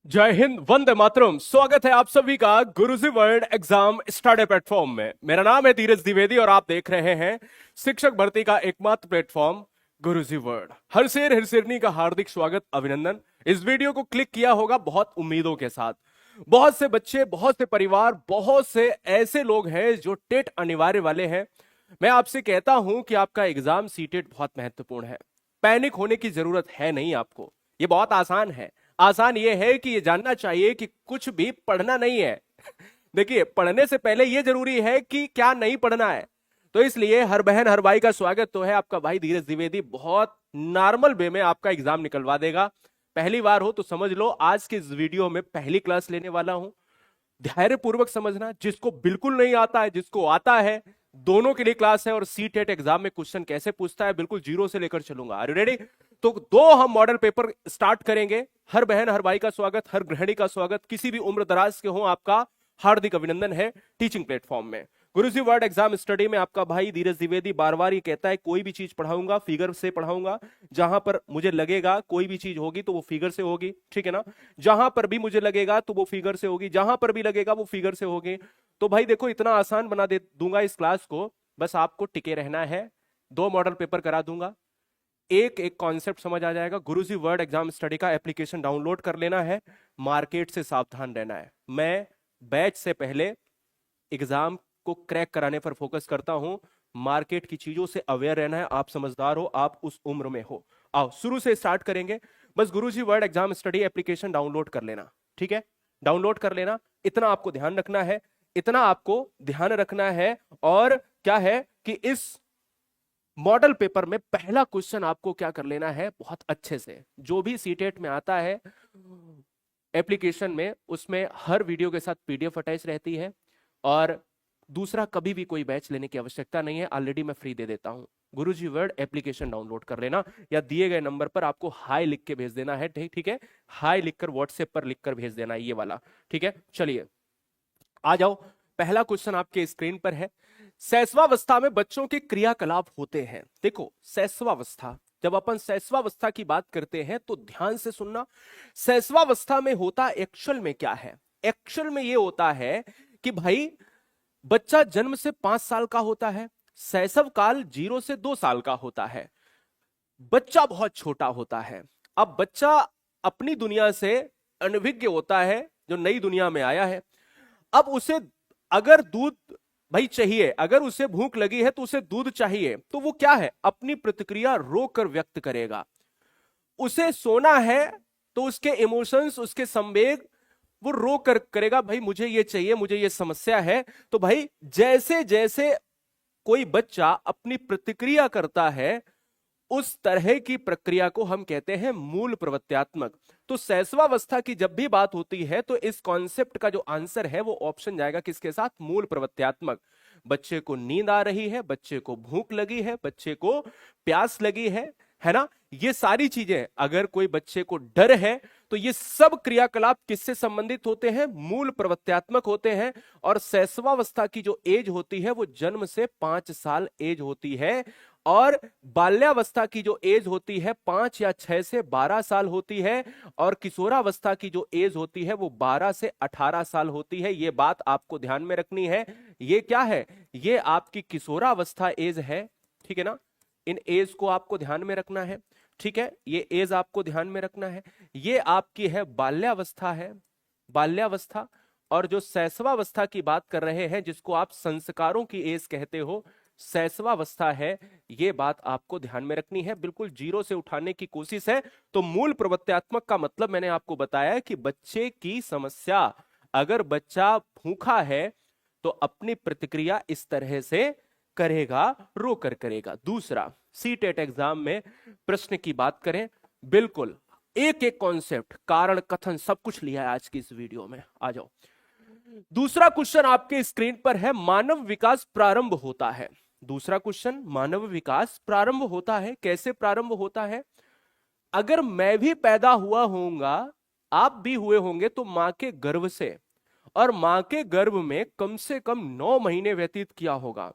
जय हिंद, वंदे मातरम। स्वागत है आप सभी का गुरुजी वर्ल्ड एग्जाम स्टडी प्लेटफॉर्म में। मेरा नाम है धीरज द्विवेदी और आप देख रहे हैं शिक्षक भर्ती का एकमात्र प्लेटफॉर्म गुरुजी वर्ल्ड। हर शेर हर शेरनी का हार्दिक स्वागत, अभिनंदन। इस वीडियो को क्लिक किया होगा बहुत उम्मीदों के साथ। बहुत से बच्चे, बहुत से परिवार, बहुत से ऐसे लोग हैं जो टेट अनिवार्य वाले हैं। मैं आपसे कहता हूं कि आपका एग्जाम सीटेट बहुत महत्वपूर्ण है। पैनिक होने की जरूरत है नहीं आपको, ये बहुत आसान है। आसान ये है कि ये जानना चाहिए कि कुछ भी पढ़ना नहीं है। देखिए, पढ़ने से पहले ये जरूरी है कि क्या नहीं पढ़ना है। तो इसलिए हर बहन हर भाई का स्वागत तो है। आपका भाई धीरज द्विवेदी बहुत नॉर्मल वे में आपका एग्जाम निकलवा देगा। पहली बार हो तो समझ लो, आज के इस वीडियो में पहली क्लास लेने वाला हूं। धैर्यपूर्वक समझना। जिसको बिल्कुल नहीं आता है, जिसको आता है, दोनों के लिए क्लास है। और सी टेट एग्जाम में क्वेश्चन कैसे पूछता है, बिल्कुल जीरो से लेकर चलूंगा। Are you ready? तो दो हम मॉडल पेपर स्टार्ट करेंगे। हर बहन हर भाई का स्वागत, हर गृहिणी का स्वागत, किसी भी उम्र दराज के हो आपका हार्दिक अभिनंदन है टीचिंग प्लेटफॉर्म में। गुरुजी वर्ल्ड एग्जाम स्टडी में आपका भाई धीरज द्विवेदी बार बार ये कहता है, कोई भी चीज पढ़ाऊंगा फिगर से पढ़ाऊंगा। जहां पर मुझे लगेगा कोई भी चीज होगी तो वो फिगर से होगी, ठीक है ना। जहां पर भी मुझे लगेगा तो वो फिगर से होगी, जहां पर भी लगेगा वो फिगर से होगी। तो भाई देखो, इतना आसान बना दे दूंगा इस क्लास को, बस आपको टिके रहना है। दो मॉडल पेपर करा दूंगा, एक एक कॉन्सेप्ट समझ आ जाएगा। गुरुजी वर्ल्ड एग्जाम स्टडी का एप्लीकेशन डाउनलोड कर लेना है। मार्केट से सावधान रहना है। मैं बैच से पहले एग्जाम को क्रैक कराने पर फोकस करता हूं। मार्केट की चीजों से अवेयर रहना है। आप समझदार हो, आप उस उम्र में हो। आओ शुरू से स्टार्ट करेंगे। बस Guruji world exam study application download कर लेना, ठीक है। डाउनलोड कर लेना, इतना आपको ध्यान रखना है, इतना आपको ध्यान रखना है। और क्या है कि इस मॉडल पेपर में पहला क्वेश्चन आपको क्या कर लेना है, बहुत अच्छे से जो भी सीटेट में आता है एप्लीकेशन में, उसमें हर वीडियो के साथ पीडीएफ अटैच रहती है। और दूसरा, कभी भी कोई बैच लेने की आवश्यकता नहीं है, ऑलरेडी मैं फ्री दे देता हूं। गुरुजी वर्ल्ड एप्लीकेशन डाउनलोड कर लेना, या दिए गए नंबर पर आपको हाई लिख के भेज देना है, ठीक है। हाई लिखकर व्हाट्सएप पर लिखकर भेज देना है, ये वाला, ठीक है। चलिए आ जाओ। पहला क्वेश्चन आपके स्क्रीन पर है। शैशवावस्था में बच्चों के क्रियाकलाप होते हैं। देखो, शैशवावस्था, जब अपन शैशवावस्था की बात करते हैं तो ध्यान से सुनना। शैशवावस्था में होता एक्चुअल में क्या है? एक्चुअल में ये होता है कि भाई बच्चा जन्म से 5 साल का होता है, शैशव काल 0 से 2 साल का होता है। बच्चा बहुत छोटा होता है। अब बच्चा अपनी दुनिया से अनभिज्ञ होता है, जो नई दुनिया में आया है। अब उसे अगर दूध भाई चाहिए, अगर उसे भूख लगी है तो उसे दूध चाहिए, तो वो क्या है, अपनी प्रतिक्रिया रोकर व्यक्त करेगा। उसे सोना है तो उसके इमोशंस, उसके संवेग वो रो कर करेगा, भाई मुझे ये चाहिए, मुझे ये समस्या है। तो भाई जैसे जैसे कोई बच्चा अपनी प्रतिक्रिया करता है, उस तरह की प्रक्रिया को हम कहते हैं मूल प्रवृत्त्यात्मक। तो शैशवावस्था की जब भी बात होती है तो इस कॉन्सेप्ट का जो आंसर है वो ऑप्शन जाएगा किसके साथ? मूल प्रवृत्त्यात्मक। बच्चे को नींद आ रही है, बच्चे को भूख लगी है, बच्चे को प्यास लगी है ना। ये सारी चीजें, अगर कोई बच्चे को डर है तो ये सब क्रियाकलाप किससे संबंधित होते हैं? मूल प्रवृत्त्यात्मक होते हैं। और शैशवावस्था की जो एज होती है वो जन्म से 5 साल एज होती है। और बाल्यावस्था की जो एज होती है 5 या 6 से 12 साल होती है। और किशोरावस्था की जो एज होती है वो 12 से 18 साल होती है। ये बात आपको ध्यान में रखनी है। ये क्या है? ये आपकी किशोरावस्था एज है, ठीक है ना। इन एज को आपको ध्यान में रखना है, ठीक है। ये एज आपको ध्यान में रखना है। ये आपकी है बाल्यावस्था है, बाल्यावस्था। और जो शैशवावस्था की बात कर रहे हैं, जिसको आप संस्कारों की एज कहते हो, शैशवावस्था है। ये बात आपको ध्यान में रखनी है। बिल्कुल जीरो से उठाने की कोशिश है। तो मूल प्रवृत्त्यात्मक का मतलब मैंने आपको बताया कि बच्चे की समस्या, अगर बच्चा भूखा है तो अपनी प्रतिक्रिया इस तरह से करेगा, रो कर करेगा। दूसरा, सीटेट एग्जाम में प्रश्न की बात करें, बिल्कुल एक एक कॉन्सेप्ट, कारण कथन सब कुछ लिया है आज की इस वीडियो में। आ जाओ। दूसरा क्वेश्चन आपके स्क्रीन पर है, मानव विकास प्रारंभ होता है। दूसरा क्वेश्चन, मानव विकास प्रारंभ होता है, कैसे प्रारंभ होता है? अगर मैं भी पैदा हुआ होऊंगा, आप भी हुए होंगे, तो मां के गर्भ से, और मां के गर्भ में कम से कम 9 महीने व्यतीत किया होगा।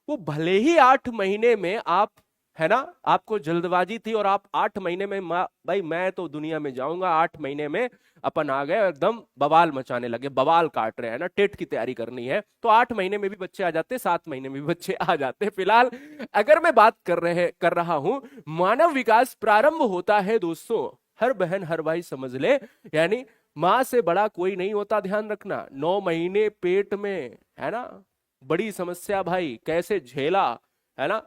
वो भले ही 8 महीने में आप है ना, आपको जल्दबाजी थी और आप 8 महीने में भाई मैं तो दुनिया में जाऊंगा, 8 महीने में अपन आ गए एकदम बवाल मचाने लगे, बवाल काट रहे हैं ना, टेट की तैयारी करनी है, तो 8 महीने में भी बच्चे आ जाते, 7 महीने में भी बच्चे आ जाते। फिलहाल अगर मैं बात कर रहा हूं, मानव विकास प्रारंभ होता है दोस्तों, हर बहन हर भाई समझ ले, यानी मां से बड़ा कोई नहीं होता, ध्यान रखना। 9 महीने पेट में, है ना, बड़ी समस्या भाई, कैसे झेला, है ना,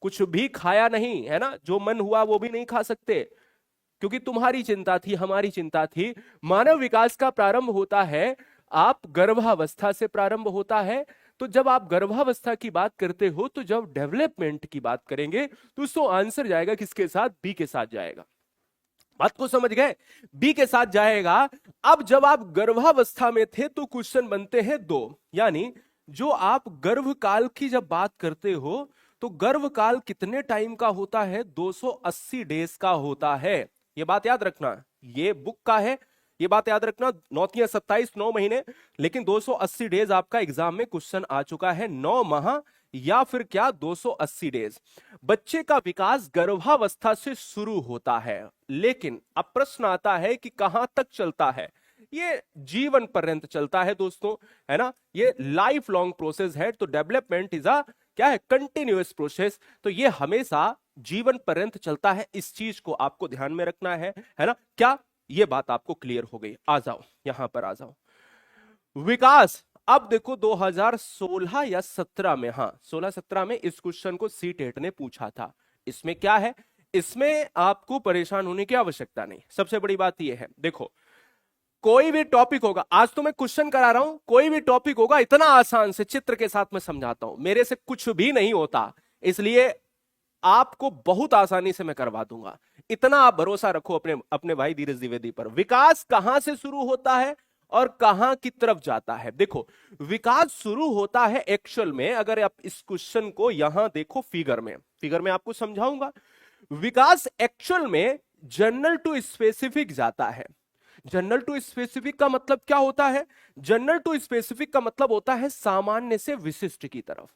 कुछ भी खाया नहीं, है ना, जो मन हुआ वो भी नहीं खा सकते, क्योंकि तुम्हारी चिंता थी, हमारी चिंता थी। मानव विकास का प्रारंभ होता है, आप गर्भावस्था से प्रारंभ होता है। तो जब आप गर्भावस्था की बात करते हो, तो जब डेवलपमेंट की बात करेंगे तो उसको आंसर जाएगा किसके साथ, बी के साथ जाएगा। बात को समझ गए, बी के साथ जाएगा। अब जब आप गर्भावस्था में थे तो क्वेश्चन बनते हैं दो, यानी जो आप गर्भकाल की जब बात करते हो तो गर्भकाल कितने टाइम का होता है, 280 डेज का होता है। ये बात याद रखना, ये बुक का है, ये बात याद रखना, 9×27 9 महीने, लेकिन 280 डेज आपका एग्जाम में क्वेश्चन आ चुका है, 9 माह या फिर क्या 280 डेज। बच्चे का विकास गर्भावस्था से शुरू होता है, लेकिन अब प्रश्न आता है कि कहां तक चलता है। ये जीवन पर्यंत चलता है दोस्तों, है ना, ये लाइफ लॉन्ग प्रोसेस है। तो डेवलपमेंट इज अ क्या है, कंटिन्यूअस प्रोसेस, तो ये हमेशा जीवन पर्यंत चलता है, इस चीज को आपको ध्यान में रखना है ना। क्या ये बात आपको क्लियर हो गई? आ जाओ यहां पर, आ जाओ। विकास, अब देखो 2016 या 17 में, हाँ 16-17 में इस क्वेश्चन को सीटेट ने पूछा था। इसमें क्या है, इसमें आपको परेशान होने की आवश्यकता नहीं। सबसे बड़ी बात यह है, देखो कोई भी टॉपिक होगा, आज तो मैं क्वेश्चन करा रहा हूं, कोई भी टॉपिक होगा इतना आसान से चित्र के साथ मैं समझाता हूं, मेरे से कुछ भी नहीं होता, इसलिए आपको बहुत आसानी से मैं करवा दूंगा, इतना आप भरोसा रखो अपने अपने भाई धीरज द्विवेदी पर। विकास कहां से शुरू होता है और कहां की तरफ जाता है? देखो विकास शुरू होता है एक्चुअल में, अगर आप इस क्वेश्चन को यहां देखो फिगर में आपको समझाऊंगा। विकास एक्चुअल में जनरल टू स्पेसिफिक जाता है। जनरल टू स्पेसिफिक का मतलब क्या होता है? जनरल टू स्पेसिफिक का मतलब होता है सामान्य से विशिष्ट की तरफ।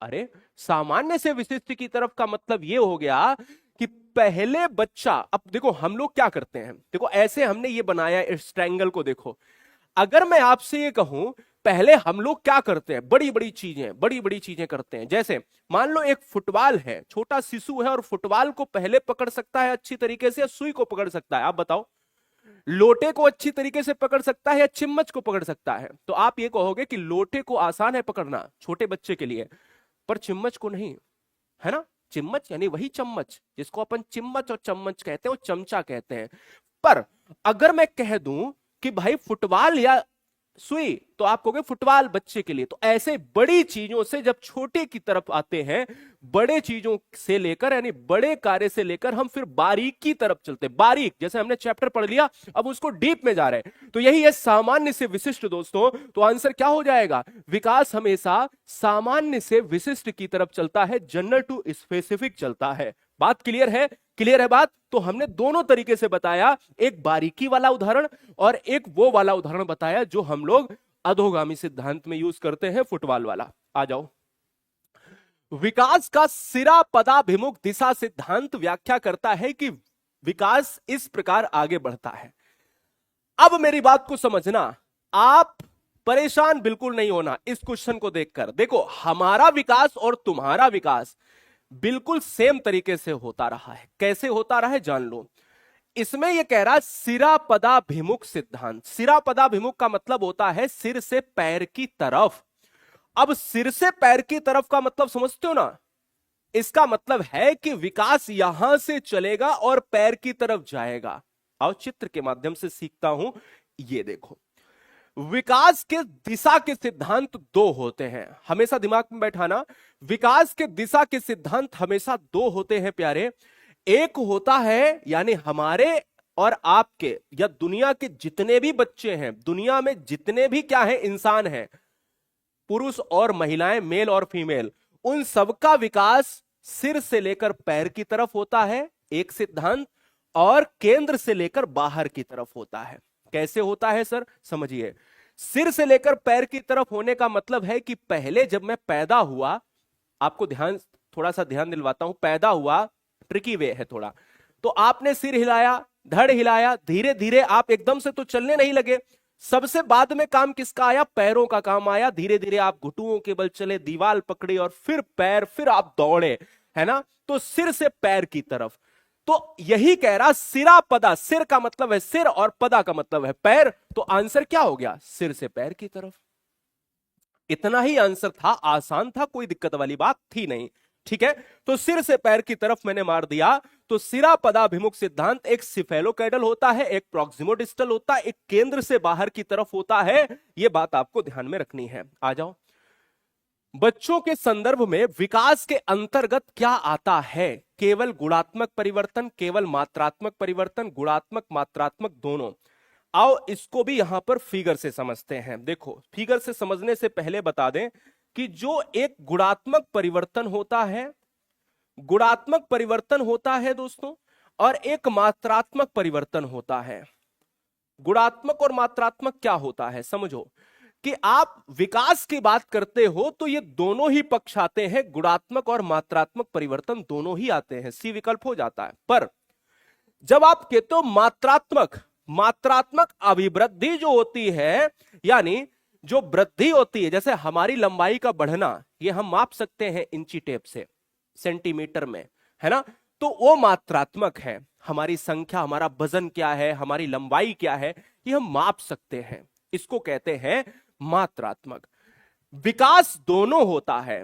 अरे सामान्य से विशिष्ट की तरफ का मतलब यह हो गया कि पहले बच्चा, अब देखो हम लोग क्या करते हैं, देखो ऐसे हमने ये बनाया इस ट्रायंगल को, देखो अगर मैं आपसे ये कहूं पहले हम लोग क्या करते हैं, बड़ी बड़ी चीजें करते हैं। जैसे मान लो एक फुटबॉल है, छोटा शिशु है और फुटबॉल को पहले पकड़ सकता है अच्छी तरीके से या सुई को पकड़ सकता है? आप बताओ, लोटे को अच्छी तरीके से पकड़ सकता है या चिम्मच को पकड़ सकता है? तो आप ये कहोगे कि लोटे को आसान है पकड़ना छोटे बच्चे के लिए, पर चिम्मच को नहीं, है ना। चिम्मच यानी वही चम्मच जिसको अपन चिम्मच और चम्मच कहते हैं, वो चमचा कहते हैं। पर अगर मैं कह दूं कि भाई फुटबॉल या सुई, तो आप कहोगे फुटबॉल बच्चे के लिए। तो ऐसे बड़ी चीजों से जब छोटे की तरफ आते हैं, बड़े चीजों से लेकर यानी बड़े कार्य से लेकर हम फिर बारीक की तरफ चलते हैं। बारीक जैसे हमने चैप्टर पढ़ लिया, अब उसको डीप में जा रहे हैं, तो यही है सामान्य से विशिष्ट दोस्तों। तो आंसर क्या हो जाएगा? विकास हमेशा सामान्य से विशिष्ट की तरफ चलता है, जनरल टू स्पेसिफिक चलता है। बात क्लियर है? क्लियर है बात? तो हमने दोनों तरीके से बताया, एक बारीकी वाला उदाहरण और एक वो वाला उदाहरण बताया जो हम लोग अधोगामी सिद्धांत में यूज करते हैं, फुटबॉल वाला। आ जाओ। विकास का सिरा पदाभिमुख दिशा सिद्धांत व्याख्या करता है कि विकास इस प्रकार आगे बढ़ता है। अब मेरी बात को समझना, आप परेशान बिल्कुल नहीं होना इस क्वेश्चन को देखकर। देखो हमारा विकास और तुम्हारा विकास बिल्कुल सेम तरीके से होता रहा है। कैसे होता रहा है जान लो। इसमें यह कह रहा है सिरा पदाभिमुख सिद्धांत। सिरा पदाभिमुख का मतलब होता है सिर से पैर की तरफ। अब सिर से पैर की तरफ का मतलब समझते हो ना? इसका मतलब है कि विकास यहां से चलेगा और पैर की तरफ जाएगा। आओ चित्र के माध्यम से सीखता हूं। ये देखो, विकास के दिशा के सिद्धांत दो होते हैं, हमेशा दिमाग में बैठाना। विकास के दिशा के सिद्धांत हमेशा दो होते हैं प्यारे। एक होता है यानी हमारे और आपके या दुनिया के जितने भी बच्चे हैं, दुनिया में जितने भी क्या है इंसान हैं, पुरुष और महिलाएं, मेल और फीमेल, उन सबका विकास सिर से लेकर पैर की तरफ होता है, एक सिद्धांत। और केंद्र से लेकर बाहर की तरफ होता है। कैसे होता है सर? समझिए, सिर से लेकर पैर की तरफ होने का मतलब है कि पहले जब मैं पैदा हुआ, आपको ध्यान थोड़ा सा ध्यान दिलवाता हूं, पैदा हुआ, ट्रिकी वे है थोड़ा, तो आपने सिर हिलाया, धड़ हिलाया, धीरे धीरे आप एकदम से तो चलने नहीं लगे, सबसे बाद में काम किसका आया? पैरों का काम आया। धीरे धीरे आप घुटुओं के बल चले, दीवार पकड़ी और फिर पैर, फिर आप दौड़े, है ना? तो सिर से पैर की तरफ। तो यही कह रहा, सिरा पदा, सिर का मतलब है सिर और पदा का मतलब है पैर, तो आंसर क्या हो गया? सिर से पैर की तरफ। इतना ही आंसर था, आसान था, कोई दिक्कत वाली बात थी नहीं। ठीक है, तो सिर से पैर की तरफ मैंने मार दिया। तो सिरा पदाभिमुख सिद्धांत, एक सिफेलोकैडल होता है, एक प्रॉक्सिमोडिस्टल होता है, एक केंद्र से बाहर की तरफ होता है। यह बात आपको ध्यान में रखनी है। आ जाओ, बच्चों के संदर्भ में विकास के अंतर्गत क्या आता है? केवल गुणात्मक परिवर्तन, केवल मात्रात्मक परिवर्तन, गुणात्मक मात्रात्मक दोनों। आओ इसको भी यहां पर फिगर से समझते हैं। देखो, फिगर से समझने से पहले बता दें कि जो एक गुणात्मक परिवर्तन होता है, गुणात्मक परिवर्तन होता है दोस्तों, और एक मात्रात्मक परिवर्तन होता है। गुणात्मक और मात्रात्मक क्या होता है समझो, कि आप विकास की बात करते हो तो ये दोनों ही पक्ष आते हैं, गुणात्मक और मात्रात्मक परिवर्तन दोनों ही आते हैं, सी विकल्प हो जाता है। पर जब आप कहते हो मात्रात्मक, मात्रात्मक अभिवृद्धि जो होती है, यानी जो वृद्धि होती है, जैसे हमारी लंबाई का बढ़ना, ये हम माप सकते हैं इंची टेप से, सेंटीमीटर में, है ना? तो वो मात्रात्मक है। हमारी संख्या, हमारा वजन क्या है, हमारी लंबाई क्या है, ये हम माप सकते हैं, इसको कहते हैं मात्रात्मक। विकास दोनों होता है,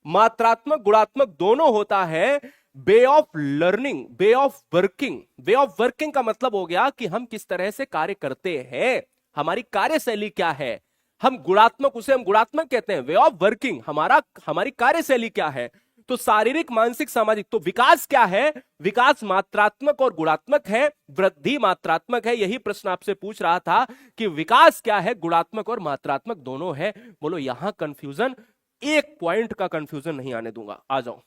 मात्रात्मक गुणात्मक दोनों होता है। Way of learning, way of working, way of working का मतलब हो गया कि हम किस तरह से कार्य करते हैं, हमारी कार्यशैली क्या है। हम गुणात्मक, उसे हम गुणात्मक कहते हैं, वे ऑफ वर्किंग, हमारी कार्यशैली क्या है। तो शारीरिक, मानसिक, सामाजिक, तो विकास क्या है? विकास मात्रात्मक और गुणात्मक है, वृद्धि मात्रात्मक है। यही प्रश्न आपसे पूछ रहा था कि विकास क्या है, गुणात्मक और मात्रात्मक दोनों है। बोलो यहां कंफ्यूजन, एक पॉइंट का कंफ्यूजन नहीं आने दूंगा। आ जाओ,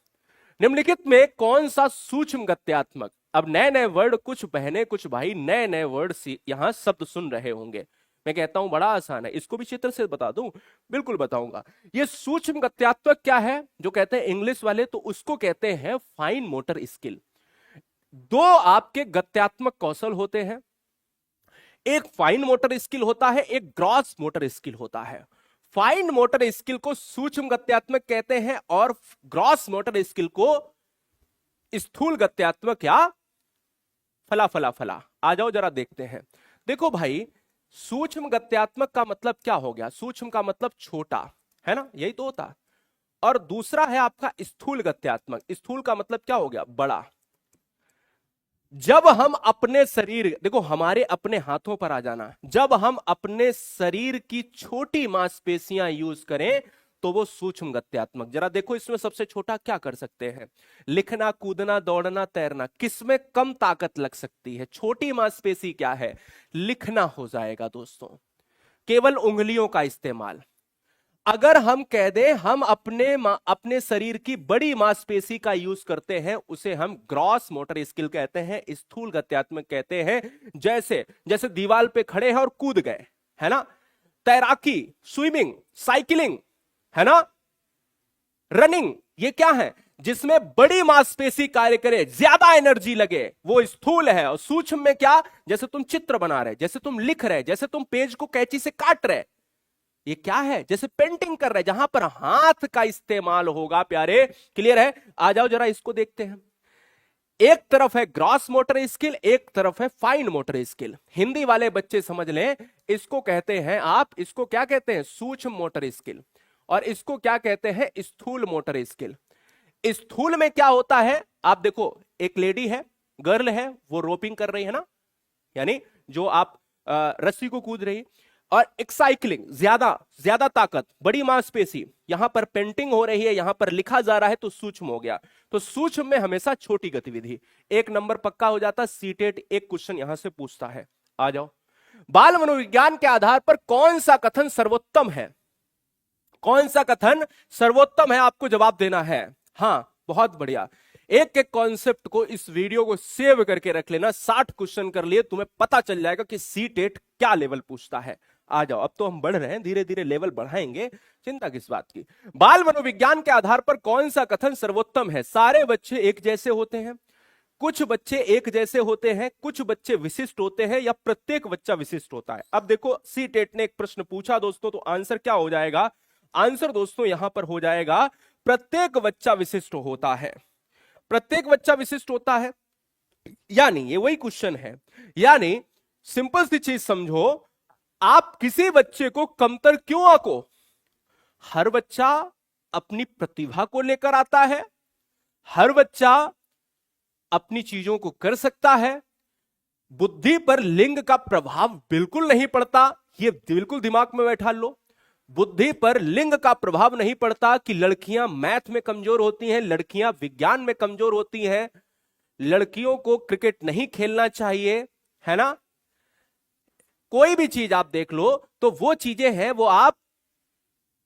निम्नलिखित में कौन सा सूक्ष्म गत्यात्मक, अब नए नए वर्ड, कुछ बहने कुछ भाई नए नए वर्ड यहां शब्द सुन रहे होंगे। मैं कहता हूं बड़ा आसान है, इसको भी चित्र से बता दूं, बिल्कुल बताऊंगा। ये सूक्ष्म गत्यात्मक क्या है जो कहते हैं इंग्लिश वाले, तो उसको कहते हैं फाइन मोटर स्किल। दो आपके गत्यात्मक कौशल होते हैं, एक फाइन मोटर स्किल होता है, एक ग्रॉस मोटर स्किल होता है। फाइन मोटर स्किल को सूक्ष्म गत्यात्मक कहते हैं और ग्रॉस मोटर स्किल को स्थूल गत्यात्मक या फला फला फला। आ जाओ जरा देखते हैं। देखो भाई, सूक्ष्म गत्यात्मक का मतलब क्या हो गया? सूक्ष्म का मतलब छोटा, है ना, यही तो होता। और दूसरा है आपका स्थूल गत्यात्मक, स्थूल का मतलब क्या हो गया? बड़ा। जब हम अपने शरीर, देखो हमारे अपने हाथों पर आ जाना, जब हम अपने शरीर की छोटी मांसपेशियां यूज करें तो वो सूक्ष्म गत्यात्मक। जरा देखो इसमें सबसे छोटा क्या कर सकते हैं? लिखना, कूदना, दौड़ना, तैरना, किसमें कम ताकत लग सकती है? छोटी मांसपेशी क्या है? लिखना हो जाएगा दोस्तों, केवल उंगलियों का इस्तेमाल। अगर हम कह दें हम अपने शरीर की बड़ी मांसपेशी का यूज करते हैं, उसे हम ग्रॉस मोटर स्किल कहते हैं, स्थूल गत्यात्मक कहते हैं। जैसे जैसे दीवार पे खड़े हैं और कूद गए, है ना, तैराकी, स्विमिंग, साइकिलिंग, है ना, रनिंग, ये क्या है? जिसमें बड़ी मांसपेशी कार्य करे, ज्यादा एनर्जी लगे, वो स्थूल है। और सूक्ष्म में क्या? जैसे तुम चित्र बना रहे, जैसे तुम लिख रहे, जैसे तुम पेज को कैंची से काट रहे, ये क्या है? जैसे पेंटिंग कर रहे, जहां पर हाथ का इस्तेमाल होगा। प्यारे, क्लियर है? आ जाओ जरा इसको देखते हैं। एक तरफ है ग्रॉस मोटर स्किल, एक तरफ है फाइन मोटर स्किल। हिंदी वाले बच्चे समझ लें, इसको कहते हैं आप, इसको क्या कहते हैं? सूक्ष्म मोटर स्किल। और इसको क्या कहते हैं? स्थूल मोटर स्किल। स्थूल में क्या होता है? आप देखो, एक लेडी है, गर्ल है, वो रोपिंग कर रही है ना, यानी जो आप रस्सी को कूद रही, और एक साइकिलिंग, ज्यादा ताकत, बड़ी मांसपेशी, यहां पर पेंटिंग हो रही है, यहां पर लिखा जा रहा है, तो सूक्ष्म हो गया। तो सूक्ष्म में हमेशा छोटी गतिविधि। एक नंबर पक्का हो जाता। सीटेट एक क्वेश्चन यहां से पूछता है। आ जाओ, बाल मनोविज्ञान के आधार पर कौन सा कथन सर्वोत्तम है? कौन सा कथन सर्वोत्तम है, आपको जवाब देना है। हां, बहुत बढ़िया। एक एक कॉन्सेप्ट को, इस वीडियो को सेव करके रख लेना। 60 क्वेश्चन कर लिए, तुम्हें पता चल जाएगा कि सीटेट क्या लेवल पूछता है। आ जाओ, अब तो हम बढ़ रहे हैं, धीरे धीरे लेवल बढ़ाएंगे, चिंता किस बात की। बाल मनोविज्ञान के आधार पर कौन सा कथन सर्वोत्तम है? सारे बच्चे एक जैसे होते हैं, कुछ बच्चे एक जैसे होते हैं, कुछ बच्चे विशिष्ट होते हैं, या प्रत्येक बच्चा विशिष्ट होता है। अब देखो सीटेट ने एक प्रश्न पूछा दोस्तों, तो आंसर क्या हो जाएगा? आंसर दोस्तों यहां पर हो जाएगा प्रत्येक बच्चा विशिष्ट होता है। प्रत्येक बच्चा विशिष्ट होता है, यानी ये वही क्वेश्चन है। यानी सिंपल सी चीज समझो, आप किसी बच्चे को कमतर क्यों आंको? हर बच्चा अपनी प्रतिभा को लेकर आता है, हर बच्चा अपनी चीजों को कर सकता है, बुद्धि पर लिंग का प्रभाव बिल्कुल नहीं पड़ता। ये बिल्कुल दिमाग में बैठा लो, बुद्धि पर लिंग का प्रभाव नहीं पड़ता कि लड़कियां मैथ में कमजोर होती हैं, लड़कियां विज्ञान में कमजोर होती हैं, लड़कियों को क्रिकेट नहीं खेलना चाहिए, है ना। कोई भी चीज आप देख लो तो वो चीजें हैं, वो आप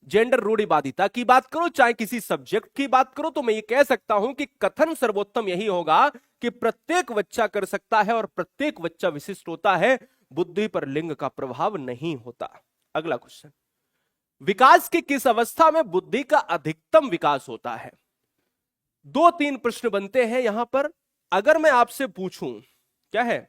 जेंडर रूढ़िवादिता की बात करो, चाहे किसी सब्जेक्ट की बात करो, तो मैं ये कह सकता हूं कि कथन सर्वोत्तम यही होगा कि प्रत्येक बच्चा कर सकता है और प्रत्येक बच्चा विशिष्ट होता है, बुद्धि पर लिंग का प्रभाव नहीं होता। अगला क्वेश्चन, विकास की किस अवस्था में बुद्धि का अधिकतम विकास होता है? 2-3 प्रश्न बनते हैं यहां पर। अगर मैं आपसे पूछूं, क्या है,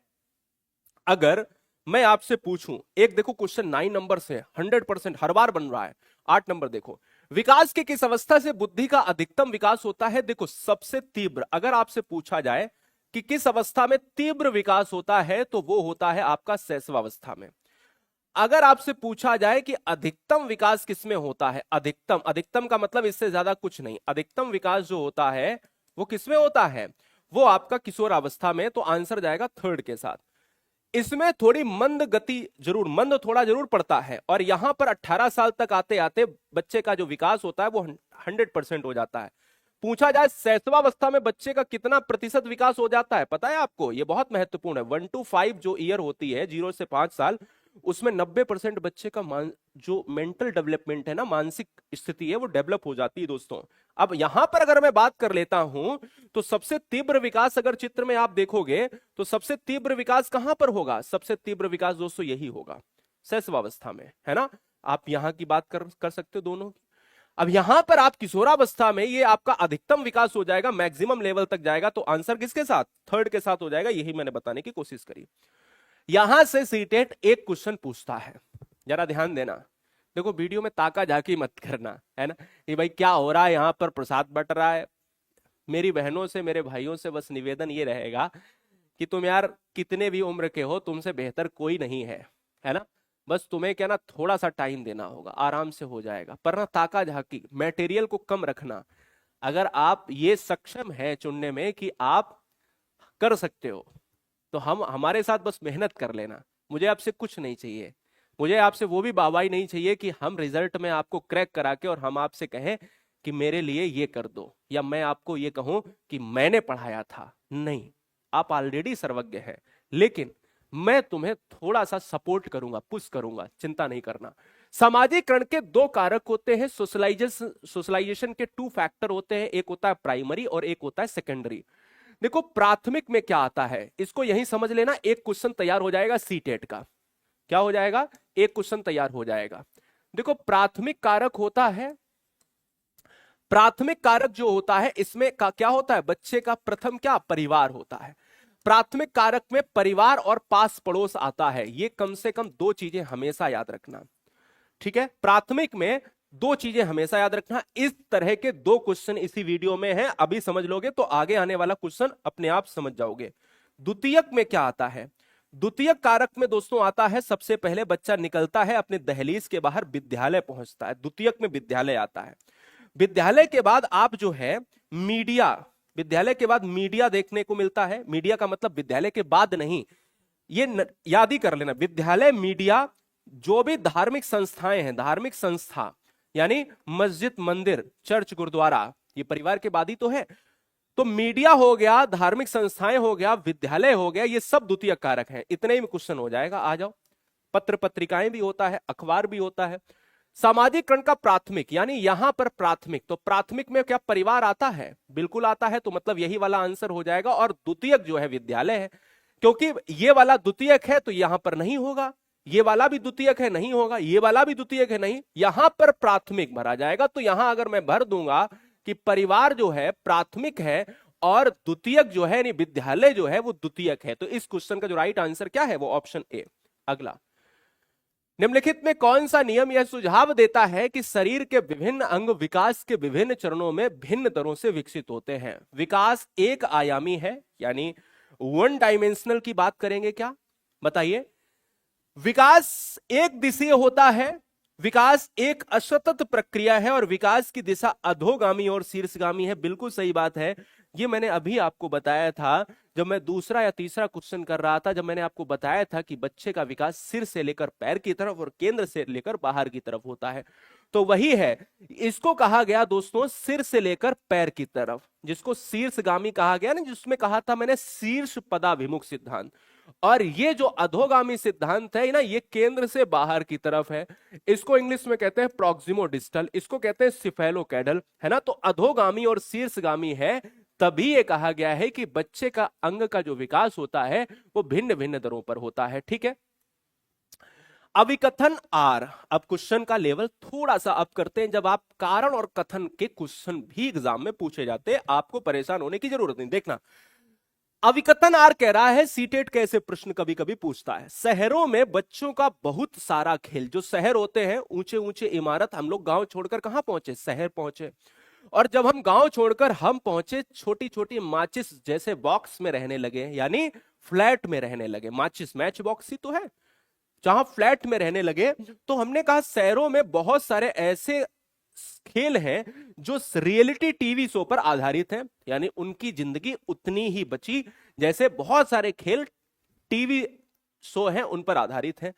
अगर मैं आपसे पूछूं, एक देखो क्वेश्चन 9 नंबर से 100% हर बार बन रहा है। 8 नंबर देखो, विकास की किस अवस्था से बुद्धि का अधिकतम विकास होता है? देखो सबसे तीव्र, अगर आपसे पूछा जाए कि किस अवस्था में तीव्र विकास होता है, तो वो होता है आपका शैशवावस्था में। अगर आपसे पूछा जाए कि अधिकतम विकास किसमें होता है, अधिकतम, अधिकतम का मतलब इससे ज्यादा कुछ नहीं, अधिकतम विकास जो होता है वो किसमें होता है? वो आपका किशोर अवस्था में, तो आंसर जाएगा 3rd के साथ। इसमें थोड़ी मंद गति जरूर, मंद थोड़ा जरूर पड़ता है, और यहां पर 18 साल तक आते आते बच्चे का जो विकास होता है वो 100% हो जाता है। पूछा जाए शैशवावस्था में बच्चे का कितना प्रतिशत विकास हो जाता है, पता है आपको? ये बहुत महत्वपूर्ण है। 1 to 5 जो ईयर होती है, 0 से 5 साल, उसमें 90% बच्चे का जो मेंटल डेवलपमेंट है ना, मानसिक स्थिति है, वो डेवलप हो जाती है दोस्तों। अब यहां पर अगर मैं बात कर लेता हूं, तो सबसे तीव्र विकास अगर चित्र में आप देखोगे, तो सबसे तीव्र विकास कहां पर होगा? सबसे तीव्र विकास दोस्तों यही होगा, शैशवावस्था में, है ना। आप यहां की बात कर सकते हो दोनों की। अब यहां पर आप किशोरावस्था में ये आपका अधिकतम विकास हो जाएगा, मैक्सिमम लेवल तक जाएगा, तो आंसर किसके साथ? 3rd के साथ हो जाएगा। यही मैंने बताने की कोशिश करी। यहां से सीटेट एक क्वेश्चन पूछता है, जरा ध्यान देना। देखो वीडियो में ताका झाकी मत करना, है ना, कि भाई क्या हो रहा है यहां पर, प्रसाद बट रहा है। मेरी बहनों से, मेरे भाइयों से बस निवेदन ये रहेगा कि तुम यार कितने भी उम्र के हो, तुमसे बेहतर कोई नहीं है ना। बस तुम्हें क्या ना, थोड़ा सा टाइम देना होगा, आराम से हो जाएगा। पर ना ताका झाकी, मटेरियल को कम रखना। अगर आप ये सक्षम है चुनने में कि आप कर सकते हो, तो हमारे साथ बस मेहनत कर लेना। मुझे आपसे कुछ नहीं चाहिए, मुझे आपसे वो भी वाहवाही नहीं चाहिए कि हम रिजल्ट में आपको क्रैक करा के और हम आपसे कहें कि मेरे लिए ये कर दो, या मैं आपको ये कहूं कि मैंने पढ़ाया था। नहीं, आप ऑलरेडी सर्वज्ञ हैं, लेकिन मैं तुम्हें थोड़ा सा सपोर्ट करूंगा, पुश करूंगा, चिंता नहीं करना। सामाजिकरण के 2 कारक होते हैं, सोशलाइजेशन के 2 फैक्टर होते हैं, एक होता है प्राइमरी और एक होता है सेकेंडरी। देखो प्राथमिक में क्या आता है, इसको यही समझ लेना। एक क्वेश्चन तैयार हो जाएगा सीटेट का, क्या हो जाएगा? एक क्वेश्चन तैयार हो जाएगा। देखो प्राथमिक कारक होता है, प्राथमिक कारक जो होता है इसमें क्या होता है? बच्चे का प्रथम क्या, परिवार होता है। प्राथमिक कारक में परिवार और पास पड़ोस आता है। ये कम से कम 2 चीजें हमेशा याद रखना, ठीक है। प्राथमिक में 2 चीजें हमेशा याद रखना। इस तरह के 2 क्वेश्चन इसी वीडियो में हैं, अभी समझ लोगे तो आगे आने वाला क्वेश्चन अपने आप समझ जाओगे। द्वितीयक में क्या आता है? द्वितीयक कारक में दोस्तों आता है, सबसे पहले बच्चा निकलता है अपने दहलीज के बाहर, विद्यालय पहुंचता है। द्वितीयक में विद्यालय आता है। विद्यालय के बाद आप जो है मीडिया, विद्यालय के बाद मीडिया देखने को मिलता है। मीडिया का मतलब विद्यालय के बाद नहीं, ये याद ही कर लेना। विद्यालय, मीडिया, जो भी धार्मिक संस्थाएं हैं, धार्मिक संस्था यानी मस्जिद, मंदिर, चर्च, गुरुद्वारा, ये परिवार के बाद ही तो है। तो मीडिया हो गया, धार्मिक संस्थाएं हो गया, विद्यालय हो गया, ये सब द्वितीय कारक हैं। इतने ही में क्वेश्चन हो जाएगा। आ जाओ, पत्र पत्रिकाएं भी होता है, अखबार भी होता है। सामाजिकरण का प्राथमिक, यानी यहां पर प्राथमिक, तो प्राथमिक में क्या परिवार आता है? बिल्कुल आता है, तो मतलब यही वाला आंसर हो जाएगा। और द्वितीयक जो है विद्यालय है, क्योंकि ये वाला द्वितीयक है तो यहां पर नहीं होगा, ये वाला भी द्वितीयक है नहीं होगा, ये वाला भी द्वितीयक है नहीं, यहां पर प्राथमिक भरा जाएगा। तो यहां अगर मैं भर दूंगा कि परिवार जो है प्राथमिक है और द्वितीयक जो है यानी विद्यालय जो है वो द्वितीयक है, तो इस क्वेश्चन का जो राइट आंसर क्या है वो ऑप्शन ए। अगला, निम्नलिखित में कौन सा नियम यह सुझाव देता है कि शरीर के विभिन्न अंग विकास के विभिन्न चरणों में भिन्न दरों से विकसित होते हैं? विकास एक आयामी है, यानी वन डायमेंशनल की बात करेंगे क्या? बताइए। विकास एक दिशीय होता है, विकास एक असतत प्रक्रिया है और विकास की दिशा अधोगामी और शीर्षगामी है। बिल्कुल सही बात है, ये मैंने अभी आपको बताया था जब मैं दूसरा या तीसरा क्वेश्चन कर रहा था, जब मैंने आपको बताया था कि बच्चे का विकास सिर से लेकर पैर की तरफ और केंद्र से लेकर बाहर की तरफ होता है। तो वही है, इसको कहा गया दोस्तों सिर से लेकर पैर की तरफ, जिसको शीर्षगामी कहा गया ना, जिसमें कहा था मैंने शीर्ष पदाभिमुख सिद्धांत। और ये जो अधोगामी सिद्धांत है ना, ये केंद्र से बाहर की तरफ है। इसको इंग्लिश में कहते हैं प्रोक्सिमो डिस्टल, इसको कहते हैं सिफेलोकैडल, है ना। तो अधोगामी और शीर्षगामी है, तभी ये कहा गया है कि बच्चे का अंग का जो विकास होता है वो भिन्न भिन्न दरों पर होता है। ठीक है, अविकथन आर। अब क्वेश्चन का लेवल थोड़ा सा अप करते हैं, जब आप कारण और कथन के क्वेश्चन भी एग्जाम में पूछे जाते हैं, आपको परेशान होने की जरूरत नहीं। देखना, अविकथन आर कह रहा है सीटेट कैसे प्रश्न कभी कभी पूछता है, शहरों में बच्चों का बहुत सारा खेल, जो शहर होते हैं ऊंचे ऊंचे इमारत, हम लोग गांव छोड़कर कहां पहुंचे? शहर पहुंचे। और जब हम गांव छोड़कर हम पहुंचे छोटी छोटी माचिस जैसे बॉक्स में रहने लगे, यानी फ्लैट में रहने लगे। माचिस मैच बॉक्स ही तो है, जहां फ्लैट में रहने लगे, तो हमने कहा शहरों में बहुत सारे ऐसे खेल हैं जो रियलिटी टीवी शो पर आधारित हैं, यानी उनकी जिंदगी उतनी ही बची जैसे बहुत सारे खेल टीवी शो हैं उन पर आधारित हैं।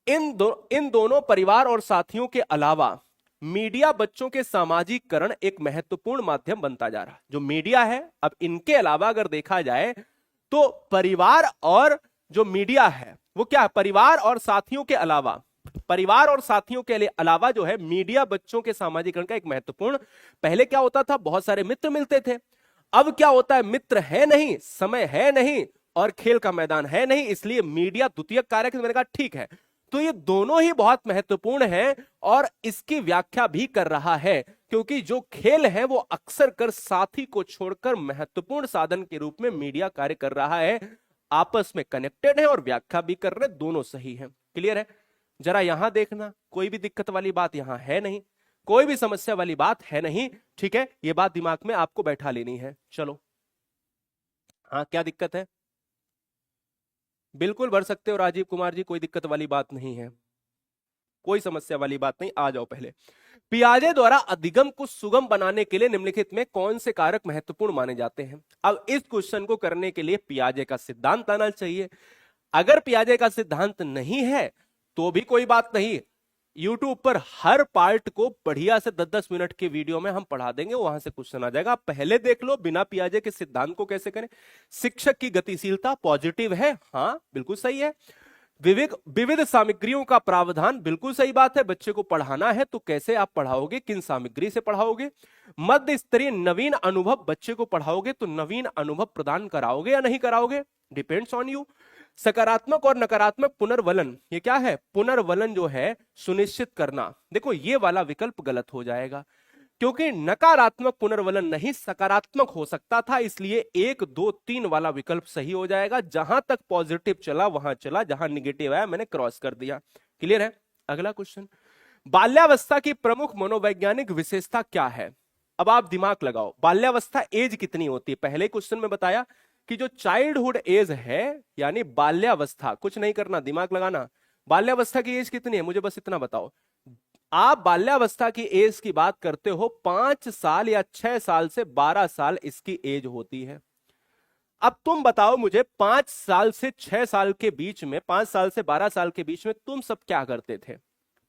इन दोनों परिवार और साथियों के अलावा मीडिया बच्चों के सामाजिकरण एक महत्वपूर्ण माध्यम बनता जा रहा। जो मीडिया है, अब इनके अलावा अगर देखा जाए तो परिवार और जो मीडिया है वो क्या, परिवार और साथियों के अलावा, परिवार और साथियों के अलावा जो है मीडिया बच्चों के सामाजिकरण का एक महत्वपूर्ण। पहले क्या होता था, बहुत सारे मित्र मिलते थे, अब क्या होता है, मित्र है नहीं, समय है नहीं और खेल का मैदान है नहीं, इसलिए मीडिया द्वितीयक कारक। मैंने कहा ठीक है, तो ये दोनों ही बहुत महत्वपूर्ण है और इसकी व्याख्या भी कर रहा है, क्योंकि जो खेल है वो अक्सर कर साथी को छोड़कर महत्वपूर्ण साधन के रूप में मीडिया कार्य कर रहा है, आपस में कनेक्टेड है और व्याख्या भी कर रहे, दोनों सही है। क्लियर है? जरा यहां देखना, कोई भी दिक्कत वाली बात यहां है नहीं, कोई भी समस्या वाली बात है नहीं। ठीक है, ये बात दिमाग में आपको बैठा लेनी है। चलो, हाँ क्या दिक्कत है? बिल्कुल भर सकते हो राजीव कुमार जी, कोई दिक्कत वाली बात नहीं है, कोई समस्या वाली बात नहीं। आ जाओ पहले, पियाजे द्वारा अधिगम को सुगम बनाने के लिए निम्नलिखित में कौन से कारक महत्वपूर्ण माने जाते हैं? अब इस क्वेश्चन को करने के लिए पियाजे का सिद्धांत आना चाहिए। अगर पियाजे का सिद्धांत नहीं है तो भी कोई बात नहीं, YouTube पर हर पार्ट को बढ़िया से 10-10 मिनट के वीडियो में हम पढ़ा देंगे, वहां से क्वेश्चन आ जाएगा। पहले देख लो बिना पियाजे के सिद्धांत को कैसे करें। शिक्षक की गतिशीलता पॉजिटिव है, हाँ बिल्कुल सही है। विविध सामग्रियों का प्रावधान, बिल्कुल सही बात है। बच्चे को पढ़ाना है तो कैसे आप पढ़ाओगे, किन सामग्री से पढ़ाओगे। मध्य स्तरीय नवीन अनुभव, बच्चे को पढ़ाओगे तो नवीन अनुभव प्रदान कराओगे या नहीं कराओगे, डिपेंड्स ऑन यू। सकारात्मक और नकारात्मक पुनर्वलन, ये क्या है, पुनर्वलन जो है सुनिश्चित करना। देखो ये वाला विकल्प गलत हो जाएगा, क्योंकि नकारात्मक पुनर्वलन नहीं सकारात्मक हो सकता था, इसलिए 1, 2, 3 वाला विकल्प सही हो जाएगा। जहां तक पॉजिटिव चला वहां चला, जहां निगेटिव आया मैंने क्रॉस कर दिया। क्लियर है? अगला क्वेश्चन, बाल्यावस्था की प्रमुख मनोवैज्ञानिक विशेषता क्या है? अब आप दिमाग लगाओ, बाल्यावस्था एज कितनी होती है? पहले क्वेश्चन में बताया कि जो चाइल्डहुड एज है यानी बाल्यावस्था, कुछ नहीं करना, दिमाग लगाना, बाल्यावस्था की एज कितनी है मुझे बस इतना बताओ। आप बाल्यावस्था की एज की बात करते हो 5 साल या 6 साल से 12 साल इसकी एज होती है। अब तुम बताओ मुझे 5 साल से 6 साल के बीच में, 5 साल से 12 साल के बीच में तुम सब क्या करते थे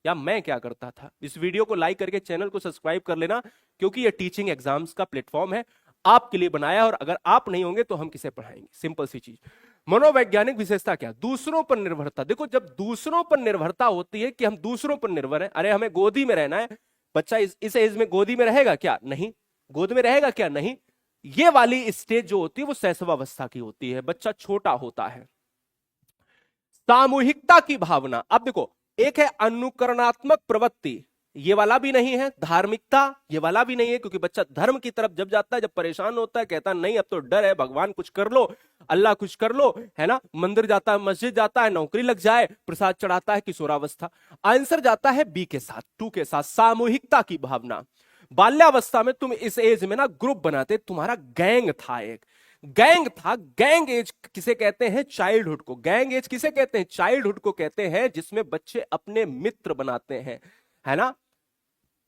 या मैं क्या करता था? इस वीडियो को लाइक करके चैनल को सब्सक्राइब कर लेना, क्योंकि ये टीचिंग एग्जाम्स का प्लेटफॉर्म है, आपके लिए बनाया, और अगर आप नहीं होंगे तो हम किसे पढ़ाएंगे, सिंपल सी चीज। मनोवैज्ञानिक विशेषता क्या? दूसरों पर निर्भरता। देखो, जब दूसरों पर निर्भरता होती है कि हम दूसरों पर निर्भर हैं, अरे हमें गोदी में रहना है, बच्चा इस एज में गोदी में रहेगा क्या? नहीं। गोद में रहेगा क्या? नहीं। ये वाली स्टेज जो होती है वो शैशवावस्था की होती है, बच्चा छोटा होता है। सामूहिकता की भावना। अब देखो, एक है अनुकरणात्मक प्रवृत्ति, ये वाला भी नहीं है। धार्मिकता, ये वाला भी नहीं है, क्योंकि बच्चा धर्म की तरफ जब जाता है, जब परेशान होता है, कहता है नहीं अब तो डर है, भगवान कुछ कर लो, अल्लाह कुछ कर लो, है ना। मंदिर जाता है, मस्जिद जाता है, नौकरी लग जाए, प्रसाद चढ़ाता है, किशोरावस्था। आंसर जाता है बी के साथ, 2 के साथ, सामूहिकता की भावना। बाल्यावस्था में तुम इस एज में ना ग्रुप बनाते, तुम्हारा गैंग था, एक गैंग था। गैंग एज किसे कहते हैं? चाइल्डहुड को। गैंग एज किसे कहते हैं? चाइल्डहुड को कहते हैं, जिसमें बच्चे अपने मित्र बनाते हैं, है ना।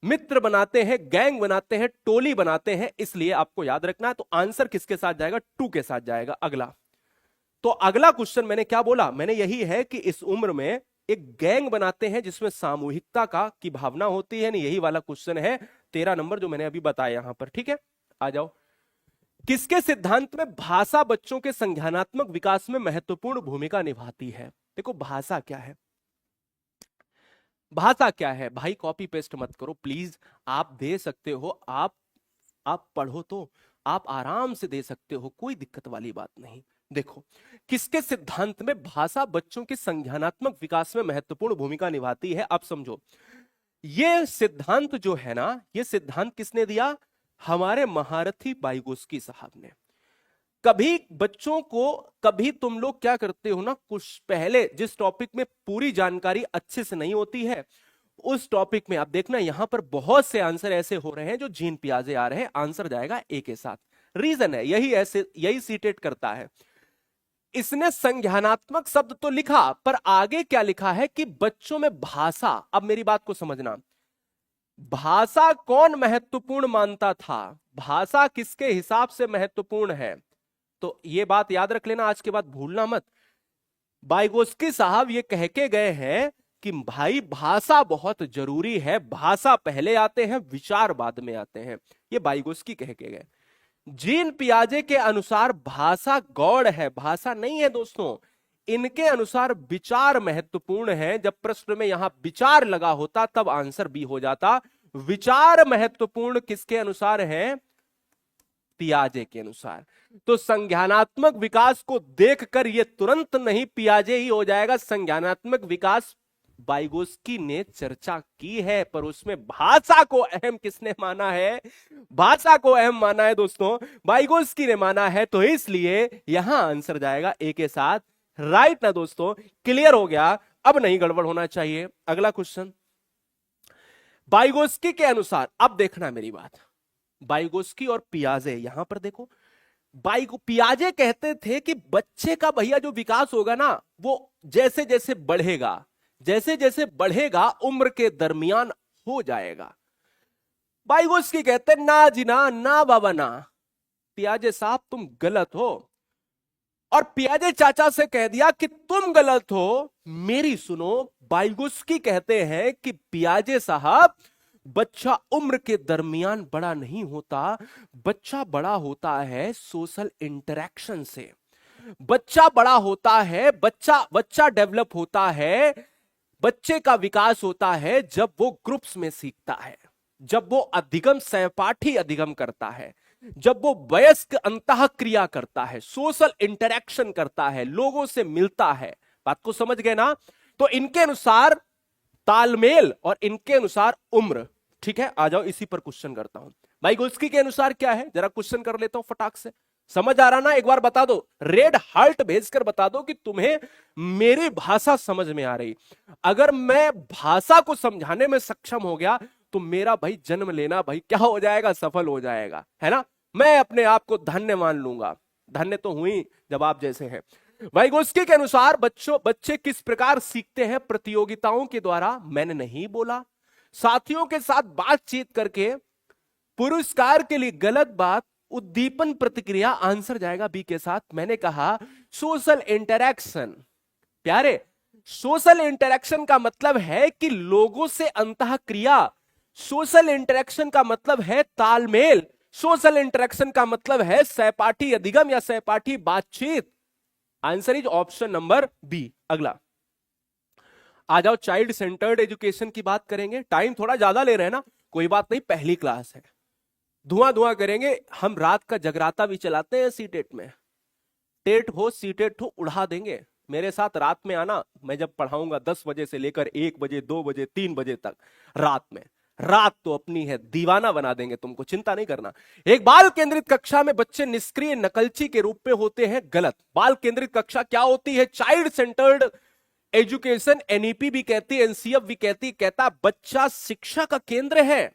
मित्र बनाते हैं, गैंग बनाते हैं, टोली बनाते हैं, इसलिए आपको याद रखना है। तो आंसर किसके साथ जाएगा? 2 के साथ जाएगा। अगला, तो अगला क्वेश्चन मैंने क्या बोला? मैंने यही है कि इस उम्र में एक गैंग बनाते हैं जिसमें सामूहिकता की भावना होती है। यही वाला क्वेश्चन है 13 नंबर जो मैंने अभी बताया यहां पर। ठीक है, आ जाओ। किसके सिद्धांत में भाषा बच्चों के संज्ञानात्मक विकास में महत्वपूर्ण भूमिका निभाती है? देखो, भाषा क्या है? भाषा क्या है भाई? कॉपी पेस्ट मत करो प्लीज, आप दे सकते हो, आप पढ़ो तो आप आराम से दे सकते हो, कोई दिक्कत वाली बात नहीं। देखो, किसके सिद्धांत में भाषा बच्चों के संज्ञानात्मक विकास में महत्वपूर्ण भूमिका निभाती है? आप समझो, ये सिद्धांत जो है ना, ये सिद्धांत किसने दिया? हमारे महारथी वाइगोत्स्की साहब ने। कभी बच्चों को, कभी तुम लोग क्या करते हो ना, कुछ पहले जिस टॉपिक में पूरी जानकारी अच्छे से नहीं होती है, उस टॉपिक में आप देखना यहां पर बहुत से आंसर ऐसे हो रहे हैं जो जीन पियाजे आ रहे हैं, आंसर जाएगा ए के साथ। रीजन है यही, ऐसे यही सीटेट करता है। इसने संज्ञानात्मक शब्द तो लिखा, पर आगे क्या लिखा है कि बच्चों में भाषा। अब मेरी बात को समझना, भाषा कौन महत्वपूर्ण मानता था? भाषा किसके हिसाब से महत्वपूर्ण है? तो ये बात याद रख लेना, आज के बाद भूलना मत। वाइगोत्स्की साहब ये कह के गए हैं कि भाई भाषा बहुत जरूरी है, भाषा पहले आते हैं, विचार बाद में आते हैं। ये वाइगोत्स्की कह के गए। जीन पियाजे के अनुसार भाषा गौड़ है, भाषा नहीं है दोस्तों। इनके अनुसार विचार महत्वपूर्ण है। जब प्रश्न में यहां विचार लगा होता तब आंसर बी हो जाता। विचार महत्वपूर्ण किसके अनुसार है? पियाजे के अनुसार। तो संज्ञानात्मक विकास को देखकर यह तुरंत नहीं पियाजे ही हो जाएगा। संज्ञानात्मक विकास वाइगोत्स्की ने चर्चा की है, पर उसमें भाषा को अहम किसने माना है? भाषा को अहम माना है दोस्तों, वाइगोत्स्की ने माना है। तो इसलिए यहां आंसर जाएगा ए के साथ। राइट ना दोस्तों? क्लियर हो गया? अब नहीं गड़बड़ होना चाहिए। अगला क्वेश्चन, वाइगोत्स्की के अनुसार, अब देखना मेरी बात, वाइगोत्स्की और पियाजे, यहां पर देखो, पियाजे कहते थे कि बच्चे का भैया जो विकास होगा ना, वो जैसे जैसे बढ़ेगा, जैसे जैसे बढ़ेगा उम्र के दरमियान हो जाएगा। वाइगोत्स्की कहते ना जी ना, ना बाबा ना, पियाजे साहब तुम गलत हो। और पियाजे चाचा से कह दिया कि तुम गलत हो, मेरी सुनो। वाइगोत्स्की कहते हैं कि पियाजे साहब, बच्चा उम्र के दरमियान बड़ा नहीं होता, बच्चा बड़ा होता है सोशल इंटरेक्शन से। बच्चा बड़ा होता है, बच्चा डेवलप होता है, बच्चे का विकास होता है जब वो ग्रुप्स में सीखता है, जब वो अधिगम, सहपाठी अधिगम करता है, जब वो वयस्क अंतः क्रिया करता है, सोशल इंटरेक्शन करता है, लोगों से मिलता है। बात को समझ गए ना? तो इनके अनुसार तालमेल और इनके अनुसार उम्र। ठीक है, आ जाओ इसी पर क्वेश्चन करता हूं। वाइगोत्स्की के अनुसार क्या है, जरा क्वेश्चन कर लेता हूं फटाक से। समझ आ रहा ना? एक बार बता दो, रेड हार्ट भेजकर बता दो कि तुम्हें मेरी भाषा समझ में आ रही। अगर मैं भाषा को समझाने में सक्षम हो गया तो मेरा भाई जन्म लेना भाई क्या हो जाएगा? सफल हो जाएगा, है ना। मैं अपने आप को धन्य मान लूंगा। धन्य तो हुई जब आप जैसे हैं। वाइगोत्स्की के अनुसार बच्चे किस प्रकार सीखते हैं? प्रतियोगिताओं के द्वारा। मैंने नहीं बोला साथियों के साथ बातचीत करके, पुरस्कार के लिए गलत बात, उद्दीपन प्रतिक्रिया। आंसर जाएगा बी के साथ। मैंने कहा सोशल इंटरैक्शन। प्यारे, सोशल इंटरैक्शन का मतलब है कि लोगों से अंतः क्रिया। सोशल इंटरैक्शन का मतलब है तालमेल। सोशल इंटरैक्शन का मतलब है सहपाठी अधिगम या सहपाठी बातचीत। Answer is option number B. अगला आ जाओ, चाइल्ड सेंटर्ड एजुकेशन की बात करेंगे। टाइम थोड़ा ज्यादा ले रहे हैं ना, कोई बात नहीं, पहली क्लास है, धुआं धुआं करेंगे। हम रात का जगराता भी चलाते हैं सीटेट में, टेट हो सीटेट हो उड़ा देंगे। मेरे साथ रात में आना, मैं जब पढ़ाऊंगा 10 बजे से लेकर 1 बजे 2 बजे 3 बजे तक रात में। रात तो अपनी है, दीवाना बना देंगे तुमको, चिंता नहीं करना। एक बाल केंद्रित कक्षा में बच्चे निष्क्रिय नकलची के रूप में होते हैं, गलत। बाल केंद्रित कक्षा क्या होती है? चाइल्ड सेंटर्ड एजुकेशन, एनईपी भी कहती है, एनसीएफ भी कहती, कहता बच्चा शिक्षा का केंद्र है,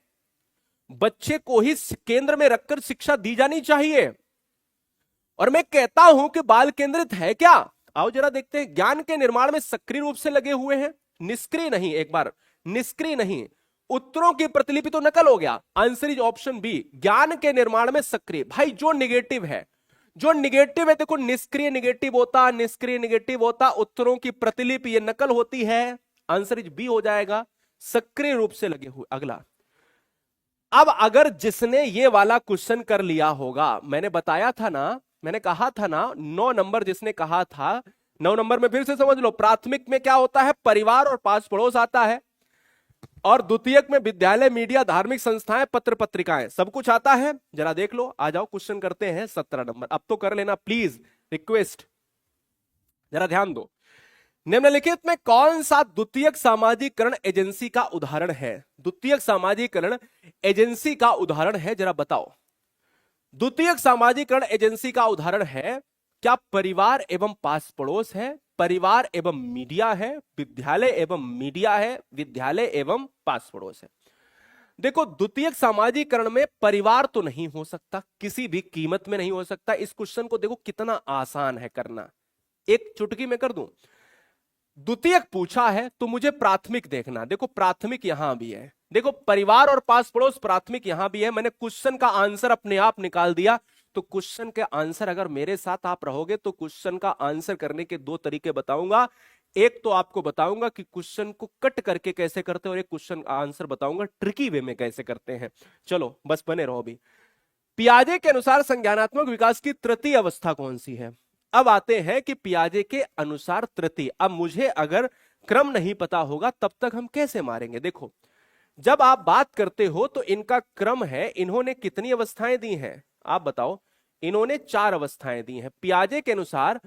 बच्चे को ही केंद्र में रखकर शिक्षा दी जानी चाहिए। और मैं कहता हूं कि बाल केंद्रित है क्या? आओ जरा देखते हैं। ज्ञान के निर्माण में सक्रिय रूप से लगे हुए हैं, निष्क्रिय नहीं। एक बार निष्क्रिय नहीं, उत्तरों की प्रतिलिपि तो नकल हो गया। आंसर इज ऑप्शन बी, ज्ञान के निर्माण में सक्रिय। भाई जो निगेटिव है, जो निगेटिव है, देखो निष्क्रिय निगेटिव होता, निष्क्रिय निगेटिव होता, उत्तरों की प्रतिलिपि ये नकल होती है। आंसर इज बी हो जाएगा, सक्रिय रूप से लगे हुए। अगला, अब अगर जिसने ये वाला क्वेश्चन कर लिया होगा, मैंने बताया था ना, मैंने कहा था ना 9 नंबर जिसने कहा था, 9 नंबर में फिर से समझ लो। प्राथमिक में क्या होता है? परिवार और पास पड़ोस आता है, और द्वितीयक में विद्यालय, मीडिया, धार्मिक संस्थाएं, पत्र पत्रिकाएं, सब कुछ आता है। जरा देख लो, आ जाओ क्वेश्चन करते हैं 17 नंबर। अब तो कर लेना प्लीज, रिक्वेस्ट, जरा ध्यान दो। निम्नलिखित में कौन सा द्वितीयक सामाजिकरण एजेंसी का उदाहरण है? द्वितीयक सामाजिकरण एजेंसी का उदाहरण है, जरा बताओ। द्वितीयक सामाजिकरण एजेंसी का उदाहरण है क्या? परिवार एवं पास पड़ोस है, परिवार एवं मीडिया है, विद्यालय एवं मीडिया है, विद्यालय एवं पास पड़ोस है। देखो, द्वितीयक सामाजिकरण में परिवार तो नहीं हो सकता, किसी भी कीमत में नहीं हो सकता। इस क्वेश्चन को देखो कितना आसान है करना, एक चुटकी में कर दूं। द्वितीयक पूछा है तो मुझे प्राथमिक देखना। देखो प्राथमिक यहां भी है, देखो परिवार और पास पड़ोस, प्राथमिक यहां भी है। मैंने क्वेश्चन का आंसर अपने आप निकाल दिया। तो क्वेश्चन के आंसर, अगर मेरे साथ आप रहोगे तो क्वेश्चन का आंसर करने के 2 तरीके बताऊंगा। एक तो आपको बताऊंगा कि क्वेश्चन को कट करके कैसे करते हैं, और एक क्वेश्चन का आंसर बताऊंगा ट्रिकी वे में कैसे करते हैं। चलो बस बने रहो भी। पियाजे के अनुसार संज्ञानात्मक विकास की तृतीय अवस्था कौन सी है? अब आते हैं कि पियाजे के अनुसार तृतीय। अब मुझे अगर क्रम नहीं पता होगा तब तक हम कैसे मारेंगे? देखो, जब आप बात करते हो तो इनका क्रम है। इन्होंने कितनी अवस्थाएं दी हैं आप बताओ? इन्होंने 4 अवस्थाएं दी हैं। पियाजे के अनुसार,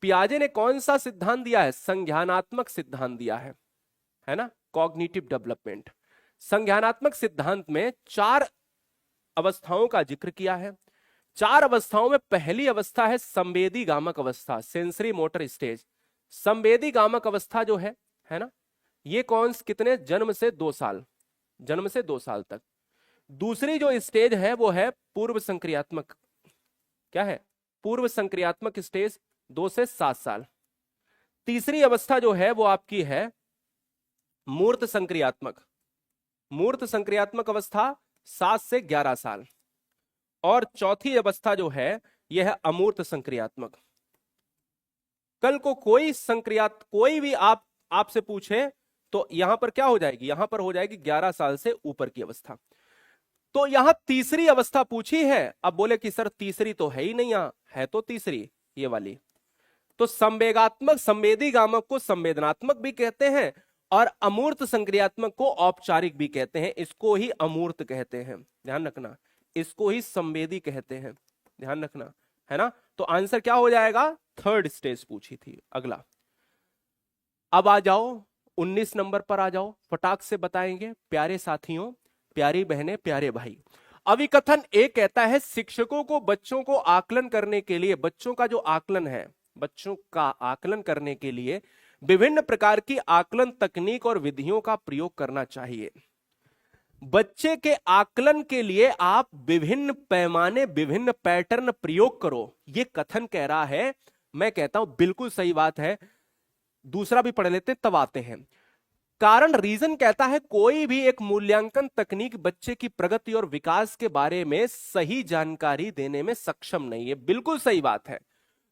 पियाजे ने कौन सा सिद्धांत दिया है? संज्ञानात्मक सिद्धांत दिया है ना, कॉग्निटिव डेवलपमेंट। संज्ञानात्मक सिद्धांत में 4 अवस्थाओं का जिक्र किया है। 4 अवस्थाओं में पहली अवस्था है संवेदी गामक अवस्था, सेंसरी मोटर स्टेज। संवेदी गामक अवस्था जो है ना, ये कौन कितने, जन्म से 2 साल, जन्म से 2 साल तक। दूसरी जो स्टेज है वो है पूर्व संक्रियात्मक, क्या है? पूर्व संक्रियात्मक स्टेज, 2 से 7 साल। तीसरी अवस्था जो है वो आपकी है मूर्त संक्रियात्मक, मूर्त संक्रियात्मक अवस्था 7 से 11 साल। और चौथी अवस्था जो है यह है अमूर्त संक्रियात्मक। कल को कोई भी आपसे पूछे तो यहां पर क्या हो जाएगी? यहां पर हो जाएगी 11 साल से ऊपर की अवस्था। तो यहां तीसरी अवस्था पूछी है। अब बोले कि सर तीसरी तो है ही नहीं, यहां है तो तीसरी ये वाली। तो संवेगात्मक, संवेदी गामक को संवेदनात्मक भी कहते हैं, और अमूर्त संक्रियात्मक को औपचारिक भी कहते हैं। इसको ही अमूर्त कहते हैं, ध्यान रखना। इसको ही संवेदी कहते हैं, ध्यान रखना, है ना। तो आंसर क्या हो जाएगा? 3rd स्टेज पूछी थी। अगला, अब आ जाओ 19 नंबर पर आ जाओ, फटाक से बताएंगे। प्यारे साथियों, प्यारी बहनें, प्यारे भाई, अभिकथन ए कहता है शिक्षकों को बच्चों को आकलन करने के लिए, बच्चों का जो आकलन है, बच्चों का आकलन करने के लिए विभिन्न प्रकार की आकलन तकनीक और विधियों का प्रयोग करना चाहिए। बच्चे के आकलन के लिए आप विभिन्न पैमाने, विभिन्न पैटर्न प्रयोग करो, ये कथन कह रहा है। मैं कहता हूं बिल्कुल सही बात है। दूसरा भी पढ़ लेते तब आते हैं। कारण, रीजन कहता है कोई भी एक मूल्यांकन तकनीक बच्चे की प्रगति और विकास के बारे में सही जानकारी देने में सक्षम नहीं है। बिल्कुल सही बात है।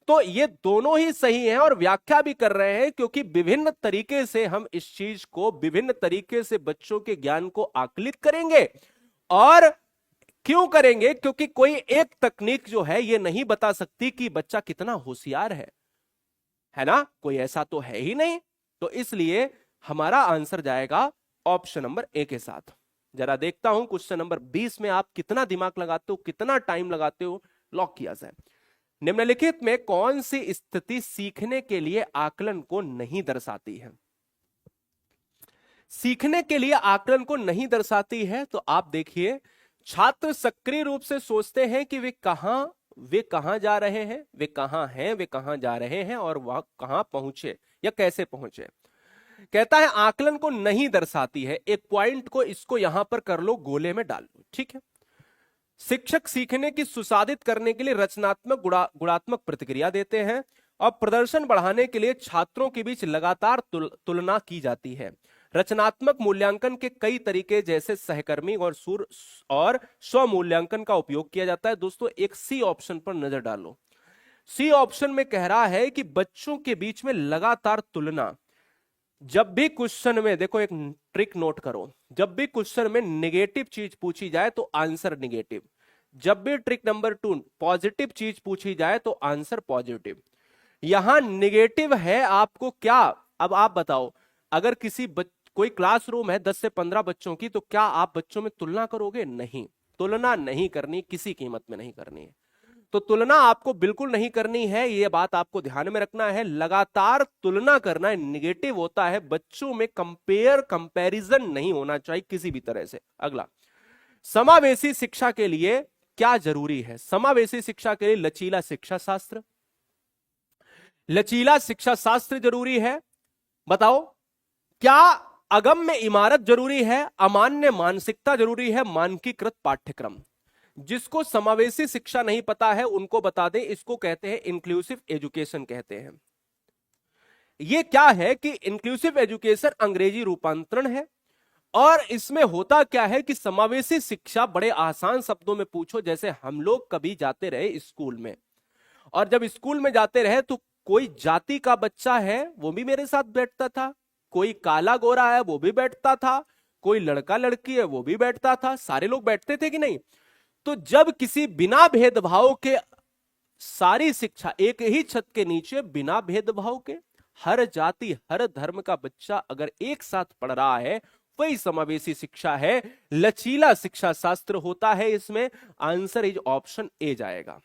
तो ये दोनों ही सही हैं और व्याख्या भी कर रहे हैं, क्योंकि विभिन्न तरीके से हम इस चीज को, विभिन्न तरीके से बच्चों के ज्ञान को आकलित करेंगे। और क्यों करेंगे? क्योंकि कोई एक तकनीक जो है ये नहीं बता सकती कि बच्चा कितना होशियार है। है ना, कोई ऐसा तो है ही नहीं। तो इसलिए हमारा आंसर जाएगा ऑप्शन नंबर ए के साथ। जरा देखता हूं क्वेश्चन नंबर 20 में आप कितना दिमाग लगाते हो, कितना टाइम लगाते हो। लॉक किया जाए। निम्नलिखित में कौन सी स्थिति सीखने के लिए आकलन को नहीं दर्शाती है? सीखने के लिए आकलन को नहीं दर्शाती है तो आप देखिए, छात्र सक्रिय रूप से सोचते हैं कि वे कहां जा रहे हैं, वे कहां हैं, वे कहां जा रहे हैं और वह कहां पहुंचे या कैसे पहुंचे। कहता है आकलन को नहीं दर्शाती है। एक पॉइंट को इसको यहां पर कर लो, गोले में डाल लो, ठीक है। शिक्षक सीखने की सुसाधित करने के लिए रचनात्मक गुणात्मक प्रतिक्रिया देते हैं और प्रदर्शन बढ़ाने के लिए छात्रों के बीच लगातार तुलना की जाती है। रचनात्मक मूल्यांकन के कई तरीके जैसे सहकर्मी और स्व मूल्यांकन का उपयोग किया जाता है। दोस्तों एक सी ऑप्शन पर नजर डालो। सी ऑप्शन में कह रहा है कि बच्चों के बीच में लगातार तुलना। जब भी क्वेश्चन में देखो, एक ट्रिक नोट करो, जब भी क्वेश्चन में नेगेटिव चीज पूछी जाए तो आंसर नेगेटिव। जब भी ट्रिक नंबर 2 पॉजिटिव चीज पूछी जाए तो आंसर पॉजिटिव। यहां नेगेटिव है आपको क्या? अब आप बताओ, अगर कोई क्लासरूम है 10 से 15 बच्चों की, तो क्या आप बच्चों में तुलना करोगे? नहीं, तुलना नहीं करनी, किसी कीमत में नहीं करनी है। तो तुलना आपको बिल्कुल नहीं करनी है, यह बात आपको ध्यान में रखना है। लगातार तुलना करना है, निगेटिव होता है। बच्चों में कंपैरिजन नहीं होना चाहिए किसी भी तरह से। अगला, समावेशी शिक्षा के लिए क्या जरूरी है? समावेशी शिक्षा के लिए लचीला शिक्षा शास्त्र, लचीला शिक्षा शास्त्र जरूरी है। बताओ, क्या अगम्य इमारत जरूरी है? अमान्य मानसिकता जरूरी है? मानकीकृत पाठ्यक्रम? जिसको समावेशी शिक्षा नहीं पता है उनको बता दें, इसको कहते हैं इंक्लूसिव एजुकेशन कहते हैं। ये क्या है कि इंक्लूसिव एजुकेशन अंग्रेजी रूपांतरण है और इसमें होता क्या है कि समावेशी शिक्षा बड़े आसान शब्दों में पूछो, जैसे हम लोग कभी जाते रहे स्कूल में, और जब स्कूल में जाते रहे तो कोई जाति का बच्चा है वो भी मेरे साथ बैठता था, कोई काला गोरा है वो भी बैठता था, कोई लड़का लड़की है वो भी बैठता था, सारे लोग बैठते थे कि नहीं? तो जब किसी बिना भेदभाव के सारी शिक्षा एक ही छत के नीचे बिना भेदभाव के हर जाति हर धर्म का बच्चा अगर एक साथ पढ़ रहा है, वही समावेशी शिक्षा है। लचीला शिक्षा शास्त्र होता है इसमें। आंसर इज ऑप्शन ए जाएगा।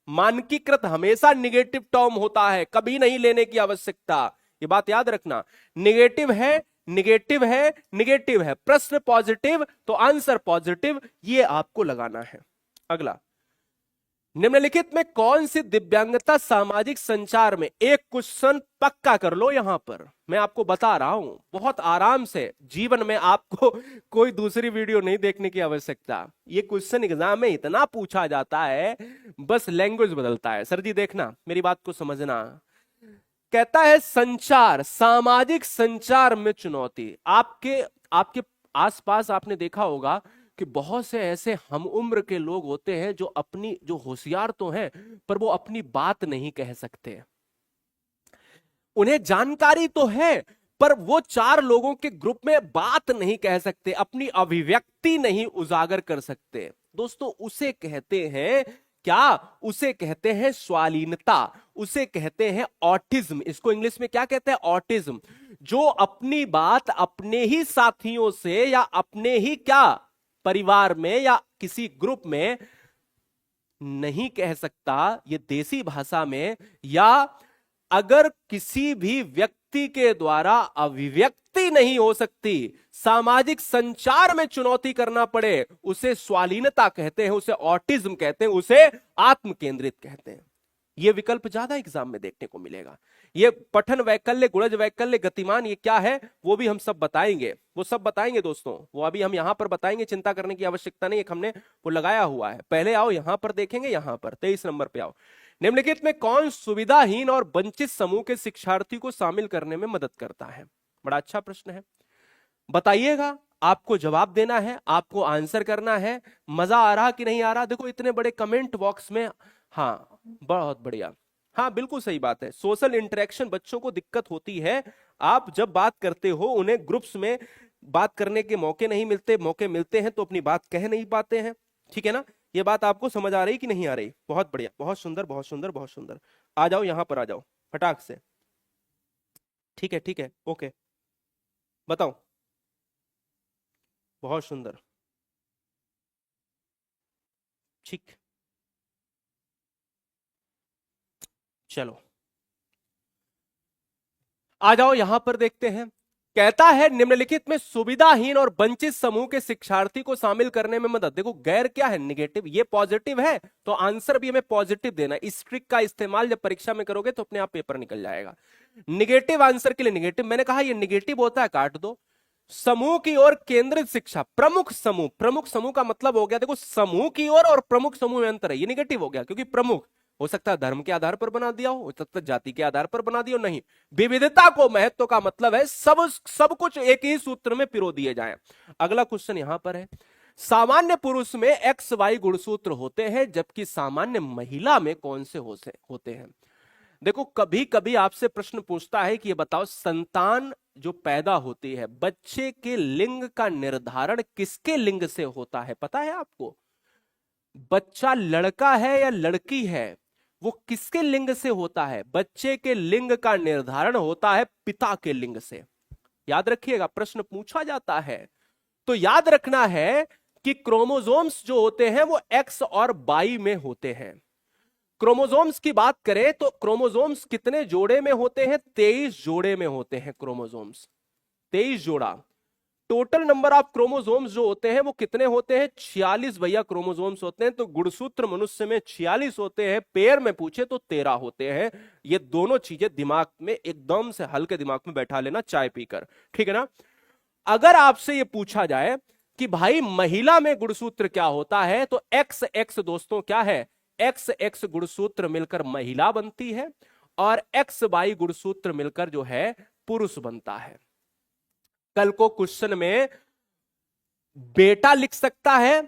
मानकीकृत हमेशा निगेटिव टर्म होता है, कभी नहीं लेने की आवश्यकता, ये बात याद रखना। निगेटिव है, निगेटिव है, निगेटिव है, प्रश्न पॉजिटिव तो आंसर पॉजिटिव, ये आपको लगाना है। अगला, निम्नलिखित में कौन सी दिव्यांगता सामाजिक संचार में, एक क्वेश्चन पक्का कर लो यहां पर, मैं आपको बता रहा हूं बहुत आराम से। जीवन में आपको कोई दूसरी वीडियो नहीं देखने की आवश्यकता, ये क्वेश्चन एग्जाम में इतना पूछा जाता है, बस लैंग्वेज बदलता है। सर जी देखना, मेरी बात को समझना। कहता है संचार, सामाजिक संचार में चुनौती। आपके आसपास आपने देखा होगा कि बहुत से ऐसे हम उम्र के लोग होते हैं जो होशियार तो हैं पर वो अपनी बात नहीं कह सकते। उन्हें जानकारी तो है पर वो 4 लोगों के ग्रुप में बात नहीं कह सकते, अपनी अभिव्यक्ति नहीं उजागर कर सकते। दोस्तों उसे कहते हैं क्या? उसे कहते हैं स्वालीनता, उसे कहते हैं ऑटिज्म। इसको इंग्लिश में क्या कहते हैं? ऑटिज्म। जो अपनी बात अपने ही साथियों से या अपने ही क्या परिवार में या किसी ग्रुप में नहीं कह सकता, ये देसी भाषा में, या अगर किसी भी व्यक्ति के द्वारा अभिव्यक्ति नहीं हो सकती, सामाजिक संचार में चुनौती करना पड़े, उसे स्वालीनता कहते हैं, उसे ऑटिज्म कहते हैं, उसे आत्म केंद्रित कहते हैं। यह विकल्प ज्यादा एग्जाम में देखने को मिलेगा। ये पठन वैकल्य, गुणज वैकल्य, गतिमान, ये क्या है वो भी हम सब बताएंगे, वो सब बताएंगे दोस्तों, वो अभी हम यहां पर बताएंगे, चिंता करने की आवश्यकता नहीं, एक हमने वो लगाया हुआ है। पहले आओ यहां पर देखेंगे, यहां पर 23 नंबर पे आओ। निम्नलिखित में कौन सुविधाहीन और वंचित समूह के शिक्षार्थी को शामिल करने में मदद करता है? बड़ा अच्छा प्रश्न है, बताइएगा। आपको जवाब देना है, आपको आंसर करना है। मजा आ रहा कि नहीं आ रहा? देखो इतने बड़े कमेंट बॉक्स में। हाँ बहुत बढ़िया, हाँ बिल्कुल सही बात है। सोशल इंटरेक्शन बच्चों को दिक्कत होती है। आप जब बात करते हो उन्हें ग्रुप्स में बात करने के मौके नहीं मिलते, मौके मिलते हैं तो अपनी बात कह नहीं पाते हैं, ठीक है ना? ये बात आपको समझ आ रही कि नहीं आ रही? बहुत बढ़िया, बहुत सुंदर, बहुत सुंदर, बहुत सुंदर। आ जाओ यहां पर, आ जाओ फटाक से। ठीक है, ओके, बताओ। बहुत सुंदर, ठीक, चलो आ जाओ यहां पर देखते हैं। कहता है निम्नलिखित में सुविधाहीन और वंचित समूह के शिक्षार्थी को शामिल करने में मदद। देखो गैर क्या है, निगेटिव, ये पॉजिटिव है तो आंसर भी हमें पॉजिटिव देना। इस ट्रिक का इस्तेमाल जब परीक्षा में करोगे तो अपने आप पेपर निकल जाएगा। निगेटिव आंसर के लिए निगेटिव, मैंने कहा ये निगेटिव होता है, काट दो। समूह की ओर केंद्रित शिक्षा, प्रमुख समूह, प्रमुख समूह का मतलब हो गया, देखो समूह की ओर और प्रमुख समूह में अंतर है, ये निगेटिव हो गया क्योंकि प्रमुख हो सकता है धर्म के आधार पर बना दिया हो सकता है जाति के आधार पर बना दिया हो, नहीं, विविधता को महत्व का मतलब है सब कुछ एक ही सूत्र में पिरो दिए जाए। अगला क्वेश्चन यहां पर है, सामान्य पुरुष में एक्स वाई गुणसूत्र होते हैं जबकि सामान्य महिला में कौन से होते हैं। देखो कभी कभी आपसे प्रश्न पूछता है कि ये बताओ संतान जो पैदा होती है, बच्चे के लिंग का निर्धारण किसके लिंग से होता है, पता है आपको? बच्चा लड़का है या लड़की है, वो किसके लिंग से होता है? बच्चे के लिंग का निर्धारण होता है पिता के लिंग से। याद रखिएगा, प्रश्न पूछा जाता है तो याद रखना है कि क्रोमोसोम्स जो होते हैं वो एक्स और वाई में होते हैं। क्रोमोसोम्स की बात करें तो क्रोमोसोम्स कितने जोड़े में होते हैं? 23 जोड़े में होते हैं क्रोमोसोम्स, 23 जोड़ा। टोटल नंबर ऑफ क्रोमोसोम्स जो होते हैं वो कितने होते हैं? 46 भैया क्रोमोसोम्स होते हैं। तो गुणसूत्र मनुष्य में 46 होते हैं, पेयर में पूछे तो 13 होते हैं। ये दोनों चीजें दिमाग में एकदम से हल्के दिमाग में बैठा लेना चाय पीकर, ठीक है ना। अगर आपसे ये पूछा जाए कि भाई महिला में गुणसूत्र क्या होता है, तो एक्स एक्स दोस्तों क्या है, एक्स एक्स गुणसूत्र मिलकर महिला बनती है और एक्स वाई गुणसूत्र मिलकर जो है पुरुष बनता है। कल को क्वेश्चन में बेटा लिख सकता है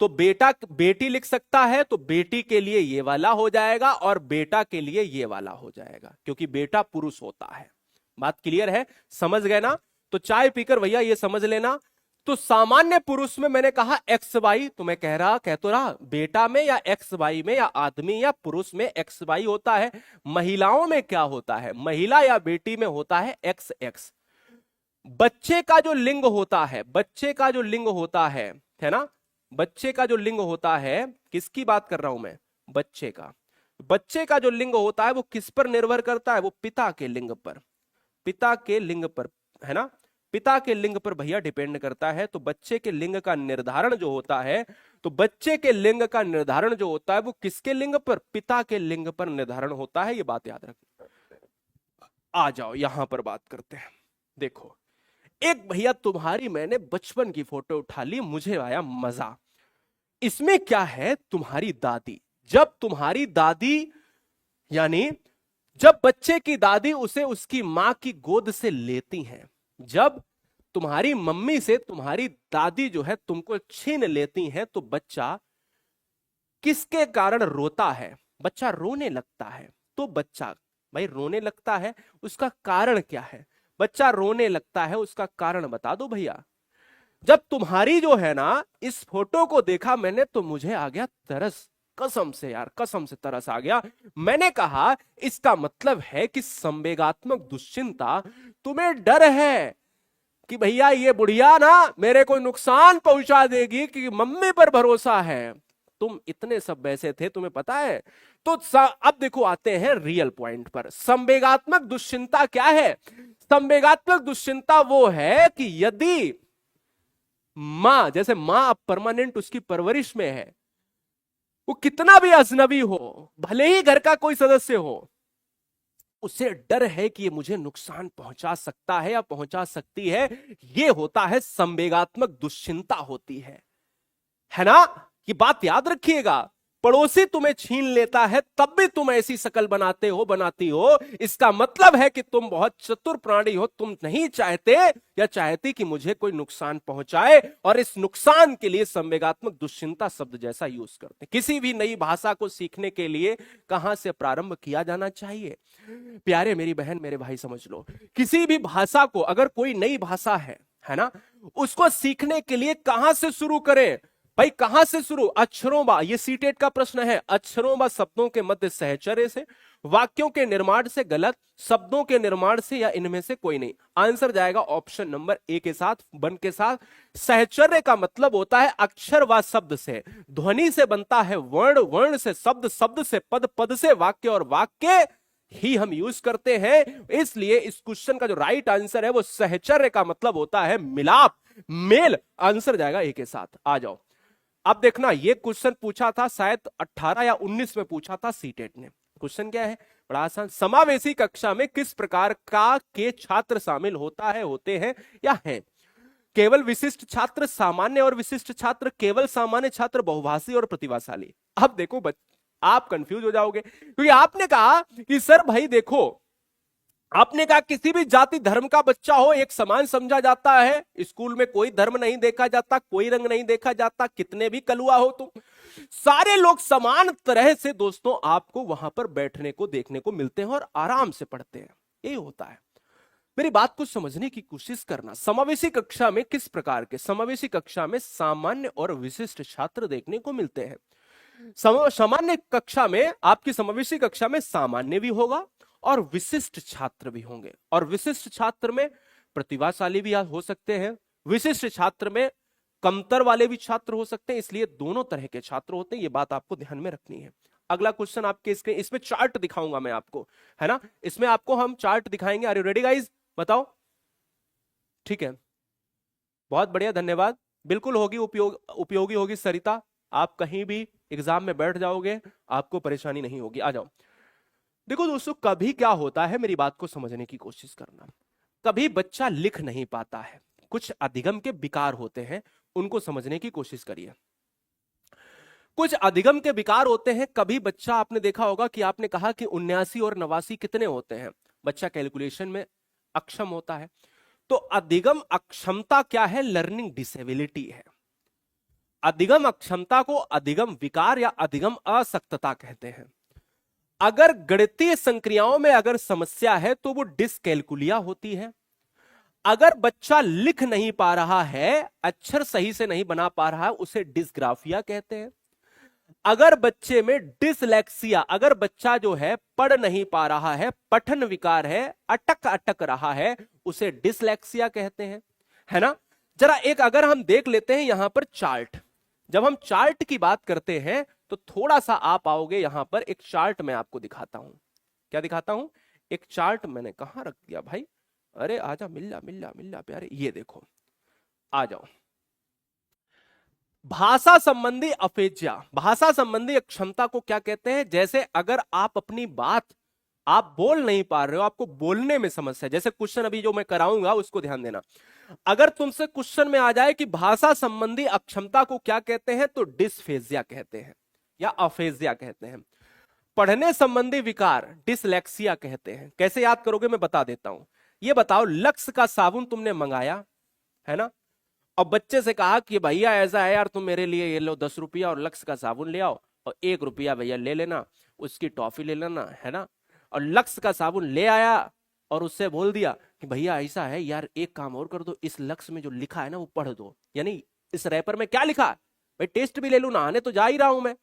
तो बेटा, बेटी लिख सकता है तो बेटी के लिए ये वाला हो जाएगा और बेटा के लिए ये वाला हो जाएगा, क्योंकि बेटा पुरुष होता है। बात क्लियर है, समझ गए ना? तो चाय पीकर भैया ये समझ लेना। तो सामान्य पुरुष में मैंने कहा एक्स वाई, तो मैं कह तो रहा बेटा में या एक्स वाई में या आदमी या पुरुष में एक्स वाई होता है। महिलाओं में क्या होता है? महिला या बेटी में होता है एक्स एक्स। बच्चे का जो लिंग होता है, बच्चे का जो लिंग होता है ना, बच्चे का जो लिंग होता है, किसकी बात कर रहा हूं मैं? बच्चे का। बच्चे का जो लिंग होता है वो किस पर निर्भर करता है? वो पिता के लिंग पर, पिता के लिंग पर, है ना, पिता के लिंग पर भैया डिपेंड करता है। तो बच्चे के लिंग का निर्धारण जो होता है, तो बच्चे के लिंग का निर्धारण जो होता है वो किसके लिंग पर? पिता के लिंग पर निर्धारण होता है। ये बात याद रखना। आ जाओ यहां पर बात करते हैं। देखो एक भैया तुम्हारी मैंने बचपन की फोटो उठा ली, मुझे आया मजा। इसमें क्या है? तुम्हारी दादी, जब तुम्हारी दादी यानी जब बच्चे की दादी उसे उसकी मां की गोद से लेती हैं, जब तुम्हारी मम्मी से तुम्हारी दादी जो है तुमको छीन लेती हैं, तो बच्चा किसके कारण रोता है? बच्चा रोने लगता है। तो बच्चा भाई रोने लगता है, उसका कारण क्या है? बच्चा रोने लगता है, उसका कारण बता दो भैया। जब तुम्हारी जो है ना, इस फोटो को देखा मैंने तो मुझे आ गया तरस, कसम से यार, कसम से तरस आ गया। मैंने कहा इसका मतलब है कि संवेगात्मक दुश्चिंता, तुम्हें डर है कि भैया ये बुढ़िया ना मेरे को नुकसान पहुंचा देगी, कि मम्मी पर भरोसा है। तुम इतने सब वैसे थे, तुम्हें पता है। तो अब देखो आते हैं रियल पॉइंट पर। संवेगात्मक दुश्चिंता क्या है? संवेगात्मक दुश्चिंता वो है कि यदि मां, जैसे मां अब परमानेंट उसकी परवरिश में है, वो कितना भी अजनबी हो, भले ही घर का कोई सदस्य हो, उसे डर है कि ये मुझे नुकसान पहुंचा सकता है या पहुंचा सकती है। ये होता है संवेगात्मक दुश्चिंता होती है ना? ये बात याद रखिएगा। पड़ोसी तुम्हें छीन लेता है तब भी तुम ऐसी शकल बनाती हो, इसका मतलब है कि तुम बहुत चतुर प्राणी हो। तुम नहीं चाहते या चाहती कि मुझे कोई नुकसान पहुंचाए, और इस नुकसान के लिए संवेगात्मक दुश्चिंता शब्द जैसा यूज करते हैं। किसी भी नई भाषा को सीखने के लिए कहां से प्रारंभ किया जाना चाहिए? प्यारे मेरी बहन मेरे भाई समझ लो, किसी भी भाषा को, अगर कोई नई भाषा है ना, उसको सीखने के लिए कहां से शुरू करें भाई? कहां से शुरू? अक्षरों बा, ये सीटेट का प्रश्न है। अक्षरों बा शब्दों के मध्य सहचर्य से, वाक्यों के निर्माण से गलत, शब्दों के निर्माण से, या इनमें से कोई नहीं। आंसर जाएगा ऑप्शन नंबर ए के साथ, वन के साथ। सहचर्य का मतलब होता है अक्षर व शब्द से, ध्वनि से बनता है वर्ण, वर्ण से शब्द, शब्द से पद, पद से वाक्य, और वाक्य ही हम यूज करते हैं। इसलिए इस क्वेश्चन का जो राइट आंसर है वो सहचर्य का मतलब होता है मिलाप, मेल। आंसर जाएगा ए के साथ। आ जाओ, अब देखना, ये क्वेश्चन पूछा था शायद 18 या 19 में पूछा था सीटेट ने। क्वेश्चन क्या है, बड़ा आसान। समावेशी कक्षा में किस प्रकार का के छात्र शामिल होता है, होते हैं या हैं? केवल विशिष्ट छात्र, सामान्य और विशिष्ट छात्र, केवल सामान्य छात्र, बहुभाषी और प्रतिभाशाली। अब देखो आप कंफ्यूज हो जाओगे, क्योंकि आपने कहा कि सर भाई देखो, आपने कहा किसी भी जाति धर्म का बच्चा हो एक समान समझा जाता है, स्कूल में कोई धर्म नहीं देखा जाता, कोई रंग नहीं देखा जाता, कितने भी कलुआ हो तुम, सारे लोग समान तरह से दोस्तों आपको वहां पर बैठने को देखने को मिलते हैं और आराम से पढ़ते हैं। यही होता है। मेरी बात को समझने की कोशिश करना। समावेशी कक्षा में किस प्रकार के? समावेशी कक्षा में सामान्य और विशिष्ट छात्र देखने को मिलते हैं। सामान्य कक्षा में, आपकी समावेशी कक्षा में सामान्य भी होगा और विशिष्ट छात्र भी होंगे, और विशिष्ट छात्र में प्रतिभाशाली भी हो सकते हैं, विशिष्ट छात्र में कमतर वाले भी छात्र हो सकते हैं। इसलिए दोनों तरह के छात्र होते हैं, ये बात आपको ध्यान में रखनी है। अगला क्वेश्चन आपके इसमें चार्ट दिखाऊंगा मैं आपको, है ना, इसमें आपको हम चार्ट दिखाएंगे। Are you ready guys? बताओ, ठीक है, बहुत बढ़िया, धन्यवाद। बिल्कुल होगी, उपयोगी होगी सरिता। आप कहीं भी एग्जाम में बैठ जाओगे, आपको परेशानी नहीं होगी। आ जाओ। देखो दोस्तों, कभी क्या होता है, मेरी बात को समझने की कोशिश करना। कभी बच्चा लिख नहीं पाता है, कुछ अधिगम के विकार होते हैं, उनको समझने की कोशिश करिए। कुछ अधिगम के विकार होते हैं। कभी बच्चा, आपने देखा होगा कि आपने कहा कि 79 और 89 कितने होते हैं, बच्चा कैलकुलेशन में अक्षम होता है। तो अधिगम अक्षमता क्या है? लर्निंग डिसेबिलिटी है। अधिगम अक्षमता को अधिगम विकार या अधिगम अशक्तता कहते हैं। अगर गणितीय संक्रियाओं में अगर समस्या है तो वो डिसकैलकुलिया होती है। अगर बच्चा लिख नहीं पा रहा है, अक्षर सही से नहीं बना पा रहा है, उसे डिसग्राफिया कहते हैं। अगर बच्चे में डिसलेक्सिया, अगर बच्चा जो है पढ़ नहीं पा रहा है, पठन विकार है, अटक अटक रहा है, उसे डिसलेक्सिया कहते हैं, है ना। जरा एक अगर हम देख लेते हैं यहां पर चार्ट, जब हम चार्ट की बात करते हैं तो थोड़ा सा आप आओगे, यहां पर एक चार्ट मैं आपको दिखाता हूं। क्या दिखाता हूं? एक चार्ट मैंने कहां रख दिया भाई? अरे आजा, मिल्ला मिल्ला मिल्ला प्यारे, ये देखो, आ जाओ। भाषा संबंधी अफेजिया, भाषा संबंधी अक्षमता को क्या कहते हैं? जैसे अगर आप अपनी बात आप बोल नहीं पा रहे हो, आपको बोलने में समस्या है, जैसे क्वेश्चन अभी जो मैं कराऊंगा उसको ध्यान देना। अगर तुमसे क्वेश्चन में आ जाए कि भाषा संबंधी अक्षमता को क्या कहते हैं, तो डिस्फेजिया कहते हैं या अफेजिया कहते हैं। पढ़ने संबंधी विकार डिसलेक्सिया कहते हैं। कैसे याद करोगे मैं बता देता हूं। ये बताओ, लक्स का साबुन तुमने मंगाया, है ना, और बच्चे से कहा कि भैया ऐसा है यार, तुम मेरे लिए ये लो 10 रुपया और लक्स का साबुन ले आओ, और 1 रुपया भैया ले लेना, उसकी टॉफी ले लेना, है ना। और लक्स का साबुन ले आया और उससे बोल दिया कि भैया ऐसा है यार, एक काम और कर दो, इस लक्स में जो लिखा है ना वो पढ़ दो। यानी इस रैपर में क्या लिखा है भाई, टेस्ट भी ले लू, नहाने तो जा ही रहा हूं मैं,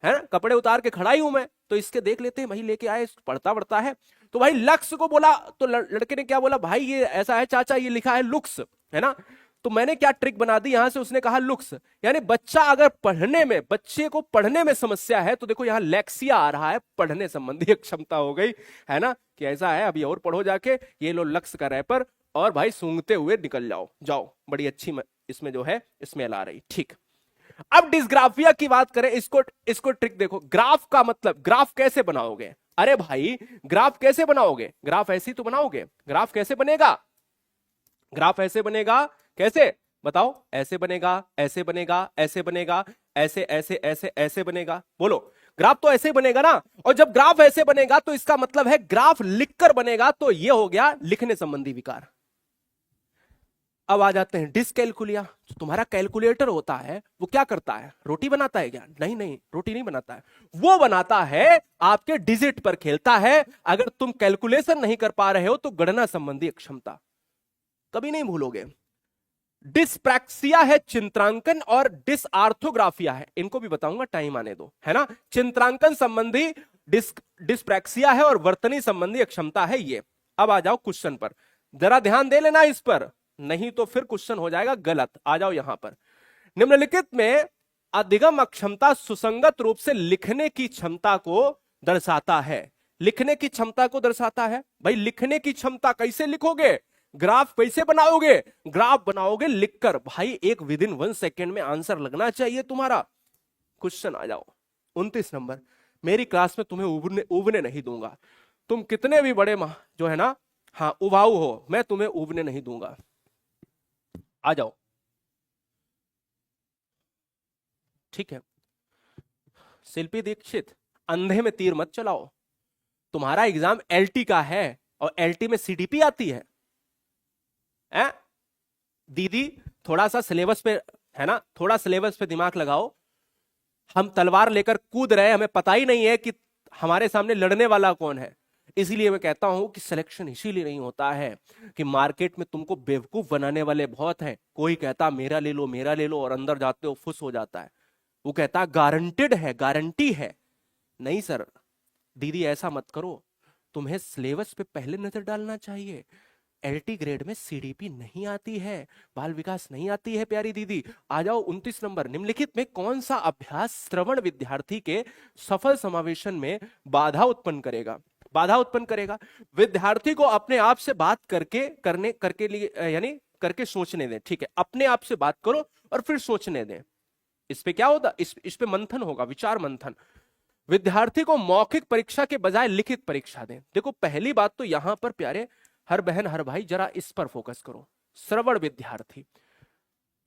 है ना, कपड़े उतार के खड़ा ही हूं मैं, तो इसके देख लेते हैं। भाई लेके आए, पढ़ता पढ़ता है, तो भाई लक्स को बोला, तो लड़के ने क्या बोला, भाई ये ऐसा है चाचा, ये लिखा है लुक्स, है ना। तो मैंने क्या ट्रिक बना दी यहां से, उसने कहा लुक्स। यानी बच्चा अगर पढ़ने में, बच्चे को पढ़ने में समस्या है, तो देखो यहां लेक्सिया आ रहा है, पढ़ने संबंधी क्षमता हो गई, है ना, कि ऐसा है, अभी और पढ़ो जाके, ये लो लक्स का रैपर, और भाई सूंघते हुए निकल जाओ, जाओ, बड़ी अच्छी इसमें जो है स्मेल आ रही, ठीक। अब डिस्ग्राफिया की बात करें, इसको ट्रिक देखो। ग्राफ का मतलब, ग्राफ कैसे बनाओगे? अरे भाई ग्राफ कैसे बनाओगे? ग्राफ ऐसे ही तो बनाओगे। ग्राफ कैसे बनेगा? ग्राफ ऐसे बनेगा, कैसे बताओ? ऐसे बनेगा, ऐसे बनेगा, ऐसे बनेगा, ऐसे ऐसे ऐसे ऐसे बनेगा। बोलो, ग्राफ तो ऐसे बनेगा ना। और जब ग्राफ ऐसे बनेगा तो इसका मतलब है ग्राफ लिखकर बनेगा, तो ये हो गया लिखने संबंधी विकार। अब आ जाते हैं डिसकैलकुलिया। जो तुम्हारा कैलकुलेटर होता है वो क्या करता है? रोटी बनाता है क्या? नहीं नहीं, रोटी नहीं बनाता है, वो बनाता है आपके डिजिट पर खेलता है। अगर तुम कैलकुलेशन नहीं कर पा रहे हो तो गणना संबंधी क्षमता कभी नहीं भूलोगे। डिस्प्रैक्सिया है चित्रांकन, और डिसआर्थोग्राफिया है, इनको भी बताऊंगा, टाइम आने दो, है ना। चित्रांकन संबंधी डिस्प्रैक्सिया है और वर्तनी संबंधी अक्षमता है ये। अब आ जाओ क्वेश्चन पर, जरा ध्यान दे लेना इस पर, नहीं तो फिर क्वेश्चन हो जाएगा गलत। आ जाओ यहां पर, निम्नलिखित में अधिगम अक्षमता सुसंगत रूप से लिखने की क्षमता को दर्शाता है। लिखने की क्षमता को दर्शाता है। भाई लिखने की क्षमता कैसे लिखोगे, ग्राफ कैसे बनाओगे, ग्राफ बनाओगे लिखकर। भाई एक विद इन 1 सेकेंड में आंसर लगना चाहिए तुम्हारा। क्वेश्चन आ जाओ 29 नंबर। मेरी क्लास में तुम्हें उबने नहीं दूंगा। तुम कितने भी बड़े जो है ना, हाँ उबाऊ हो, मैं तुम्हें उबने नहीं दूंगा। आ जाओ, ठीक है। शिल्पी दीक्षित, अंधे में तीर मत चलाओ। तुम्हारा एग्जाम एलटी का है और एलटी में सीडीपी आती है। दीदी थोड़ा सा सिलेबस पे है ना, थोड़ा सिलेबस पे दिमाग लगाओ। हम तलवार लेकर कूद रहे, हमें पता ही नहीं है कि हमारे सामने लड़ने वाला कौन है। इसीलिए मैं कहता हूं कि सिलेक्शन इसीलिए नहीं होता है कि मार्केट में तुमको बेवकूफ बनाने वाले बहुत हैं। कोई कहता मेरा ले लो मेरा ले लो, और अंदर जाते हो फुस हो जाता है। वो कहता गारंटेड है, गारंटी है। नहीं सर, दीदी ऐसा मत करो, तुम्हें सिलेबस पे पहले नजर डालना चाहिए। एलटी ग्रेड में सीडीपी नहीं आती है, बाल विकास नहीं आती है प्यारी दीदी। आ जाओ 29 नंबर। निम्नलिखित में कौन सा अभ्यास श्रवण विद्यार्थी के सफल समावेशन में बाधा उत्पन्न करेगा? बाधा उत्पन्न करेगा। विद्यार्थी को अपने आप से बात करके लिए यानी करके सोचने दें। ठीक है, अपने आप से बात करो और फिर सोचने दें। इस पे क्या होता, इस पे मंथन होगा, विचार मंथन। विद्यार्थी को मौखिक परीक्षा के बजाय लिखित परीक्षा दें। देखो पहली बात तो यहां पर प्यारे हर बहन हर भाई जरा इस पर फोकस करो। श्रवण विद्यार्थी,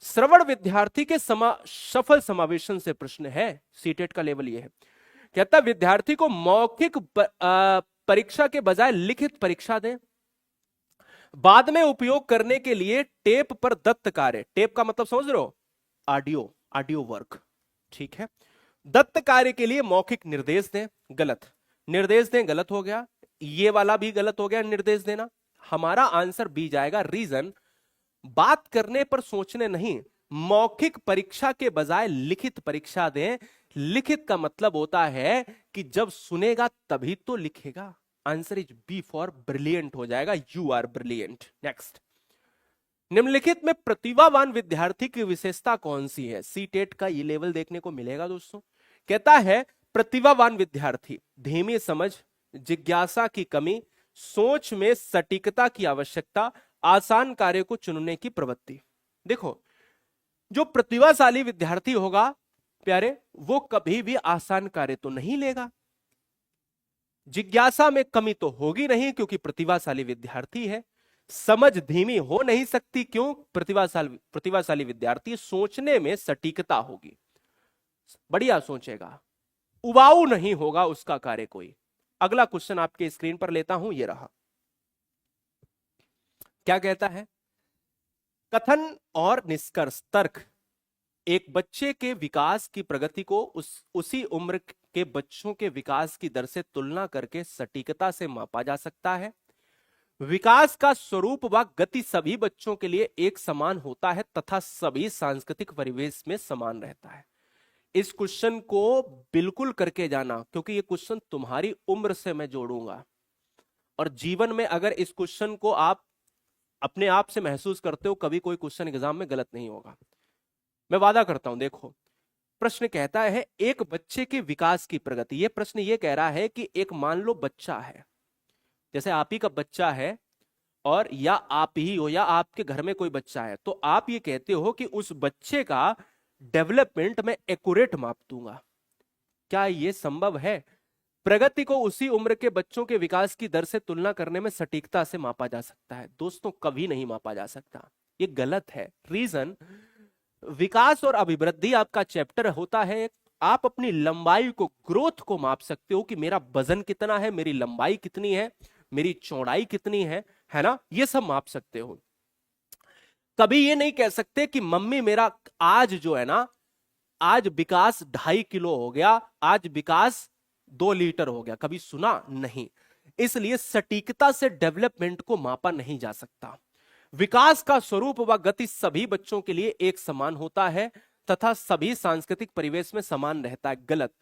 श्रवण विद्यार्थी के सफल समावेशन से प्रश्न है। सीटेट का लेवल ये है, कहता विद्यार्थी को मौखिक परीक्षा के बजाय लिखित परीक्षा दें। बाद में उपयोग करने के लिए टेप पर दत्त कार्य, टेप का मतलब समझ रहे हो, ऑडियो वर्क, ठीक है। दत्त कार्य के लिए मौखिक निर्देश दें। गलत, निर्देश दें गलत हो गया, ये वाला भी गलत हो गया निर्देश देना। हमारा आंसर बी जाएगा। रीजन, बात करने पर सोचने नहीं, मौखिक परीक्षा के बजाय लिखित परीक्षा दें। लिखित का मतलब होता है कि जब सुनेगा तभी तो लिखेगा। Answer is B for brilliant हो जाएगा। You are brilliant. नेक्स्ट, निम्नलिखित में प्रतिभावान विद्यार्थी की विशेषता कौन सी है? सीटेट का ये लेवल देखने को मिलेगा दोस्तों। कहता है प्रतिभावान विद्यार्थी, धीमी समझ, जिज्ञासा की कमी, सोच में सटीकता की आवश्यकता, आसान कार्य को चुनने की प्रवृत्ति। देखो जो प्रतिभाशाली विद्यार्थी होगा प्यारे, वो कभी भी आसान कार्य तो नहीं लेगा। जिज्ञासा में कमी तो होगी नहीं क्योंकि प्रतिभाशाली विद्यार्थी है। समझ धीमी हो नहीं सकती, क्यों? प्रतिभाशाली विद्यार्थी। सोचने में सटीकता होगी, बढ़िया सोचेगा, उबाऊ नहीं होगा उसका कार्य कोई। अगला क्वेश्चन आपके स्क्रीन पर लेता हूं, ये रहा। क्या कहता है? कथन और निष्कर्ष तर्क एक बच्चे के विकास की प्रगति को उसी उम्र के बच्चों के विकास की दर से तुलना करके सटीकता से मापा जा सकता है। विकास का स्वरूप व गति सभी बच्चों के लिए एक समान होता है तथा सभी सांस्कृतिक परिवेश में समान रहता है। इस क्वेश्चन को बिल्कुल करके जाना, क्योंकि ये क्वेश्चन तुम्हारी उम्र से मैं जोड़ूंगा। और जीवन में अगर इस क्वेश्चन को आप अपने आप से महसूस करते हो, कभी कोई क्वेश्चन एग्जाम में गलत नहीं होगा, मैं वादा करता हूं। देखो प्रश्न कहता है एक बच्चे के विकास की प्रगति। ये प्रश्न ये कह रहा है कि एक मान लो बच्चा है, जैसे आप ही का बच्चा है, और या आप ही हो या आपके घर में कोई बच्चा है, तो आप ये कहते हो कि उस बच्चे का डेवलपमेंट में एक्यूरेट माप दूंगा। क्या ये संभव है? प्रगति को उसी उम्र के बच्चों के विकास की दर से तुलना करने में सटीकता से मापा जा सकता है? दोस्तों कभी नहीं मापा जा सकता, ये गलत है। रीजन, विकास और अभिवृद्धि आपका चैप्टर होता है। आप अपनी लंबाई को, ग्रोथ को माप सकते हो कि मेरा वजन कितना है, मेरी लंबाई कितनी है, मेरी चौड़ाई कितनी है ना, ये सब माप सकते हो। कभी ये नहीं कह सकते कि मम्मी मेरा आज जो है ना, आज विकास 2.5 किलो हो गया, आज विकास 2 लीटर हो गया। कभी सुना नहीं। इसलिए सटीकता से डेवलपमेंट को मापा नहीं जा सकता। विकास का स्वरूप व गति सभी बच्चों के लिए एक समान होता है तथा सभी सांस्कृतिक परिवेश में समान रहता है। गलत।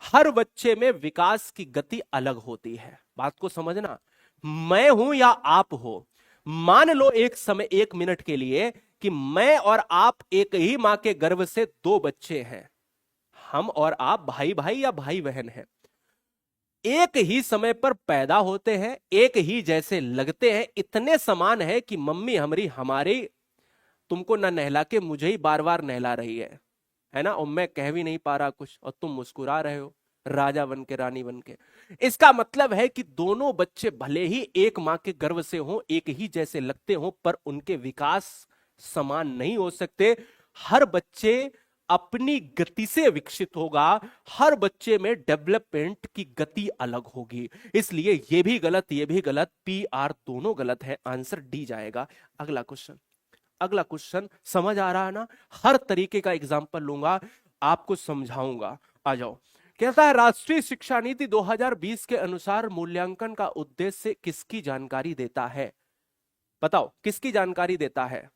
हर बच्चे में विकास की गति अलग होती है। बात को समझना, मैं हूं या आप हो, मान लो एक समय 1 मिनट के लिए कि मैं और आप एक ही मां के गर्भ से 2 बच्चे हैं, हम और आप भाई भाई या भाई बहन हैं, एक ही समय पर पैदा होते हैं, एक ही जैसे लगते हैं, इतने समान है कि मम्मी हमारी तुमको ना नहला के मुझे ही बार बार नहला रही है ना, और मैं कह भी नहीं पा रहा कुछ और तुम मुस्कुरा रहे हो राजा बन के रानी बन के। इसका मतलब है कि दोनों बच्चे भले ही एक मां के गर्भ से हों, एक ही जैसे लगते हों, पर उनके विकास समान नहीं हो सकते। हर बच्चे अपनी गति से विकसित होगा, हर बच्चे में डेवलपमेंट की गति अलग होगी। इसलिए ये भी गलत, ये भी गलत, पी आर दोनों गलत है, आंसर डी जाएगा। अगला क्वेश्चन, अगला क्वेश्चन समझ आ रहा है ना? हर तरीके का एग्जांपल लूंगा, आपको समझाऊंगा। आ जाओ। कहता है राष्ट्रीय शिक्षा नीति 2020 के अनुसार मूल्यांकन का उद्देश्य किसकी जानकारी देता है? बताओ किसकी जानकारी देता है?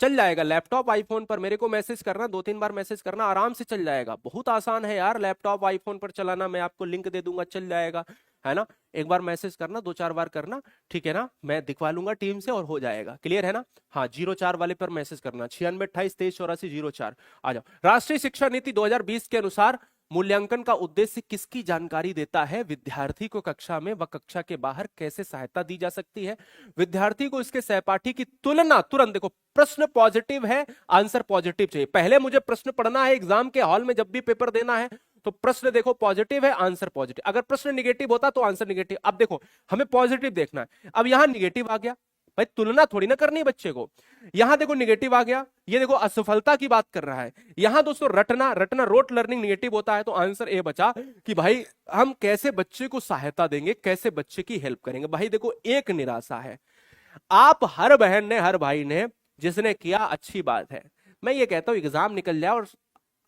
चल जाएगा लैपटॉप आईफोन पर, मेरे को मैसेज करना, 2-3 बार मैसेज करना, आराम से चल जाएगा। बहुत आसान है यार लैपटॉप आईफोन पर चलाना, मैं आपको लिंक दे दूंगा, चल जाएगा, है ना। एक बार मैसेज करना, 2-4 बार करना, ठीक है ना, मैं दिखवा लूंगा टीम से और हो जाएगा। क्लियर है ना? हाँ 04 वाले पर मैसेज करना, 9628238404। आ जाओ। राष्ट्रीय शिक्षा नीति 2020 के अनुसार मूल्यांकन का उद्देश्य किसकी जानकारी देता है? विद्यार्थी को कक्षा में व कक्षा के बाहर कैसे सहायता दी जा सकती है, विद्यार्थी को इसके सहपाठी की तुलना, तुरंत देखो प्रश्न पॉजिटिव है, आंसर पॉजिटिव चाहिए। पहले मुझे प्रश्न पढ़ना है, एग्जाम के हॉल में जब भी पेपर देना है तो प्रश्न देखो पॉजिटिव है, आंसर पॉजिटिव। अगर प्रश्न निगेटिव होता तो आंसर निगेटिव। अब देखो हमें पॉजिटिव देखना है, अब यहां निगेटिव आ गया, भाई तुलना थोड़ी ना करनी बच्चे को। यहां देखो निगेटिव आ गया, ये देखो असफलता की बात कर रहा है। यहां दोस्तों रटना, रोट लर्निंग निगेटिव होता है, तो आंसर ए बचा कि भाई हम कैसे बच्चे को सहायता देंगे, कैसे बच्चे की हेल्प करेंगे। भाई देखो एक निराशा है, आप हर बहन ने, हर भाई ने जिसने किया अच्छी बात है। मैं ये कहता हूं एग्जाम निकल जाए और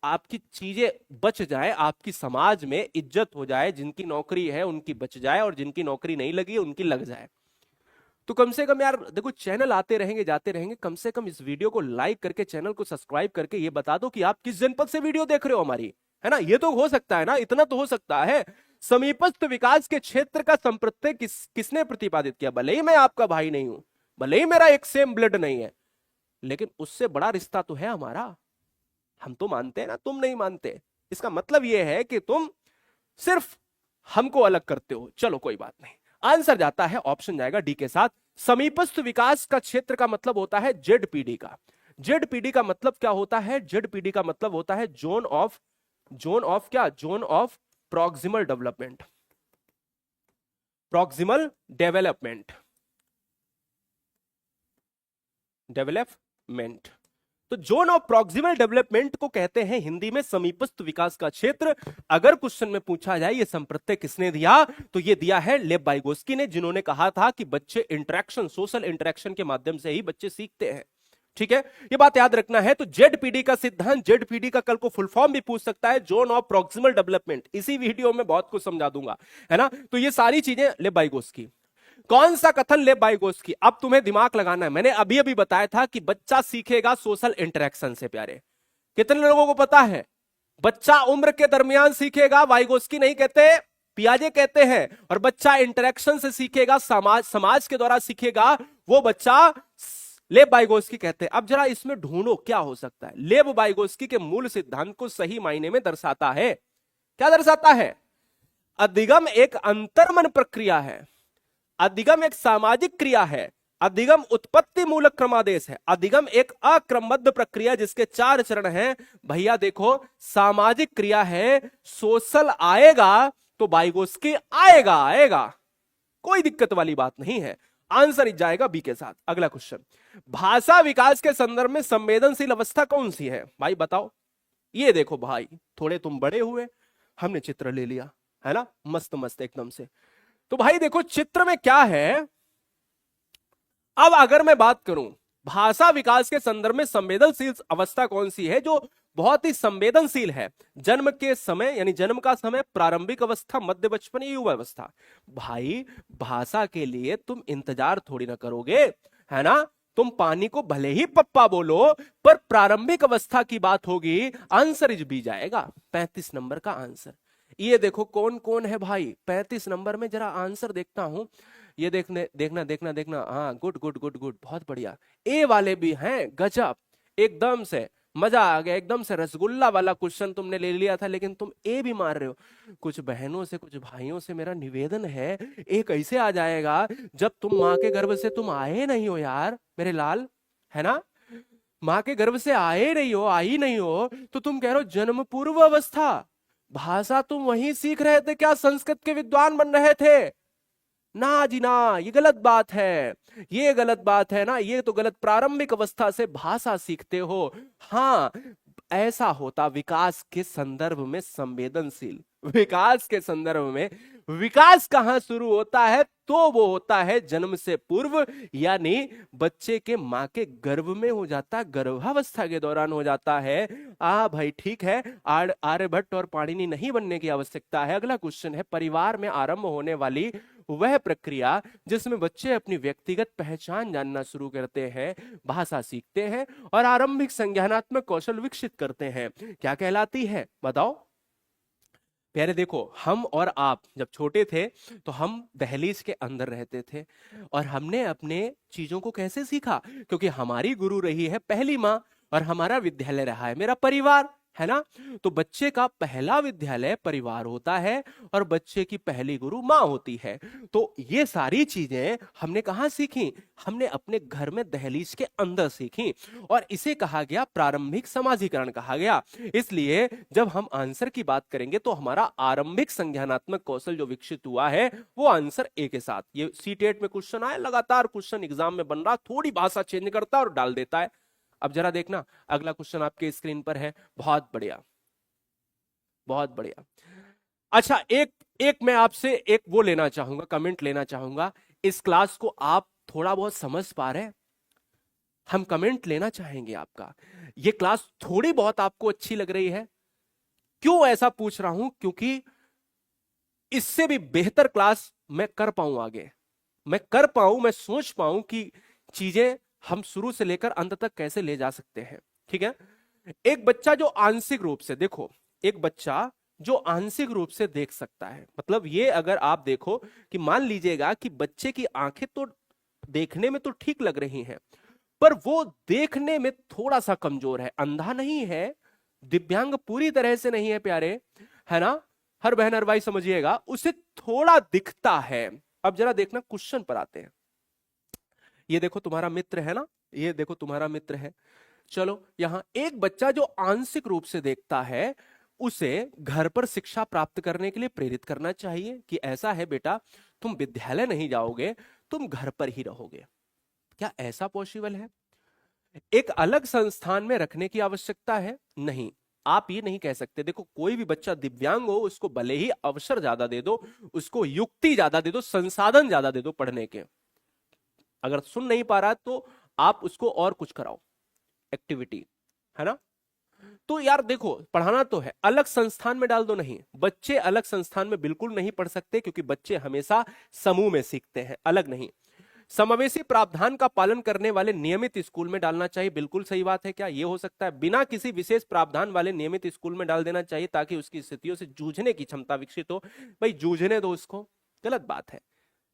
आपकी चीजें बच जाए, आपकी समाज में इज्जत हो जाए, जिनकी नौकरी है उनकी बच जाए और जिनकी नौकरी नहीं लगी उनकी लग जाए। तो कम से कम यार देखो चैनल आते रहेंगे जाते रहेंगे, कम से कम इस वीडियो को लाइक करके चैनल को सब्सक्राइब करके ये बता दो कि आप किस जनपद से वीडियो देख रहे हो हमारी, है ना। ये तो हो सकता है ना, इतना तो हो सकता है। समीपस्थ विकास के क्षेत्र का संप्रत्यय किसने प्रतिपादित किया? भले ही मैं आपका भाई नहीं हूं, भले ही मेरा एक सेम ब्लड नहीं है, लेकिन उससे बड़ा रिश्ता तो है हमारा। हम तो मानते हैं ना, तुम नहीं मानते। इसका मतलब यह है कि तुम सिर्फ हमको अलग करते हो। चलो कोई बात नहीं, आंसर जाता है, ऑप्शन जाएगा डी के साथ। समीपस्थ विकास का क्षेत्र का मतलब होता है जेडपीडी का। जेडपीडी का मतलब क्या होता है? जेडपीडी का मतलब होता है जोन ऑफ क्या? Zone of proximal development, proximal development. तो जोन ऑफ प्रॉक्सिमल डेवलपमेंट को कहते हैं हिंदी में समीपस्थ विकास का क्षेत्र। अगर क्वेश्चन में पूछा जाए ये संप्रत्यय किसने दिया, तो ये दिया है लेव वाइगोस्की ने, जिन्होंने कहा था कि बच्चे इंटरेक्शन, सोशल इंटरेक्शन के माध्यम से ही बच्चे सीखते हैं। ठीक है, ये बात याद रखना है। तो जेडपीडी का सिद्धांत, जेडपीडी का कल को फुल फॉर्म भी पूछ सकता है, जोन ऑफ प्रॉक्सिमल डेवलपमेंट। इसी वीडियो में बहुत कुछ समझा दूंगा, है ना। तो ये सारी चीजें लेव वाइगोस्की। कौन सा कथन लेव वाइगोस्की? अब तुम्हें दिमाग लगाना है। मैंने अभी अभी बताया था कि बच्चा सीखेगा सोशल इंटरेक्शन से। प्यारे, कितने लोगों को पता है बच्चा उम्र के दरमियान सीखेगा? वाइगोस्की नहीं कहते, पियाजे कहते हैं। और बच्चा इंटरेक्शन से सीखेगा, समाज के द्वारा सीखेगा, वो बच्चा लेव वाइगोस्की कहते हैं। अब जरा इसमें ढूंढो क्या हो सकता है। लेव वाइगोस्की के मूल सिद्धांत को सही मायने में दर्शाता है। क्या दर्शाता है? अधिगम एक अंतर्मन प्रक्रिया है, अधिगम एक सामाजिक क्रिया है, अधिगम उत्पत्ति मूलक क्रमादेश है, अधिगम एक अक्रमबद्ध प्रक्रिया जिसके 4 चरण हैं। भैया देखो, सामाजिक क्रिया है, सोशल आएगा तो वाइगोस्की आएगा, कोई दिक्कत वाली बात नहीं है। आंसर जाएगा बी के साथ। अगला क्वेश्चन, भाषा विकास के संदर्भ में संवेदनशील अवस्था कौन सी है? भाई बताओ। ये देखो भाई, थोड़े तुम बड़े हुए, हमने चित्र ले लिया, है ना, मस्त मस्त एकदम से। तो भाई देखो चित्र में क्या है। अब अगर मैं बात करूं भाषा विकास के संदर्भ में संवेदनशील अवस्था कौन सी है, जो बहुत ही संवेदनशील है? जन्म के समय, यानी जन्म का समय, प्रारंभिक अवस्था, मध्य बचपन, युवा अवस्था। भाई भाषा के लिए तुम इंतजार थोड़ी ना करोगे, है ना। तुम पानी को भले ही पप्पा बोलो, पर प्रारंभिक अवस्था की बात होगी, आंसर इज बी जाएगा, 35 नंबर का आंसर। ये देखो कौन कौन है भाई 35 नंबर में, जरा आंसर देखता हूं। ये देखने देखना देखना देखना, हाँ गुड गुड गुड गुड, बहुत बढ़िया। ए वाले भी हैं, गजब, एकदम से मजा आ गया, एकदम से रसगुल्ला वाला क्वेश्चन तुमने ले लिया था, लेकिन तुम ए भी मार रहे हो। कुछ बहनों से कुछ भाइयों से मेरा निवेदन है, ए कैसे आ जाएगा जब तुम माँ के गर्भ से तुम आए नहीं हो यार मेरे लाल, है ना? माँ के गर्भ से आए नहीं हो, आई नहीं हो, तो तुम कह रहे हो जन्म पूर्व अवस्था। भाषा तुम वहीं सीख रहे थे क्या, संस्कृत के विद्वान बन रहे थे? ना जी ना, ये गलत बात है, ये गलत बात है ना, ये तो गलत, प्रारंभिक अवस्था से भाषा सीखते हो। हाँ, ऐसा होता विकास के संदर्भ में संवेदनशील, विकास के संदर्भ में। विकास कहां शुरू होता है, तो वो होता है जन्म से पूर्व, यानी बच्चे के मां के गर्भ में हो जाता है, गर्भावस्था के दौरान हो जाता है। भाई ठीक है, आर्यभट्ट और पाणिनि नहीं बनने की आवश्यकता है। अगला क्वेश्चन है, परिवार में आरंभ होने वाली वह प्रक्रिया जिसमें बच्चे अपनी व्यक्तिगत पहचान जानना शुरू करते हैं, भाषा सीखते हैं और आरंभिक संज्ञानात्मक कौशल विकसित करते हैं, क्या कहलाती है? बताओ प्यारे। देखो, हम और आप जब छोटे थे तो हम दहलीज के अंदर रहते थे, और हमने अपने चीजों को कैसे सीखा? क्योंकि हमारी गुरु रही है पहली माँ, और हमारा विद्यालय रहा है मेरा परिवार, है ना? तो बच्चे का पहला विद्यालय परिवार होता है, और बच्चे की पहली गुरु माँ होती है। तो ये सारी चीजें हमने कहाँ सीखी? हमने अपने घर में दहलीज के अंदर सीखी, और इसे कहा गया प्रारंभिक समाजीकरण कहा गया। इसलिए जब हम आंसर की बात करेंगे तो हमारा आरंभिक संज्ञानात्मक कौशल जो विकसित हुआ है, वो आंसर ए के साथ। ये सीटेट में क्वेश्चन आया, लगातार क्वेश्चन एग्जाम में बन रहा, थोड़ी भाषा चेंज करता है और डाल देता है। अब जरा देखना, अगला क्वेश्चन आपके स्क्रीन पर है, बहुत बढ़िया, बहुत बढ़िया। अच्छा, एक एक मैं आपसे एक वो लेना चाहूंगा, कमेंट लेना चाहूंगा। इस क्लास को आप थोड़ा बहुत समझ पा रहे हैं? हम कमेंट लेना चाहेंगे आपका। ये क्लास थोड़ी बहुत आपको अच्छी लग रही है? क्यों ऐसा पूछ रहा हूं? क्योंकि इससे भी बेहतर क्लास मैं कर पाऊं आगे, मैं कर पाऊं, मैं सोच पाऊं कि चीजें हम शुरू से लेकर अंत तक कैसे ले जा सकते हैं। ठीक है? एक बच्चा जो आंशिक रूप से, देखो, एक बच्चा जो आंशिक रूप से देख सकता है, मतलब ये अगर आप देखो कि मान लीजिएगा कि बच्चे की आंखें तो देखने में तो ठीक लग रही हैं, पर वो देखने में थोड़ा सा कमजोर है, अंधा नहीं है, दिव्यांग पूरी तरह से नहीं है प्यारे, है ना? हर बहन हर भाई समझिएगा, उसे थोड़ा दिखता है। अब जरा देखना, क्वेश्चन पर आते हैं। ये देखो तुम्हारा मित्र है ना, ये देखो तुम्हारा मित्र है। चलो, यहां एक बच्चा जो आंशिक रूप से देखता है, उसे घर पर शिक्षा प्राप्त करने के लिए प्रेरित करना चाहिए कि ऐसा है बेटा, तुम विद्यालय नहीं जाओगे, तुम घर पर ही रहोगे। क्या ऐसा पॉसिबल है? एक अलग संस्थान में रखने की आवश्यकता है? नहीं, आप ये नहीं कह सकते। देखो, कोई भी बच्चा दिव्यांग हो, उसको भले ही अवसर ज्यादा दे दो, उसको युक्ति ज्यादा दे दो, संसाधन ज्यादा दे दो पढ़ने के। अगर सुन नहीं पा रहा तो आप उसको और कुछ कराओ, एक्टिविटी, है ना? तो यार देखो, पढ़ाना तो है, अलग संस्थान में डाल दो। नहीं, बच्चे अलग संस्थान में बिल्कुल नहीं पढ़ सकते, क्योंकि बच्चे हमेशा समूह में सीखते हैं, अलग नहीं। समावेशी प्रावधान का पालन करने वाले नियमित स्कूल में डालना चाहिए, बिल्कुल सही बात है। क्या ये हो सकता है? बिना किसी विशेष प्रावधान वाले नियमित स्कूल में डाल देना चाहिए, ताकि उसकी स्थितियों से जूझने की क्षमता विकसित हो। भाई जूझने दो उसको, गलत बात है,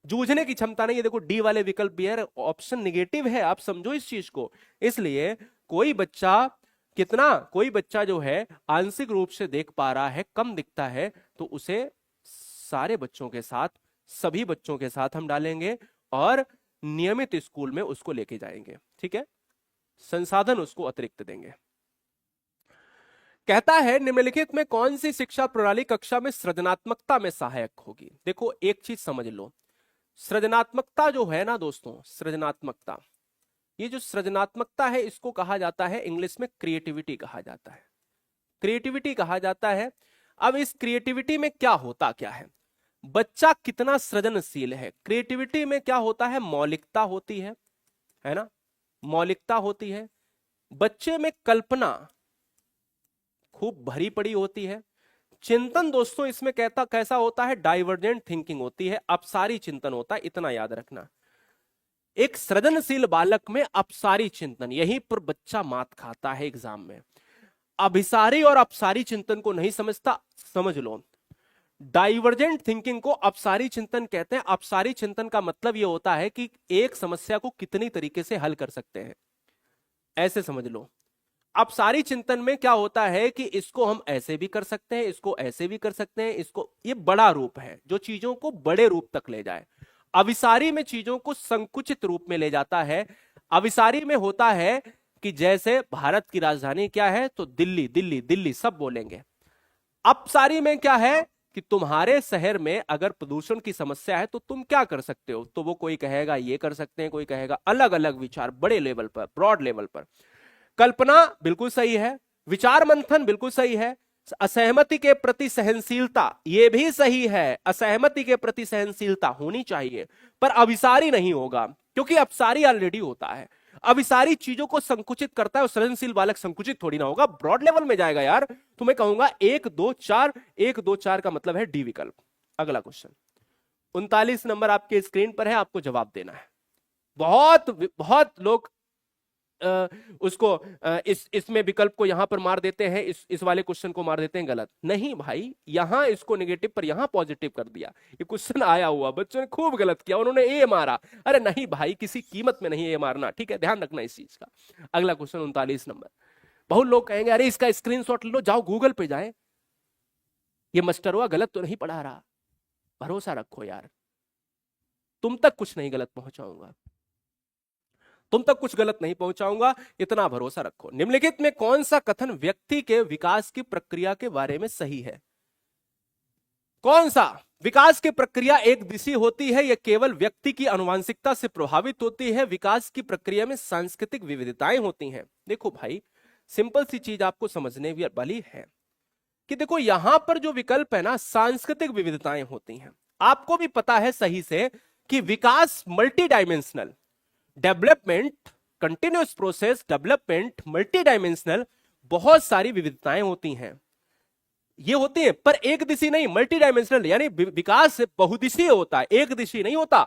जूझने की क्षमता नहीं है। देखो, डी वाले विकल्प भी है, ऑप्शन निगेटिव है, आप समझो इस चीज को। इसलिए कोई बच्चा कोई बच्चा जो है आंशिक रूप से देख पा रहा है, कम दिखता है, तो उसे सारे बच्चों के साथ, सभी बच्चों के साथ हम डालेंगे और नियमित स्कूल में उसको लेके जाएंगे। ठीक है? संसाधन उसको अतिरिक्त देंगे। कहता है, निम्नलिखित में कौन सी शिक्षा प्रणाली कक्षा में सृजनात्मकता में सहायक होगी? देखो, एक चीज समझ लो, सृजनात्मकता जो है ना दोस्तों, सृजनात्मकता, ये जो सृजनात्मकता है, इसको कहा जाता है इंग्लिश में क्रिएटिविटी कहा जाता है, क्रिएटिविटी कहा जाता है। अब इस क्रिएटिविटी में क्या होता क्या है? बच्चा कितना सृजनशील है। क्रिएटिविटी में क्या होता है? मौलिकता होती है ना? मौलिकता होती है। बच्चे में कल्पना खूब भरी पड़ी होती है। चिंतन दोस्तों इसमें कहता कैसा होता है? डाइवर्जेंट थिंकिंग होती है, अपसारी चिंतन होता है, इतना याद रखना। एक सृजनशील बालक में अपसारी चिंतन, यहीं पर बच्चा मात खाता है एग्जाम में। अभिसारी और अपसारी चिंतन को नहीं समझता, समझ लो। डाइवर्जेंट थिंकिंग को अपसारी चिंतन कहते हैं। अपसारी चिंतन का मतलब यह होता है कि एक समस्या को कितनी तरीके से हल कर सकते हैं, ऐसे समझ लो। अपसारी चिंतन में क्या होता है कि इसको हम ऐसे भी कर सकते हैं, इसको ऐसे भी कर सकते हैं, इसको, ये बड़ा रूप है जो चीजों को बड़े रूप तक ले जाए। अविसारी में चीजों को संकुचित रूप में ले जाता है। अविसारी में होता है कि जैसे भारत की राजधानी क्या है, तो दिल्ली दिल्ली दिल्ली सब बोलेंगे। अपसारी में क्या है कि तुम्हारे शहर में अगर प्रदूषण की समस्या है तो तुम क्या कर सकते हो, तो वो कोई कहेगा ये कर सकते हैं, कोई कहेगा, अलग अलग विचार बड़े लेवल पर, ब्रॉड लेवल पर। कल्पना बिल्कुल सही है, विचार मंथन बिल्कुल सही है, असहमति के प्रति सहनशीलता ये भी सही है, असहमति के प्रति सहनशीलता होनी चाहिए, पर अभिसारी नहीं होगा क्योंकि अपसारी ऑलरेडी होता है। अभिसारी चीजों को संकुचित करता है और सृजनशील बालक संकुचित थोड़ी ना होगा, ब्रॉड लेवल में जाएगा यार। तो मैं कहूंगा 1 2 4, 1 2 4 का मतलब है डी विकल्प। अगला क्वेश्चन 39 नंबर आपके स्क्रीन पर है, आपको जवाब देना है। बहुत बहुत लोग उसको इसमें विकल्प को यहां पर मार देते हैं, इस वाले क्वेश्चन को मार देते हैं, गलत नहीं भाई। यहां इसको नेगेटिव पर यहां पॉजिटिव कर दिया, ये क्वेश्चन आया हुआ, बच्चों ने खूब गलत किया, उन्होंने ए मारा। अरे नहीं भाई, किसी कीमत में नहीं ए मारना, ठीक है, ध्यान रखना इस चीज का। अगला क्वेश्चन 39 नंबर। बहुत लोग कहेंगे अरे इसका स्क्रीनशॉट लो, जाओ गूगल पे जाए, ये मास्टरवा गलत तो नहीं पढ़ा रहा। भरोसा रखो यार, तुम तक कुछ नहीं गलत पहुंचाऊंगा, तुम तक कुछ गलत नहीं पहुंचाऊंगा, इतना भरोसा रखो। निम्नलिखित में कौन सा कथन व्यक्ति के विकास की प्रक्रिया के बारे में सही है? कौन सा? विकास की प्रक्रिया एक दिशी होती है, यह केवल व्यक्ति की आनुवंशिकता से प्रभावित होती है। विकास की प्रक्रिया में सांस्कृतिक विविधताएं होती हैं। देखो भाई, सिंपल सी चीज आपको समझने वाली है कि देखो यहां पर जो विकल्प है ना, सांस्कृतिक विविधताएं होती हैं। आपको भी पता है सही से कि विकास multi dimensional, development, continuous process development, multi dimensional, बहुत सारी विविधताएं होती हैं, ये होती है, पर एक दिशी नहीं, मल्टी डायमेंशनल, यानी विकास बहुदिशीय होता है, एक दिशी नहीं होता।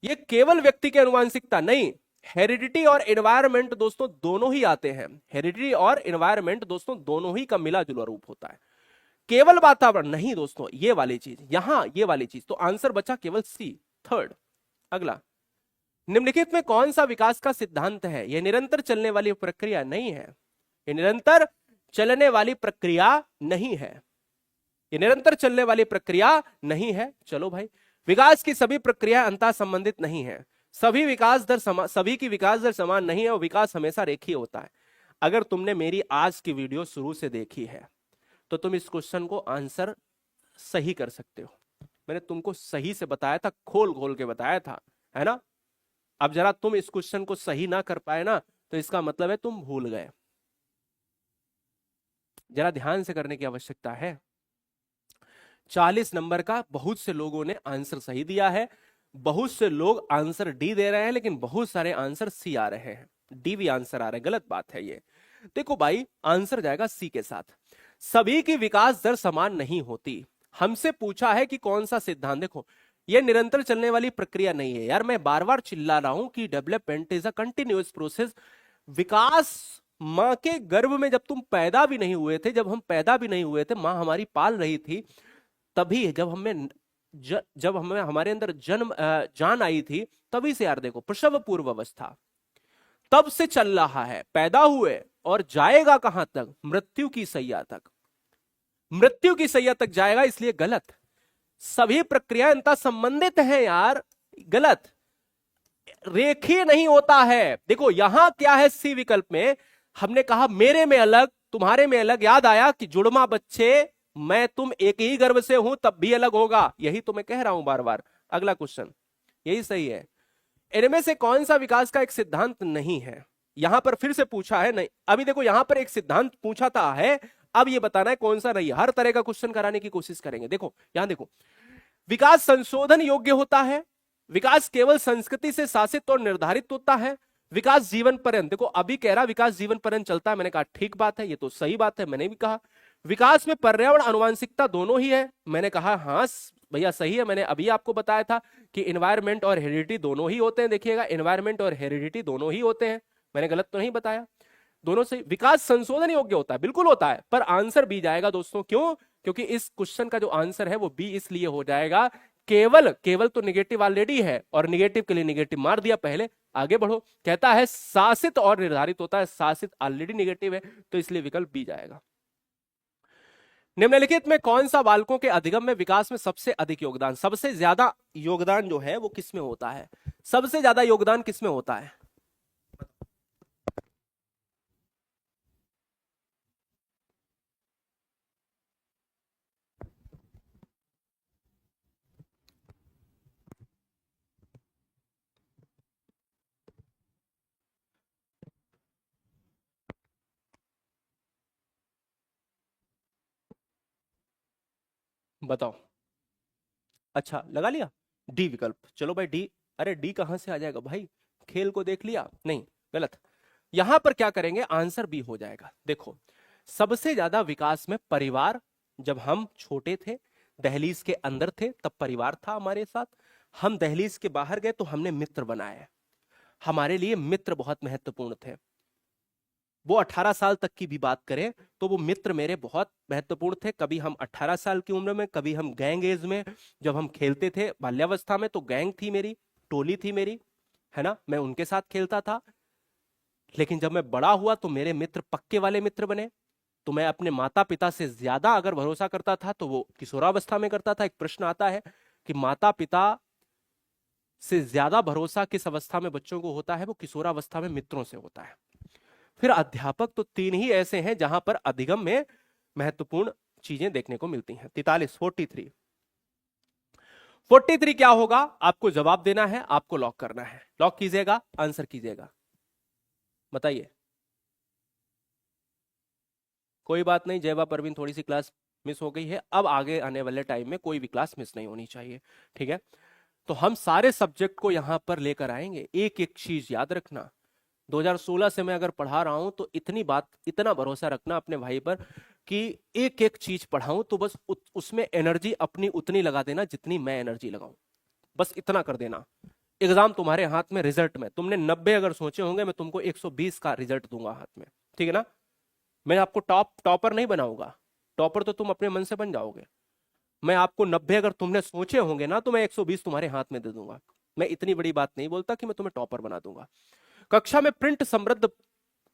ये केवल व्यक्ति की आनुवंशिकता नहीं, हेरिडिटी और एनवायरमेंट दोस्तों दोनों ही आते हैं। हेरिडिटी और एनवायरमेंट दोस्तों दोनों ही का मिला जुला रूप होता है, केवल वातावरण नहीं दोस्तों। ये वाली चीज यहां, ये वाली चीज, तो आंसर बचा केवल सी, थर्ड। अगला, निम्नलिखित में कौन सा विकास का सिद्धांत है? यह निरंतर चलने वाली प्रक्रिया नहीं है, यह निरंतर चलने वाली प्रक्रिया नहीं है, यह निरंतर चलने वाली प्रक्रिया नहीं है। चलो भाई, विकास की सभी प्रक्रिया अंतः संबंधित नहीं है, सभी विकास दर सभी की विकास दर समान नहीं है और विकास हमेशा रेखीय होता है। अगर तुमने मेरी आज की वीडियो शुरू से देखी है तो तुम इस क्वेश्चन को आंसर सही कर सकते हो। मैंने तुमको सही से बताया था, खोल खोल के बताया था, है ना। अब जरा तुम इस क्वेश्चन को सही ना कर पाए ना, तो इसका मतलब है तुम भूल गए। जरा ध्यान से करने की आवश्यकता है। 40 नंबर का बहुत से लोगों ने आंसर सही दिया है, बहुत से लोग आंसर डी दे रहे हैं, लेकिन बहुत सारे आंसर सी आ रहे हैं, डी भी आंसर आ रहे हैं। गलत बात है ये। देखो भाई, आंसर जाएगा सी के साथ। सभी की विकास दर समान नहीं होती। हमसे पूछा है कि कौन सा सिद्धांत, देखो ये निरंतर चलने वाली प्रक्रिया नहीं है यार, मैं बार बार चिल्ला रहा हूं कि development is a continuous process. विकास मां के गर्भ में जब तुम पैदा भी नहीं हुए थे, जब हम पैदा भी नहीं हुए थे, मां हमारी पाल रही थी, तभी जब हमें हमारे अंदर जान आई थी, तभी से यार देखो, प्रसव पूर्व अवस्था तब से चल रहा है, पैदा हुए और जाएगा कहां तक? मृत्यु की सैया तक, मृत्यु की सैया तक जाएगा। इसलिए गलत, सभी प्रक्रियाएं अंतः संबंधित हैं यार, गलत, रेखीय नहीं होता है। देखो यहां क्या है, सी विकल्प में हमने कहा मेरे में अलग तुम्हारे में अलग, याद आया कि जुड़वा बच्चे मैं तुम एक ही गर्भ से हूं तब भी अलग होगा, यही तो मैं कह रहा हूं बार बार। अगला क्वेश्चन यही सही है। इनमें से कौन सा विकास का एक सिद्धांत नहीं है? यहां पर फिर से पूछा है, नहीं अभी देखो यहां पर एक सिद्धांत पूछा था है, अब ये बताना है कौन सा नहीं है। हर तरह का क्वेश्चन कराने की कोशिश करेंगे। देखो यहां देखो, विकास संशोधन योग्य होता है, विकास केवल संस्कृति से शासित और निर्धारित होता है, विकास जीवन पर्यंत, देखो अभी कह रहा विकास जीवन पर्यंत चलता है, मैंने कहा ठीक बात है, ये तो सही बात है, मैंने भी कहा। विकास में पर्यावरण आनुवंशिकता दोनों ही है, मैंने कहा हां भैया सही है, मैंने अभी आपको बताया था कि इन्वायरमेंट और हेरिडिटी दोनों ही होते हैं। देखिएगा, इन्वायरमेंट और हेरिडिटी दोनों ही होते हैं, मैंने गलत तो नहीं बताया। दोनों से विकास संशोधन योग्य होता है, बिल्कुल होता है, पर आंसर बी जाएगा दोस्तों। क्यों? क्योंकि इस क्वेश्चन का जो आंसर है वो बी इसलिए हो जाएगा, केवल केवल तो निगेटिव ऑलरेडी है और निगेटिव के लिए निगेटिव मार दिया। पहले आगे बढ़ो, कहता है शासित और निर्धारित होता है, शासित ऑलरेडी निगेटिव है, तो इसलिए विकल्प बी जाएगा। निम्नलिखित में कौन सा बालकों के अधिगम में विकास में सबसे अधिक योगदान, सबसे ज्यादा योगदान जो है वो किसमें होता है? सबसे ज्यादा योगदान किसमें होता है? बताओ। अच्छा लगा लिया, डी विकल्प। चलो भाई डी। अरे डी कहां से आ जाएगा भाई, खेल को देख लिया? नहीं, गलत। यहां पर क्या करेंगे, आंसर बी हो जाएगा। देखो, सबसे ज्यादा विकास में परिवार, जब हम छोटे थे दहलीज के अंदर थे तब परिवार था हमारे साथ, हम दहलीज के बाहर गए तो हमने मित्र बनाए, हमारे लिए मित्र बहुत महत्वपूर्ण थे। वो 18 साल तक की भी बात करें तो वो मित्र मेरे बहुत महत्वपूर्ण थे। कभी हम 18 साल की उम्र में, कभी हम गैंग एज में, जब हम खेलते थे बाल्यावस्था में तो गैंग थी मेरी, टोली थी मेरी, है ना, मैं उनके साथ खेलता था। लेकिन जब मैं बड़ा हुआ तो मेरे मित्र पक्के वाले मित्र बने। तो मैं अपने माता पिता से ज्यादा अगर भरोसा करता था तो वो किशोरावस्था में करता था। एक प्रश्न आता है कि माता पिता से ज्यादा भरोसा किस अवस्था में बच्चों को होता है? वो किशोरावस्था में मित्रों से होता है। फिर अध्यापक तो तीन ही ऐसे हैं जहां पर अधिगम में महत्वपूर्ण चीजें देखने को मिलती हैं। 43 43 क्या होगा? आपको जवाब देना है, आपको लॉक करना है। लॉक कीजिएगा, आंसर कीजिएगा, बताइए। कोई बात नहीं जयबा परवीन, थोड़ी सी क्लास मिस हो गई है, अब आगे आने वाले टाइम में कोई भी क्लास मिस नहीं होनी चाहिए, ठीक है? तो हम सारे सब्जेक्ट को यहां पर लेकर आएंगे। एक एक चीज याद रखना, 2016 से मैं अगर पढ़ा रहा हूं तो इतनी बात, इतना भरोसा रखना अपने भाई पर कि एक एक चीज पढ़ाऊं तो बस उसमें एनर्जी अपनी उतनी लगा देना जितनी मैं एनर्जी लगाऊं, बस इतना कर देना। एग्जाम तुम्हारे हाथ में, रिजल्ट में तुमने 90 अगर सोचे होंगे, मैं तुमको 120 का रिजल्ट दूंगा हाथ में, ठीक है ना? मैं आपको टॉपर नहीं बनाऊंगा, टॉपर तो तुम अपने मन से बन जाओगे। मैं आपको 90 अगर तुमने सोचे होंगे ना तो मैं 120 तुम्हारे हाथ में दे दूंगा। मैं इतनी बड़ी बात नहीं बोलता कि मैं तुम्हें टॉपर बना दूंगा। कक्षा में प्रिंट समृद्ध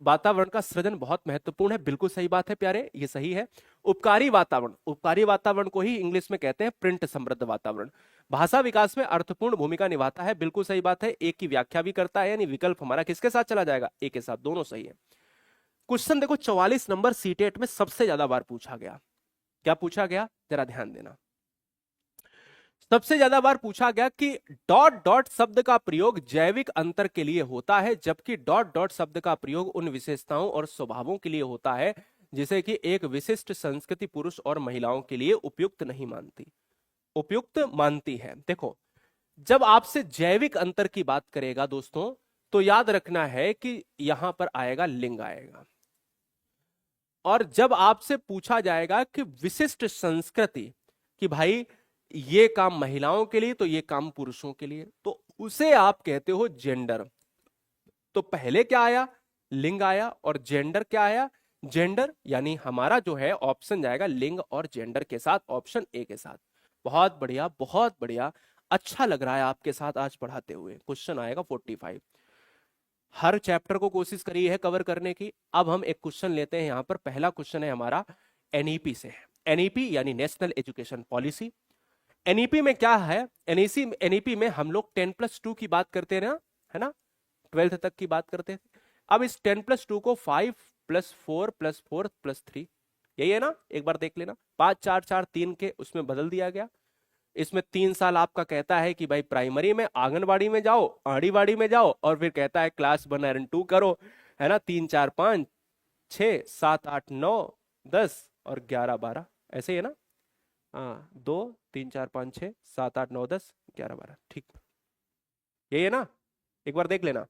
वातावरण का सृजन बहुत महत्वपूर्ण है, बिल्कुल सही बात है प्यारे, ये सही है। उपकारी वातावरण, उपकारी वातावरण को ही इंग्लिश में कहते हैं प्रिंट समृद्ध वातावरण। भाषा विकास में अर्थपूर्ण भूमिका निभाता है, बिल्कुल सही बात है। एक की व्याख्या भी करता है, यानी विकल्प हमारा किसके साथ चला जाएगा? ए के साथ, दोनों सही है। क्वेश्चन देखो 44 नंबर सीटेट में सबसे ज्यादा बार पूछा गया। क्या पूछा गया, जरा ध्यान देना। सबसे ज्यादा बार पूछा गया कि डॉट डॉट शब्द का प्रयोग जैविक अंतर के लिए होता है, जबकि डॉट डॉट शब्द का प्रयोग उन विशेषताओं और स्वभावों के लिए होता है जिसे कि एक विशिष्ट संस्कृति पुरुष और महिलाओं के लिए उपयुक्त नहीं मानती, उपयुक्त मानती है। देखो, जब आपसे जैविक अंतर की बात करेगा दोस्तों तो याद रखना है कि यहां पर आएगा लिंग आएगा। और जब आपसे पूछा जाएगा कि विशिष्ट संस्कृति, कि भाई ये काम महिलाओं के लिए तो ये काम पुरुषों के लिए, तो उसे आप कहते हो जेंडर। तो पहले क्या आया? लिंग आया, और जेंडर क्या आया? जेंडर, यानी हमारा जो है ऑप्शन जाएगा लिंग और जेंडर के साथ, ऑप्शन ए के साथ। बहुत बढ़िया, बहुत बढ़िया, अच्छा लग रहा है आपके साथ आज पढ़ाते हुए। क्वेश्चन आएगा 45। हर चैप्टर को कोशिश करी है कवर करने की। अब हम एक क्वेश्चन लेते हैं यहां पर। पहला क्वेश्चन है हमारा एनईपी से। एनईपी यानी नेशनल एजुकेशन पॉलिसी। एनईपी में क्या है? एनईपी में हम लोग 10+2 की बात करते हैं ना, है ना, 12th तक की बात करते थे। अब इस 10+2 को 5+4+4+3, यही है ना, एक बार देख लेना। 5 4 4 3 के उसमें बदल दिया गया। इसमें 3 साल आपका कहता है कि भाई प्राइमरी में, आंगनबाड़ी में जाओ, आड़ीबाड़ी में जाओ, और फिर कहता है क्लास 1 और 2 करो, है ना। 3 4 5 6 7 8 9 10 और 11 12, ऐसे ही है ना। हाँ, 2 3 4 5 6 7 8 9 10 11 12, ठीक, यही है ना। एक बार देख लेना,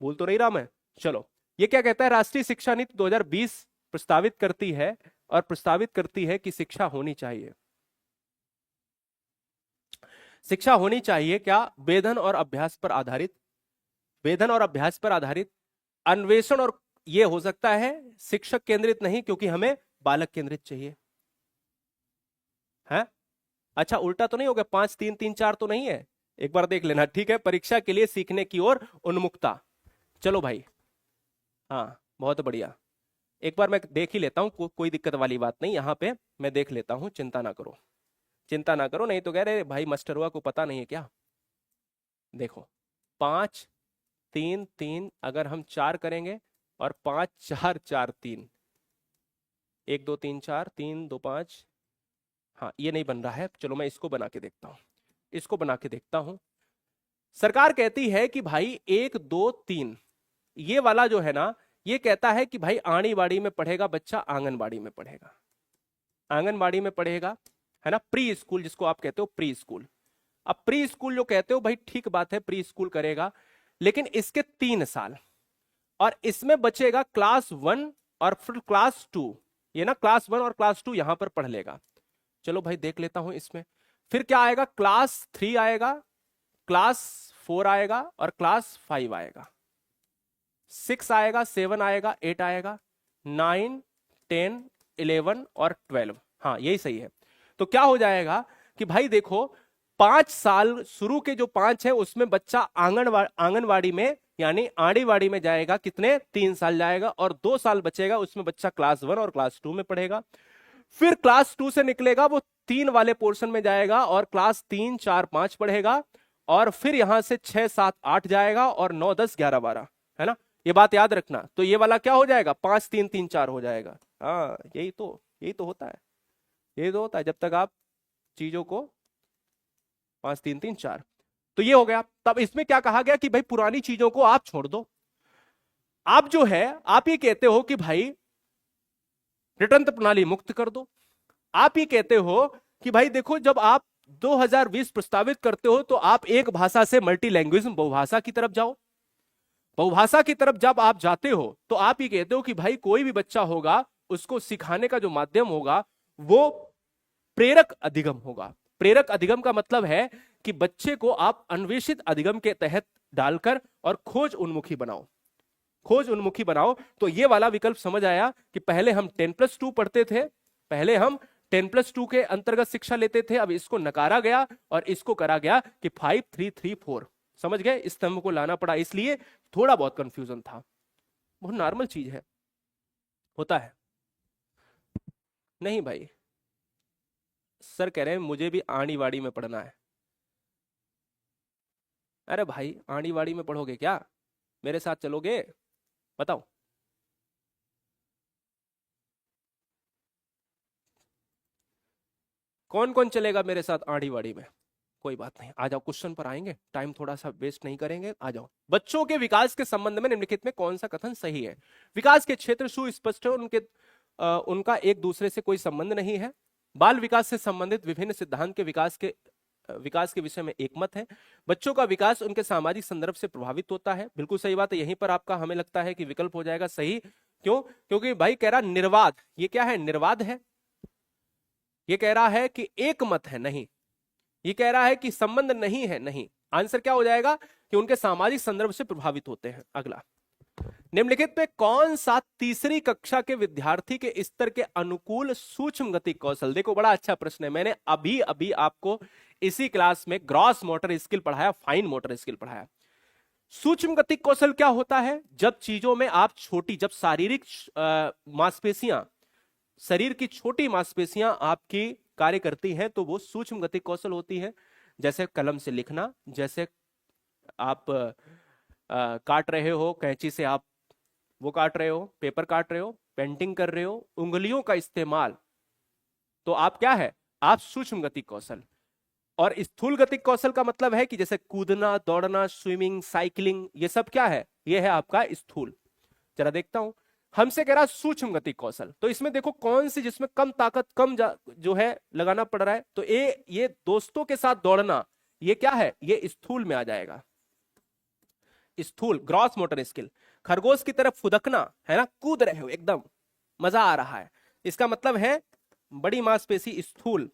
भूल तो नहीं रहा मैं। चलो, ये क्या कहता है? राष्ट्रीय शिक्षा नीति 2020 प्रस्तावित करती है, और प्रस्तावित करती है कि शिक्षा होनी चाहिए। शिक्षा होनी चाहिए क्या? वेधन और अभ्यास पर आधारित, वेधन और अभ्यास पर आधारित, अन्वेषण, और ये हो सकता है शिक्षक केंद्रित नहीं, क्योंकि हमें बालक केंद्रित चाहिए है। अच्छा, उल्टा तो नहीं हो गया? 5 3 3 4 तो नहीं है? एक बार देख लेना, ठीक है। परीक्षा के लिए सीखने की ओर उन्मुखता। चलो भाई, हाँ बहुत बढ़िया। एक बार मैं देख ही लेता हूं, कोई दिक्कत वाली बात नहीं, यहां पे मैं देख लेता हूं, चिंता ना करो, चिंता ना करो, नहीं तो कह रहे भाई मास्टरवा को पता नहीं है क्या। देखो, 5 3 3, अगर हम 4 करेंगे और 5 4 4 3, 1 2 3 4, 3 2 5, हाँ ये नहीं बन रहा है। चलो मैं इसको बना के देखता हूं, इसको बना के देखता हूं। सरकार कहती है कि भाई 1 2 3, ये वाला जो है ना, ये कहता है कि भाई आंगनबाड़ी में पढ़ेगा बच्चा, आंगनबाड़ी में पढ़ेगा, आंगनबाड़ी में पढ़ेगा, है ना। प्री स्कूल जिसको आप कहते हो, प्री स्कूल। अब प्री स्कूल जो कहते हो भाई, ठीक बात है, प्री स्कूल करेगा, लेकिन इसके 3 साल, और इसमें बचेगा क्लास 1 और फिर क्लास 2, ये ना क्लास 1 और क्लास 2 यहां पर पढ़ लेगा। चलो भाई देख लेता हूं इसमें, फिर क्या आएगा? क्लास 3 आएगा, क्लास 4 आएगा और क्लास 5 आएगा, 6 आएगा, 7 आएगा, 8 आएगा, 9 10 11 और 12, हाँ यही सही है। तो क्या हो जाएगा कि भाई देखो, 5 साल शुरू के जो 5 है उसमें बच्चा आंगनवाड़ी में यानी आड़ीवाड़ी में जाएगा, कितने? 3 साल जाएगा, और 2 साल बचेगा उसमें बच्चा क्लास 1 और क्लास 2 में पढ़ेगा। फिर क्लास 2 से निकलेगा, वो 3 वाले पोर्शन में जाएगा और क्लास 3 4 5 पढ़ेगा, और फिर यहां से 6 7 8 जाएगा और 9 10 11 12, है ना। ये बात याद रखना। तो ये वाला क्या हो जाएगा? 5 3 3 4 हो जाएगा। हाँ यही तो होता है, यही तो होता है, जब तक आप चीजों को 5 3 3 4। तो ये हो गया। तब इसमें क्या कहा गया कि भाई पुरानी चीजों को आप छोड़ दो। आप जो है, आप ये कहते हो कि भाई रिटर्न प्रणाली मुक्त कर दो। आप ये कहते हो कि भाई देखो, जब आप 2020 प्रस्तावित करते हो तो आप एक भाषा से मल्टी लैंग्वेज बहुभाषा की तरफ जाओ। बहुभाषा की तरफ जब आप जाते हो तो आप ये कहते हो कि भाई कोई भी बच्चा होगा, उसको सिखाने का जो माध्यम होगा वो प्रेरक अधिगम होगा। प्रेरक अधिगम का मतलब है कि बच्चे को आप अन्वेषित अधिगम के तहत डालकर और खोज उन्मुखी बनाओ, खोज उन्मुखी बनाओ। तो ये वाला विकल्प समझ आया कि पहले हम 10+2 पढ़ते थे, पहले हम 10+2 के अंतर्गत शिक्षा लेते थे, अब इसको नकारा गया और इसको करा गया कि 5 3 3 4। समझ गए? इस स्तंभ को लाना पड़ा, इसलिए थोड़ा बहुत कंफ्यूजन था। बहुत नॉर्मल चीज है, होता है। नहीं भाई, सर कह रहे हैं मुझे भी आंगनबाड़ी में पढ़ना है। अरे भाई आंगनबाड़ी में पढ़ोगे क्या? मेरे साथ चलोगे? बताओ। कौन कौन चलेगा मेरे साथ आंगनबाड़ी में? कोई बात नहीं, आ जाओ, क्वेश्चन पर आएंगे, टाइम थोड़ा सा वेस्ट नहीं करेंगे, आ जाओ। बच्चों के विकास के संबंध में निम्नलिखित में कौन सा कथन सही है? विकास के क्षेत्र सुस्पष्ट है, उनका एक दूसरे से कोई संबंध नहीं है। बाल विकास से संबंधित विभिन्न सिद्धांत के विकास के विषय में एक मत है। बच्चों का विकास उनके सामाजिक संदर्भ से प्रभावित होता है। बिल्कुल सही बात है। यहीं पर आपका हमें लगता है कि विकल्प हो जाएगा सही। क्यों? क्योंकि भाई कह रहा निर्वाद, ये क्या है? निर्वाद है। ये कह रहा है कि एक मत है, नहीं। ये कह रहा है कि संबंध नहीं है, नहीं। आंसर क्या हो जाएगा? कि उनके सामाजिक संदर्भ से प्रभावित होते हैं। अगला, निम्नलिखित में कौन सा तीसरी कक्षा के विद्यार्थी के स्तर के अनुकूल सूक्ष्म गति कौशल? देखो बड़ा अच्छा प्रश्न है। मैंने अभी अभी आपको इसी क्लास में ग्रॉस मोटर स्किल पढ़ाया, फाइन मोटर स्किल पढ़ाया। सूक्ष्म गति कौशल क्या होता है? जब चीजों में आप छोटी, जब शारीरिक मांसपेशियां, शरीर की छोटी मांसपेशियां आपकी कार्य करती हैं तो वो सूक्ष्म गति कौशल होती है। जैसे कलम से लिखना, जैसे आप काट रहे हो कैंची से, आप वो काट रहे हो, पेपर काट रहे हो, पेंटिंग कर रहे हो, उंगलियों का इस्तेमाल, तो आप क्या है? आप सूक्ष्म गति कौशल। और स्थूल गति कौशल का मतलब है कि जैसे कूदना, दौड़ना, स्विमिंग, साइकिलिंग, ये सब क्या है? ये है आपका स्थूल। जरा देखता हूं, हमसे कह रहा सूक्ष्म गति कौशल, तो इसमें देखो कौन सी जिसमें कम ताकत, कम जो है लगाना पड़ रहा है, तो ये दोस्तों के साथ दौड़ना, ये क्या है? ये स्थूल में आ जाएगा, स्थूल, ग्रॉस मोटर स्किल। खरगोश की तरफ फुदकना, है ना, कूद रहे हो एकदम, मजा आ रहा है, इसका मतलब है बड़ी मांसपेशी, स्थूल।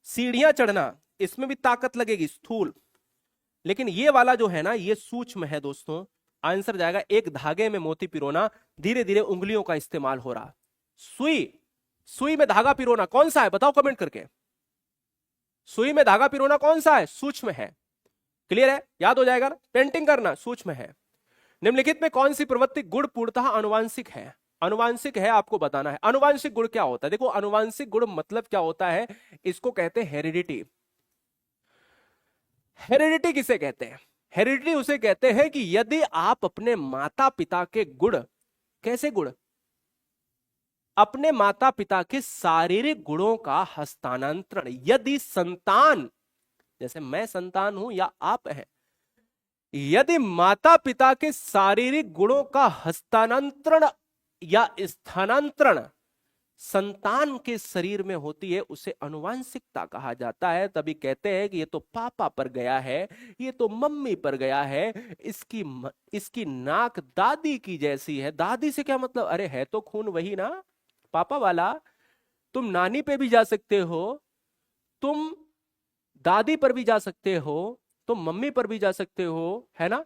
सीढ़ियां चढ़ना, इसमें भी ताकत लगेगी, स्थूल। लेकिन ये वाला जो है ना, ये सूक्ष्म है दोस्तों। आंसर जाएगा एक धागे में मोती पिरोना, धीरे धीरे उंगलियों का इस्तेमाल हो रहा। सुई, सुई में धागा पिरोना कौन सा है, बताओ कमेंट करके। सुई में धागा पिरोना कौन सा है, सूक्ष्म है। क्लियर है, याद हो जाएगा ना। पेंटिंग करना सूक्ष्म है। निम्नलिखित में कौन सी प्रवृत्ति गुण पूर्णतः आनुवांशिक है, आनुवांशिक है, आपको बताना है। आनुवांशिक गुण क्या होता है, देखो आनुवांशिक गुण मतलब क्या होता है, इसको कहते हैं हेरिडिटी। हेरिडिटी किसे कहते हैं, हेरिडिटी उसे कहते हैं कि यदि आप अपने माता पिता के गुण, कैसे गुण, अपने माता पिता के शारीरिक गुणों का हस्तांतरण, यदि संतान, जैसे मैं संतान हूं या आप हैं, यदि माता पिता के शारीरिक गुणों का हस्तांतरण या स्थानांतरण संतान के शरीर में होती है, उसे अनुवांशिकता कहा जाता है। तभी कहते हैं कि ये तो पापा पर गया है, ये तो मम्मी पर गया है, इसकी नाक दादी की जैसी है। दादी से क्या मतलब, अरे है तो खून वही ना पापा वाला। तुम नानी पे भी जा सकते हो, तुम दादी पर भी जा सकते हो, तुम मम्मी पर भी जा सकते हो, है ना।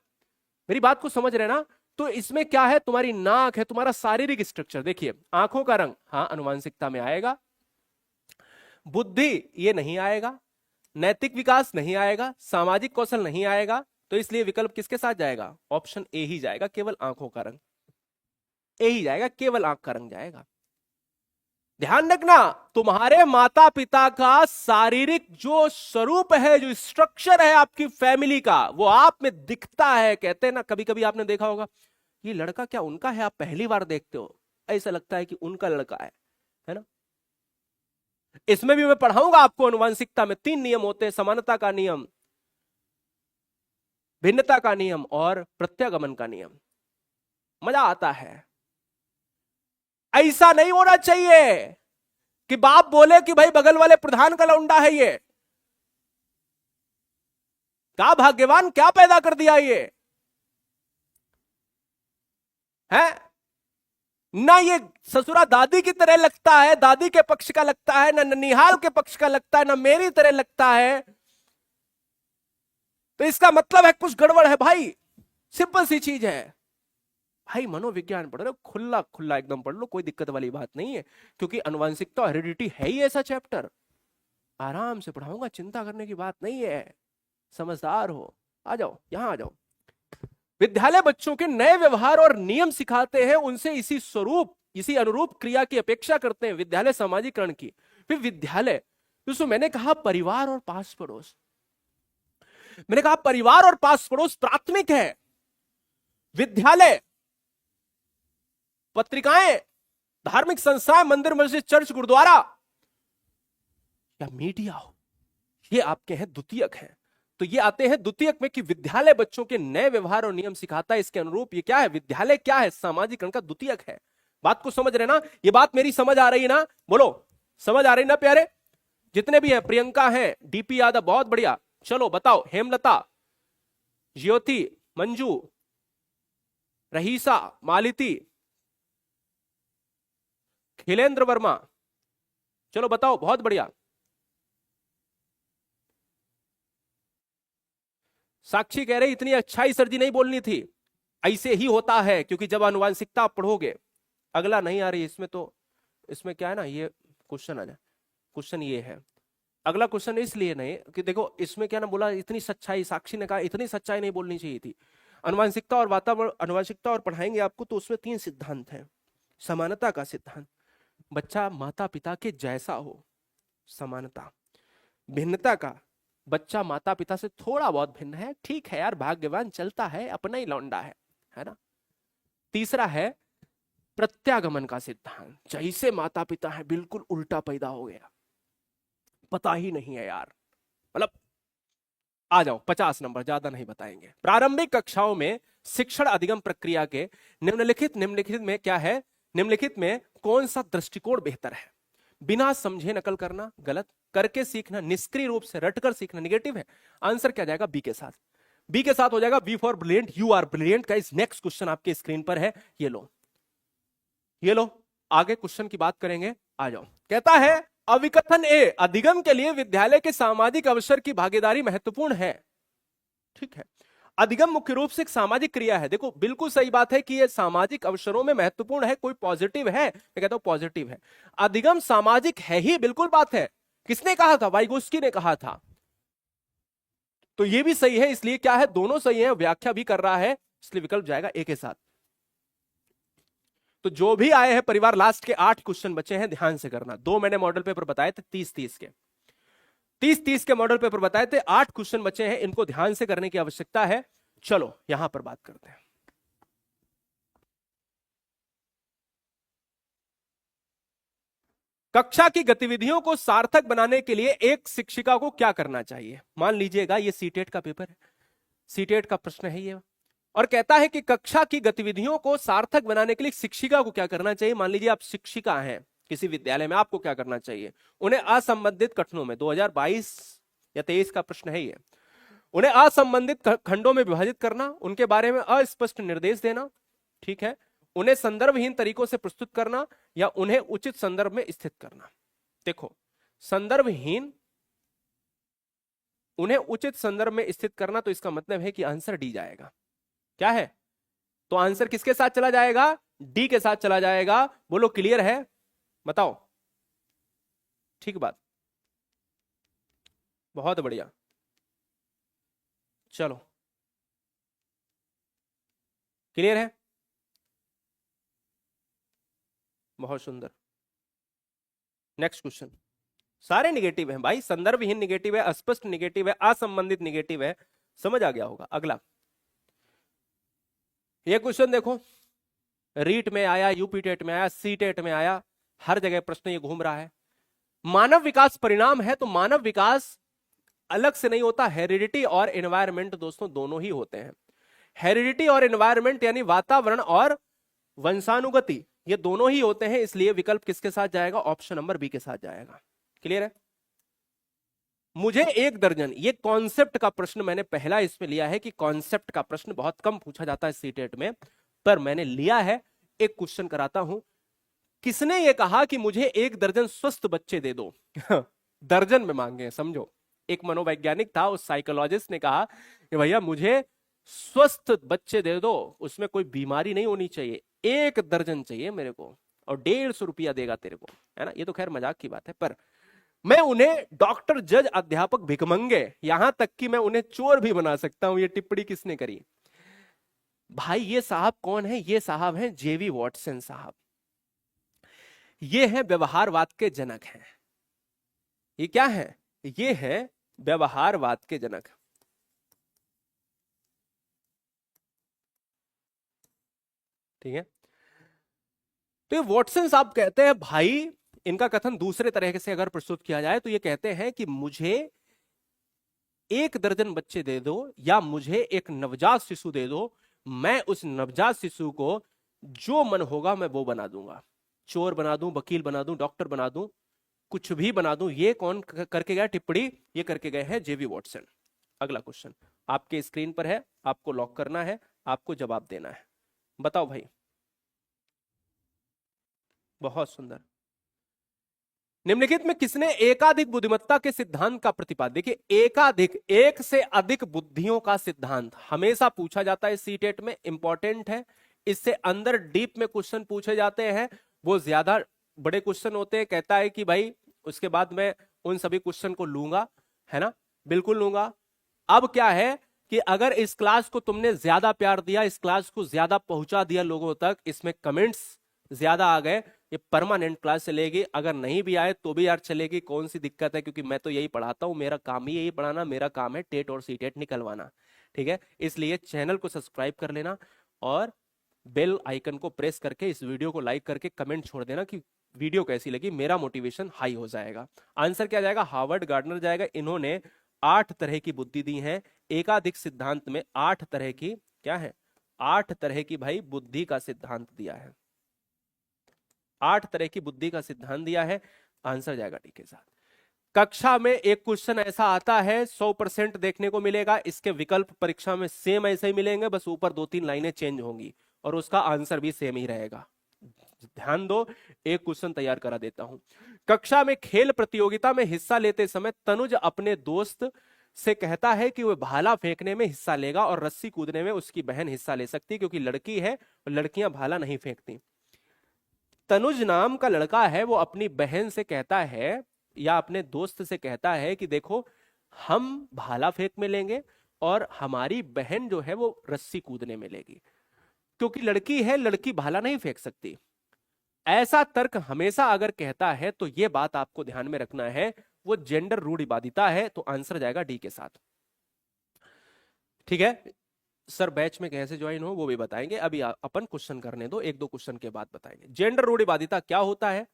मेरी बात को समझ रहे ना। तो इसमें क्या है, तुम्हारी नाक है, तुम्हारा शारीरिक स्ट्रक्चर। देखिए आंखों का रंग, हाँ अनुवांशिकता में आएगा। बुद्धि ये नहीं आएगा, नैतिक विकास नहीं आएगा, सामाजिक कौशल नहीं आएगा। तो इसलिए विकल्प किसके साथ जाएगा, ऑप्शन ए ही जाएगा, केवल आंखों का रंग ए ही जाएगा, केवल आंख का रंग जाएगा। ध्यान रखना, तुम्हारे माता पिता का शारीरिक जो स्वरूप है, जो स्ट्रक्चर है आपकी फैमिली का, वो आप में दिखता है। कहते हैं ना, कभी कभी आपने देखा होगा, ये लड़का क्या उनका है, आप पहली बार देखते हो, ऐसा लगता है कि उनका लड़का है ना। इसमें भी मैं पढ़ाऊंगा आपको, अनुवांशिकता में 3 नियम होते हैं, समानता का नियम, भिन्नता का नियम और प्रत्यागमन का नियम। मजा आता है। ऐसा नहीं होना चाहिए कि बाप बोले कि भाई बगल वाले प्रधान का लौंडा है ये, क्या भाग्यवान, क्या पैदा कर दिया ये है ना। ये ससुरा दादी की तरह लगता है, दादी के पक्ष का लगता है ना, ननिहाल के पक्ष का लगता है ना, मेरी तरह लगता है। तो इसका मतलब है कुछ गड़बड़ है भाई। सिंपल सी चीज है भाई, मनोविज्ञान पढ़ रहे हो, खुला खुला एकदम पढ़ लो, कोई दिक्कत वाली बात नहीं है। क्योंकि अनुवांशिकता हेरिडिटी है ही ऐसा चैप्टर, आराम से पढ़ाऊंगा, चिंता करने की बात नहीं है। समझदार हो, आ जाओ यहां आ जाओ। विद्यालय बच्चों के नए व्यवहार और नियम सिखाते हैं, उनसे इसी स्वरूप, इसी अनुरूप क्रिया की अपेक्षा करते हैं। विद्यालय सामाजिकरण की। फिर विद्यालय, दोस्तों मैंने कहा परिवार और पास पड़ोस, मैंने कहा परिवार और पास पड़ोस प्राथमिक है। विद्यालय, पत्रिकाएं, धार्मिक संस्थाएं, मंदिर मस्जिद चर्च गुरुद्वारा या मीडिया हो, ये आपके हैं द्वितीयक हैं। तो ये आते हैं द्वितीयक में कि विद्यालय बच्चों के नए व्यवहार और नियम सिखाता है, इसके अनुरूप ये क्या है, विद्यालय क्या है, सामाजिकरण का द्वितीयक है। बात को समझ रहे ना, ये बात मेरी समझ आ रही है ना, बोलो समझ आ रही ना प्यारे। जितने भी हैं, प्रियंका हैं, डीपी यादव बहुत बढ़िया, चलो बताओ, हेमलता, ज्योति, मंजू, रहीसा, मालिती, खिलेंद्र वर्मा, चलो बताओ, बहुत बढ़िया। साक्षी कह रही इतनी अच्छाई सर जी नहीं बोलनी थी, ऐसे ही होता है क्योंकि जब आनुवांशिकता आप पढ़ोगे। अगला नहीं आ रही इसमें, तो इसमें क्या है ना, ये क्वेश्चन आ जाए, क्वेश्चन ये है। अगला क्वेश्चन इसलिए नहीं कि देखो इसमें क्या ना बोला, इतनी सच्चाई, साक्षी ने कहा इतनी सच्चाई नहीं बोलनी चाहिए थी। अनुवांशिकता और वातावरण, अनुवांशिकता और पढ़ाएंगे आपको, तो उसमें 3 सिद्धांत हैं। समानता का सिद्धांत, बच्चा माता पिता के जैसा हो, समानता। भिन्नता का, बच्चा माता पिता से थोड़ा बहुत भिन्न है, ठीक है यार, भाग्यवान, चलता है, अपना ही लौंडा है ना। तीसरा है प्रत्यागमन का सिद्धांत, जैसे माता पिता है बिल्कुल उल्टा पैदा हो गया, पता ही नहीं है यार, मतलब आ जाओ 50 नंबर, ज्यादा नहीं बताएंगे। प्रारंभिक कक्षाओं में शिक्षण अधिगम प्रक्रिया के निम्नलिखित में क्या है, निम्नलिखित में कौन सा दृष्टिकोण बेहतर है। बिना समझे नकल करना गलत, करके सीखना, निष्क्रिय रूप से रटकर सीखना निगेटिव है। आंसर क्या जाएगा, बी के साथ। बी के साथ हो जाएगा, B for brilliant, you are brilliant. का इस नेक्स्ट क्वेश्चन आपके स्क्रीन पर है, ये लो, ये लो, आगे क्वेश्चन की बात करेंगे, आ जाओ। कहता है अविकथन ए, अधिगम के लिए विद्यालय के सामाजिक अवसर की भागीदारी महत्वपूर्ण है। ठीक है, अधिगम मुख्य रूप से एक सामाजिक क्रिया है। देखो बिल्कुल सही बात है कि ये सामाजिक अवसरों में महत्वपूर्ण है। कोई पॉजिटिव है? मैं कहता हूं पॉजिटिव है। अधिगम सामाजिक है ही, बिल्कुल बात है। किसने कहा था? वाइगोस्की ने कहा था। तो ये भी सही है, इसलिए क्या है, दोनों सही है, व्याख्या भी कर रहा है, इसलिए विकल्प जाएगा ए के साथ। तो जो भी आए हैं परिवार, लास्ट के 8 क्वेश्चन बचे हैं, ध्यान से करना। 2 मैंने मॉडल पेपर बताए थे 30-30 के, 30-30 के मॉडल पेपर बताए थे, 8 क्वेश्चन बचे हैं, इनको ध्यान से करने की आवश्यकता है। चलो यहां पर बात करते हैं। कक्षा की गतिविधियों को सार्थक बनाने के लिए एक शिक्षिका को क्या करना चाहिए? मान लीजिएगा ये सीटेट का पेपर है, सीटेट का प्रश्न है ये, और कहता है कि कक्षा की गतिविधियों को सार्थक बनाने के लिए शिक्षिका को क्या करना चाहिए। मान लीजिए आप शिक्षिका हैं किसी विद्यालय में, आपको क्या करना चाहिए? उन्हें असंबंधित कथनों में, 2022 या 23 का प्रश्न है ये, उन्हें असंबंधित खंडों में विभाजित करना, उनके बारे में अस्पष्ट निर्देश देना, ठीक है, उन्हें संदर्भहीन तरीकों से प्रस्तुत करना, या उन्हें उचित संदर्भ में स्थित करना। देखो संदर्भहीन, उन्हें उचित संदर्भ में स्थित करना, तो इसका मतलब है कि आंसर डी जाएगा। क्या है? तो आंसर किसके साथ चला जाएगा? डी के साथ चला जाएगा। बोलो क्लियर है? बताओ। ठीक बात, बहुत बढ़िया। चलो क्लियर है, बहुत सुंदर। Next question. सारे निगेटिव हैं भाई, संदर्भहीन निगेटिव है, अस्पष्ट निगेटिव है, असंबंधित निगेटिव है, समझ आ गया होगा। अगला ये क्वेश्चन देखो, रीट में आया, यूपी टेट में आया, सी टेट में आया, हर जगह प्रश्न ये घूम रहा है। मानव विकास परिणाम है, तो मानव विकास अलग से नहीं होता, हेरिडिटी और एनवायरमेंट दोस्तों दोनों ही होते हैं। हेरिडिटी और एनवायरमेंट यानी वातावरण और वंशानुगति, ये दोनों ही होते हैं, इसलिए विकल्प किसके साथ जाएगा? ऑप्शन नंबर बी के साथ जाएगा। क्लियर है? मुझे एक दर्जन, ये कॉन्सेप्ट का प्रश्न मैंने पहला इसमें लिया है कि कॉन्सेप्ट का प्रश्न बहुत कम पूछा जाता है सीटेट में, पर मैंने लिया है। एक क्वेश्चन कराता हूं। किसने ये कहा कि मुझे एक दर्जन स्वस्थ बच्चे दे दो? दर्जन में मांगे, समझो। एक मनोवैज्ञानिक था, उस साइकोलॉजिस्ट ने कहा कि भैया मुझे स्वस्थ बच्चे दे दो, उसमें कोई बीमारी नहीं होनी चाहिए, 1 दर्जन चाहिए मेरे को, और 150 रुपया देगा तेरे को, है ना। ये तो खैर मजाक की बात है, पर मैं उन्हें डॉक्टर, जज, अध्यापक, भिखमंगे, यहां तक कि मैं उन्हें चोर भी बना सकता हूं। ये टिप्पणी किसने करी भाई? ये साहब कौन है? ये साहब हैं जेवी वॉटसन साहब। ये हैं व्यवहारवाद के जनक हैं। ये क्या है? ये है व्यवहारवाद के जनक। ठीक है, तो ये वॉटसन साहब कहते हैं भाई, इनका कथन दूसरे तरह से अगर प्रस्तुत किया जाए तो ये कहते हैं कि मुझे 1 दर्जन बच्चे दे दो, या मुझे एक नवजात शिशु दे दो, मैं उस नवजात शिशु को जो मन होगा मैं वो बना दूंगा, चोर बना दूं, वकील बना दूं, डॉक्टर बना दूं, कुछ भी बना दूं। ये कौन करके गया टिप्पणी? ये करके गए हैं जेवी वॉटसन। अगला क्वेश्चन आपके स्क्रीन पर है, आपको लॉक करना है, आपको जवाब देना है। बताओ भाई। बहुत सुंदर। निम्नलिखित में किसने एकाधिक बुद्धिमत्ता के सिद्धांत का प्रतिपादन? देखिए एकाधिक, एक से अधिक बुद्धियों का सिद्धांत हमेशा पूछा जाता है सीटेट में, इंपॉर्टेंट है। इससे अंदर डीप में क्वेश्चन पूछे जाते हैं, वो ज्यादा बड़े क्वेश्चन होते हैं। कहता है कि भाई उसके बाद मैं उन सभी क्वेश्चन को लूंगा, है ना, बिल्कुल लूंगा। अब क्या है कि अगर इस क्लास को तुमने ज्यादा प्यार दिया, इस क्लास को ज्यादा पहुंचा दिया लोगों तक, इसमें कमेंट्स ज्यादा आ गए, ये परमानेंट क्लास चलेगी। अगर नहीं भी आए तो भी यार चलेगी, कौन सी दिक्कत है, क्योंकि मैं तो यही पढ़ाता हूं, मेरा काम ही यही पढ़ाना, मेरा काम है टेट और सीटेट निकलवाना। ठीक है, इसलिए चैनल को सब्सक्राइब कर लेना और बेल आइकन को प्रेस करके इस वीडियो को लाइक करके कमेंट छोड़ देना कि वीडियो कैसी लगी, मेरा मोटिवेशन हाई हो जाएगा। आंसर क्या जाएगा? हार्वर्ड गार्डनर जाएगा। इन्होंने 8 तरह की बुद्धि दी है, एकाधिक सिद्धांत में 8 तरह की, क्या है, 8 तरह की भाई बुद्धि का सिद्धांत दिया है, 8 तरह की बुद्धि का सिद्धांत दिया है। आंसर जाएगा डी के साथ। कक्षा में एक क्वेश्चन ऐसा आता है 100% देखने को मिलेगा, इसके विकल्प परीक्षा में सेम ऐसे ही मिलेंगे, बस ऊपर 2-3 लाइनें चेंज होंगी और उसका आंसर भी सेम ही रहेगा। ध्यान दो, एक क्वेश्चन तैयार करा देता हूं। कक्षा में खेल प्रतियोगिता में हिस्सा लेते समय तनुज अपने दोस्त से कहता है कि वह भाला फेंकने में हिस्सा लेगा और रस्सी कूदने में उसकी बहन हिस्सा ले सकती है क्योंकि लड़की है और लड़कियां भाला नहीं फेंकती। तनुज नाम का लड़का है, वो अपनी बहन से कहता है या अपने दोस्त से कहता है कि देखो हम भाला फेंक में लेंगे और हमारी बहन जो है वो रस्सी कूदने में लेगी, क्योंकि लड़की है, लड़की भाला नहीं फेंक सकती। ऐसा तर्क हमेशा अगर कहता है तो यह बात आपको ध्यान में रखना है, वो जेंडर रूढ़िवादिता है। तो आंसर जाएगा डी के साथ। ठीक है सर, बैच में कैसे ज्वाइन हो वो भी बताएंगे, अभी अपन क्वेश्चन करने दो, एक दो क्वेश्चन के बाद बताएंगे। जेंडर रूढ़िवादिता क्या होता है?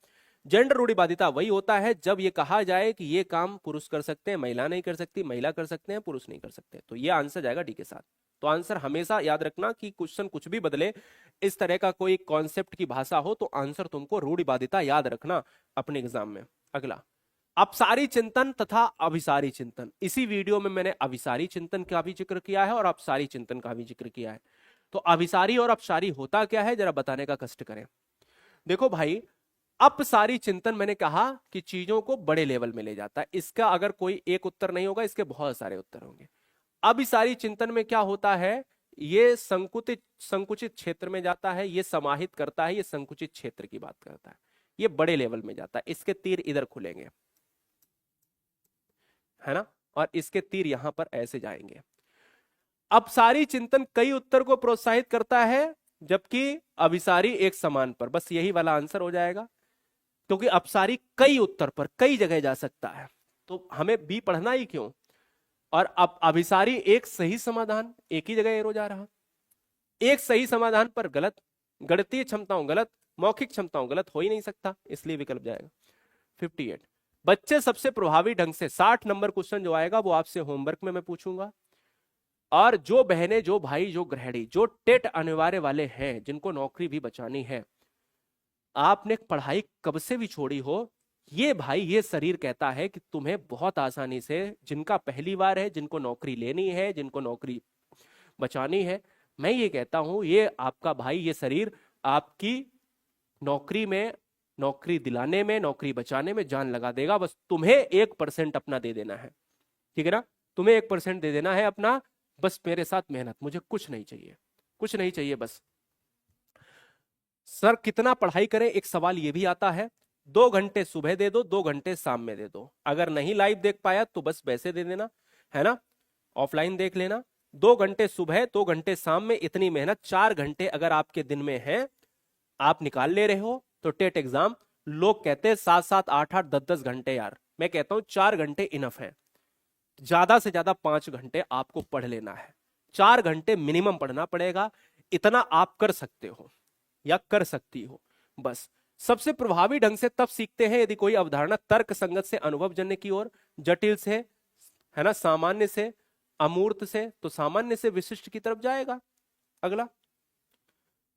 जेंडर रूढ़िवादिता वही होता है जब ये कहा जाए कि ये काम पुरुष कर सकते हैं, महिला नहीं कर सकती, महिला कर सकते हैं, पुरुष नहीं कर सकते। तो ये आंसर जाएगा डी के साथ। तो आंसर हमेशा याद रखना कि क्वेश्चन कुछ भी बदले, इस तरह का कोई कॉन्सेप्ट की भाषा हो तो आंसर तुमको रूढ़िवादिता याद रखना अपने एग्जाम में। अगला, अपसारी चिंतन तथा अभिसारी चिंतन। इसी वीडियो में मैंने अभिसारी चिंतन का भी जिक्र किया है और अपसारी चिंतन का भी जिक्र किया है। तो अभिसारी और अपसारी होता क्या है जरा बताने का कष्ट करें। देखो भाई, अपसारी चिंतन मैंने कहा कि चीजों को बड़े लेवल में ले जाता है। इसका अगर कोई एक उत्तर नहीं होगा, इसके बहुत सारे उत्तर होंगे। अभिसारी चिंतन में क्या होता है, ये संकुचित क्षेत्र में जाता है, ये समाहित करता है, ये संकुचित क्षेत्र की बात करता है, ये बड़े लेवल में जाता है। इसके तीर इधर खुलेंगे, है ना, और इसके तीर यहां पर ऐसे जाएंगे। अपसारी चिंतन कई उत्तर को प्रोत्साहित करता है, जबकि अभिसारी एक समान पर। बस यही वाला आंसर हो जाएगा, क्योंकि अपसारी कई उत्तर पर कई जगह जा सकता है, तो हमें बी पढ़ना ही क्यों। और अब अभिसारी एक सही समाधान, एक ही जगह एरो जा रहा, एक सही समाधान पर गलत, गणितीय क्षमताओं गलत, मौखिक क्षमताओं गलत हो ही नहीं सकता, इसलिए विकल्प जाएगा 58। बच्चे सबसे प्रभावी ढंग से 60 नंबर क्वेश्चन जो आएगा वो आपसे होमवर्क में मैं पूछूंगा। और जो बहनें, जो भाई, जो गृहिणी, जो टेट अनिवार्य वाले हैं, जिनको नौकरी भी बचानी है, आपने पढ़ाई कब से भी छोड़ी हो, ये भाई ये शरीर कहता है कि तुम्हें बहुत आसानी से, जिनका पहली बार है, जिनको नौकरी लेनी है, जिनको नौकरी बचानी है, मैं ये कहता हूं ये आपका भाई, ये शरीर आपकी नौकरी में, नौकरी दिलाने में, नौकरी बचाने में जान लगा देगा। बस तुम्हें 1% अपना दे देना है, ठीक है ना, तुम्हें 1% दे देना है अपना। बस मेरे साथ मेहनत, मुझे कुछ नहीं चाहिए, कुछ नहीं चाहिए बस। सर कितना पढ़ाई करें, एक सवाल ये भी आता है। 2 घंटे सुबह दे दो, 2 घंटे शाम में दे दो। अगर नहीं लाइव देख पाया तो बस वैसे दे देना, है ना, ऑफलाइन देख लेना। 2 घंटे सुबह, 2 घंटे शाम में, इतनी मेहनत 4 घंटे अगर आपके दिन में है, आप निकाल ले रहे हो तो टेट एग्जाम, लोग कहते हैं 7-7, 8-8, 10-10 घंटे, यार मैं कहता हूं 4 घंटे इनफ है। ज्यादा से ज्यादा 5 घंटे आपको पढ़ लेना है, 4 घंटे मिनिमम पढ़ना पड़ेगा। इतना आप कर सकते हो या कर सकती हो। बस सबसे प्रभावी ढंग से तब सीखते हैं यदि कोई अवधारणा तर्क संगत से अनुभवजन्य की ओर, जटिल से, है ना, सामान्य से, अमूर्त से, तो सामान्य से विशिष्ट की तरफ जाएगा। अगला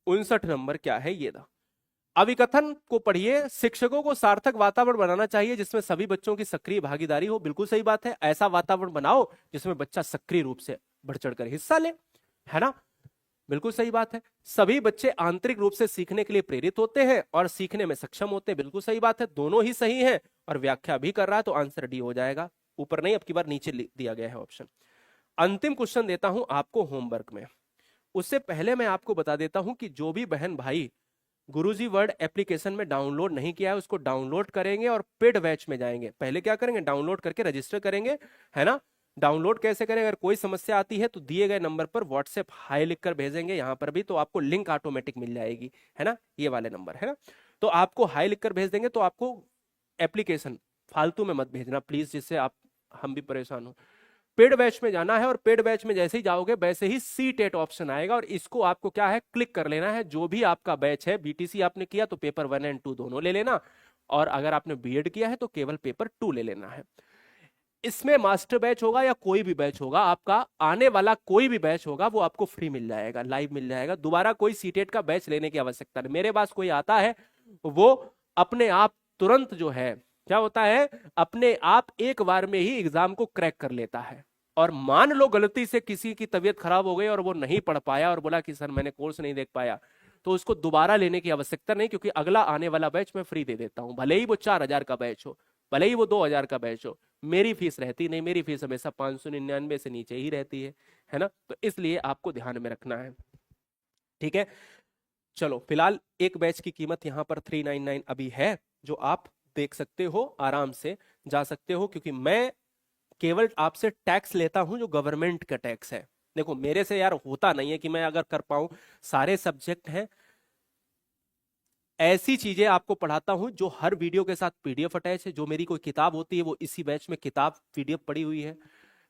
59 नंबर क्या है ये था, अभिकथन को पढ़िए। शिक्षकों को सार्थक वातावरण बनाना चाहिए जिसमें सभी बच्चों की सक्रिय भागीदारी हो। बिल्कुल सही बात है, ऐसा वातावरण बनाओ जिसमें बच्चा सक्रिय रूप से बढ़ चढ़कर हिस्सा ले, है ना, बिल्कुल सही बात है। सभी बच्चे आंतरिक रूप से सीखने के लिए प्रेरित होते हैं और सीखने में सक्षम होते हैं, बिल्कुल सही बात है, दोनों ही सही है। और व्याख्या भी कर रहा है तो आंसर डी हो जाएगा, ऊपर नहीं अब की बार नीचे दिया गया है ऑप्शन। अंतिम क्वेश्चन देता हूं आपको होमवर्क में, उससे पहले मैं आपको बता देता हूं कि जो भी बहन भाई गुरुजी वर्ड एप्लीकेशन में डाउनलोड नहीं किया है उसको डाउनलोड करेंगे और पेड बैच में जाएंगे। पहले क्या करेंगे, डाउनलोड करके रजिस्टर करेंगे, है ना। डाउनलोड कैसे करें, अगर कोई समस्या आती है तो दिए गए नंबर पर व्हाट्सएप हाई लिखकर भेजेंगे, यहां पर भी तो आपको लिंक ऑटोमेटिक मिल जाएगी, है ना, ये वाले नंबर, है ना। तो आपको हाई लिखकर भेज देंगे, तो आपको एप्लीकेशन फालतू में मत भेजना प्लीज, जिससे आप हम भी परेशान हो। पेड बैच में जाना है और पेड बैच में जैसे ही जाओगे वैसे ही सी टेट ऑप्शन आएगा और इसको आपको क्या है, क्लिक कर लेना है। जो भी आपका बैच है, बीटीसी आपने किया तो पेपर 1 और 2 दोनों ले लेना, और अगर आपने बीएड किया है तो केवल पेपर 2 ले लेना है। इसमें मास्टर बैच होगा या कोई भी बैच होगा, आपका आने वाला कोई भी बैच होगा वो आपको फ्री मिल जाएगा, लाइव मिल जाएगा। दोबारा कोई सीटेट का बैच लेने की आवश्यकता नहीं। मेरे पास कोई आता है वो अपने आप तुरंत जो है क्या होता है, अपने आप एक बार में ही एग्जाम को क्रैक कर लेता है। और मान लो गलती से किसी की तबीयत खराब हो गई और वो नहीं पढ़ पाया और बोला कि सर मैंने कोर्स नहीं देख पाया, तो उसको दोबारा लेने की आवश्यकता नहीं, क्योंकि अगला आने वाला बैच मैं फ्री दे देता हूं। भले ही वो 4,000 का बैच हो, भले ही वो 2,000 का बैच हो, मेरी फीस रहती नहीं, मेरी फीस हमेशा 599 से नीचे ही रहती है ना। तो इसलिए आपको ध्यान में रखना है, ठीक है। चलो फिलहाल एक बैच की कीमत यहाँ पर 399 अभी है, जो आप देख सकते हो, आराम से जा सकते हो, क्योंकि मैं केवल आपसे टैक्स लेता हूं जो गवर्नमेंट का टैक्स है। देखो मेरे से यार होता नहीं है कि मैं अगर कर पाऊं, सारे सब्जेक्ट हैं, ऐसी चीजें आपको पढ़ाता हूं जो हर वीडियो के साथ पीडीएफ अटैच है। जो मेरी कोई किताब होती है वो इसी बैच में किताब पीडीएफ पड़ी हुई है।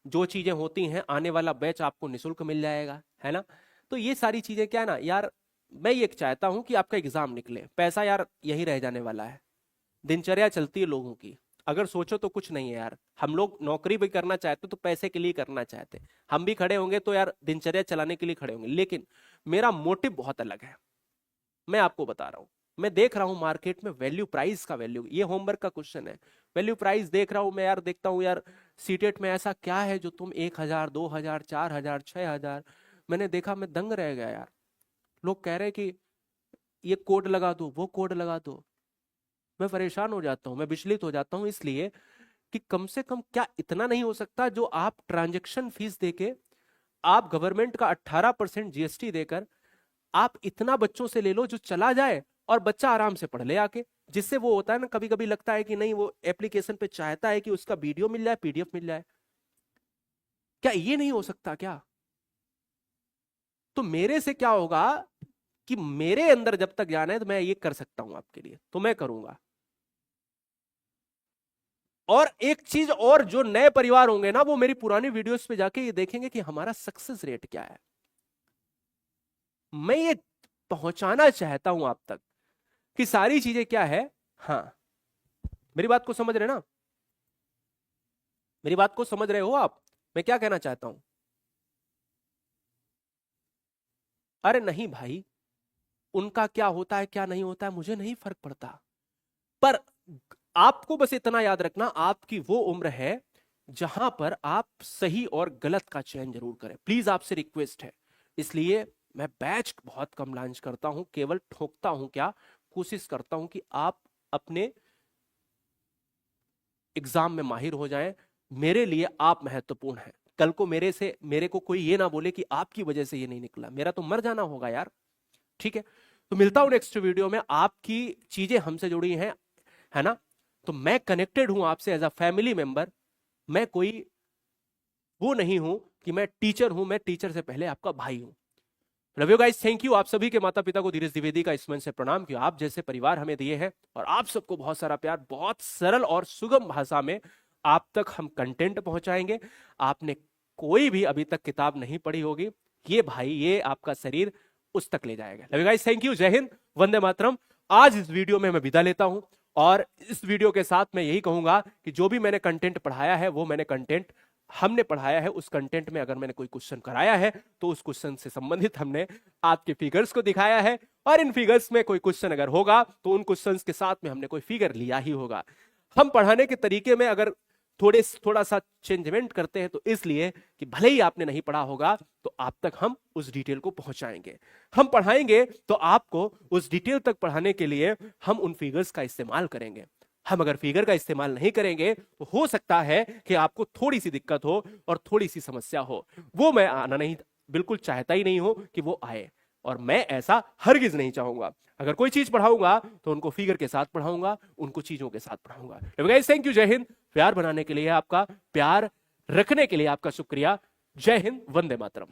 जो चीजें होती हैं आने वाला बैच आपको निशुल्क मिल जाएगा, है ना। तो ये सारी चीजें क्या है ना यार, मैं ये चाहता हूं कि आपका एग्जाम निकले, पैसा यार यही रह जाने वाला है, दिनचर्या चलती है लोगों की। अगर सोचो तो कुछ नहीं है यार, हम लोग नौकरी भी करना चाहते तो पैसे के लिए करना चाहते, हम भी खड़े होंगे तो यार दिनचर्या चलाने के लिए खड़े होंगे, लेकिन मेरा मोटिव बहुत अलग है। मैं आपको बता रहा हूं, मैं देख रहा हूं मार्केट में वैल्यू प्राइस का वैल्यू, ये होमवर्क का क्वेश्चन है, वैल्यू प्राइस देख रहा हूं मैं यार, देखता हूं यार सीटेट में ऐसा क्या है जो तुम 1,000 2,000 4,000 6,000, मैंने देखा मैं दंग रह गया यार। लोग कह रहे कि ये कोड लगा दो, वो कोड लगा दो, मैं परेशान हो जाता हूं, मैं विचलित हो जाता हूं। इसलिए कि कम से कम क्या इतना नहीं हो सकता जो आप ट्रांजैक्शन फीस देके, आप गवर्नमेंट का 18% जीएसटी देकर आप इतना बच्चों से ले लो जो चला जाए और बच्चा आराम से पढ़ ले आके। जिससे वो होता है ना, कभी कभी लगता है कि नहीं, वो एप्लीकेशन पे चाहता है कि उसका वीडियो मिल जाए, पीडीएफ मिल जाए, क्या ये नहीं हो सकता क्या? तो मेरे से क्या होगा कि मेरे अंदर जब तक जाना है तो मैं ये कर सकता हूं आपके लिए, तो मैं करूंगा। और एक चीज और, जो नए परिवार होंगे ना वो मेरी पुरानी वीडियोस पे जाके ये देखेंगे कि हमारा सक्सेस रेट क्या है। मैं ये पहुंचाना चाहता हूं आप तक कि सारी चीजें क्या है। हाँ, मेरी बात को समझ रहे ना, मेरी बात को समझ रहे हो आप, मैं क्या कहना चाहता हूं? अरे नहीं भाई, उनका क्या होता है क्या नहीं होता है मुझे नहीं फर्क पड़ता, पर आपको बस इतना याद रखना, आपकी वो उम्र है जहां पर आप सही और गलत का चयन जरूर करें, प्लीज आपसे रिक्वेस्ट है। इसलिए मैं बैच बहुत कम लॉन्च करता हूं, केवल ठोकता हूं क्या, कोशिश करता हूं कि आप अपने एग्जाम में माहिर हो जाएं। मेरे लिए आप महत्वपूर्ण हैं। कल को मेरे को कोई ये ना बोले कि आपकी वजह से ये नहीं निकला, मेरा तो मर जाना होगा यार, ठीक है। तो मिलता हूं नेक्स्ट वीडियो में, आपकी चीजें हमसे जुड़ी हैं, है ना। तो मैं कनेक्टेड हूं आपसे एज अ फैमिली मेंबर, मैं कोई वो नहीं हूं कि मैं टीचर हूं, मैं टीचर से पहले आपका भाई हूं। Love you guys, thank you. आप सभी के माता पिता को धीरज द्विवेदी का इस मन से प्रणाम, कि आप जैसे परिवार हमें दिए हैं, और आप सबको बहुत सारा प्यार, बहुत सरल और सुगम भाषा में आप तक हम कंटेंट पहुंचाएंगे। आपने कोई भी अभी तक किताब नहीं पढ़ी होगी, ये भाई, ये आपका शरीर उस तक ले जाएगा। Love you guys, thank you, जय हिंद, वंदे मातरम। आज इस वीडियो में मैं विदा लेता हूं, और इस वीडियो के साथ मैं यही कहूंगा कि जो भी मैंने कंटेंट पढ़ाया है, वो मैंने कंटेंट हमने पढ़ाया है, उस कंटेंट में अगर मैंने कोई क्वेश्चन कराया है तो उस क्वेश्चन से संबंधित हमने आपके फिगर्स को दिखाया है, और इन फिगर्स में कोई क्वेश्चन अगर होगा तो उन क्वेश्चंस के साथ में हमने कोई फिगर लिया ही होगा। हम पढ़ाने के तरीके में अगर थोड़ा सा चेंजमेंट करते हैं तो इसलिए कि भले ही आपने नहीं पढ़ा होगा तो आप तक हम उस डिटेल को पहुंचाएंगे, हम पढ़ाएंगे तो आपको उस डिटेल तक पढ़ाने के लिए हम उन फिगर्स का इस्तेमाल करेंगे। हम अगर फिगर का इस्तेमाल नहीं करेंगे तो हो सकता है कि आपको थोड़ी सी दिक्कत हो और थोड़ी सी समस्या हो, वो मैं आना नहीं, बिल्कुल चाहता ही नहीं हूं कि वो आए, और मैं ऐसा हरगिज नहीं चाहूंगा। अगर कोई चीज पढ़ाऊंगा तो उनको फिगर के साथ पढ़ाऊंगा, उनको चीजों के साथ पढ़ाऊंगा। गाइस, थैंक यू, जय हिंद। प्यार बनाने के लिए आपका, प्यार रखने के लिए आपका शुक्रिया। जय हिंद, वंदे मातरम।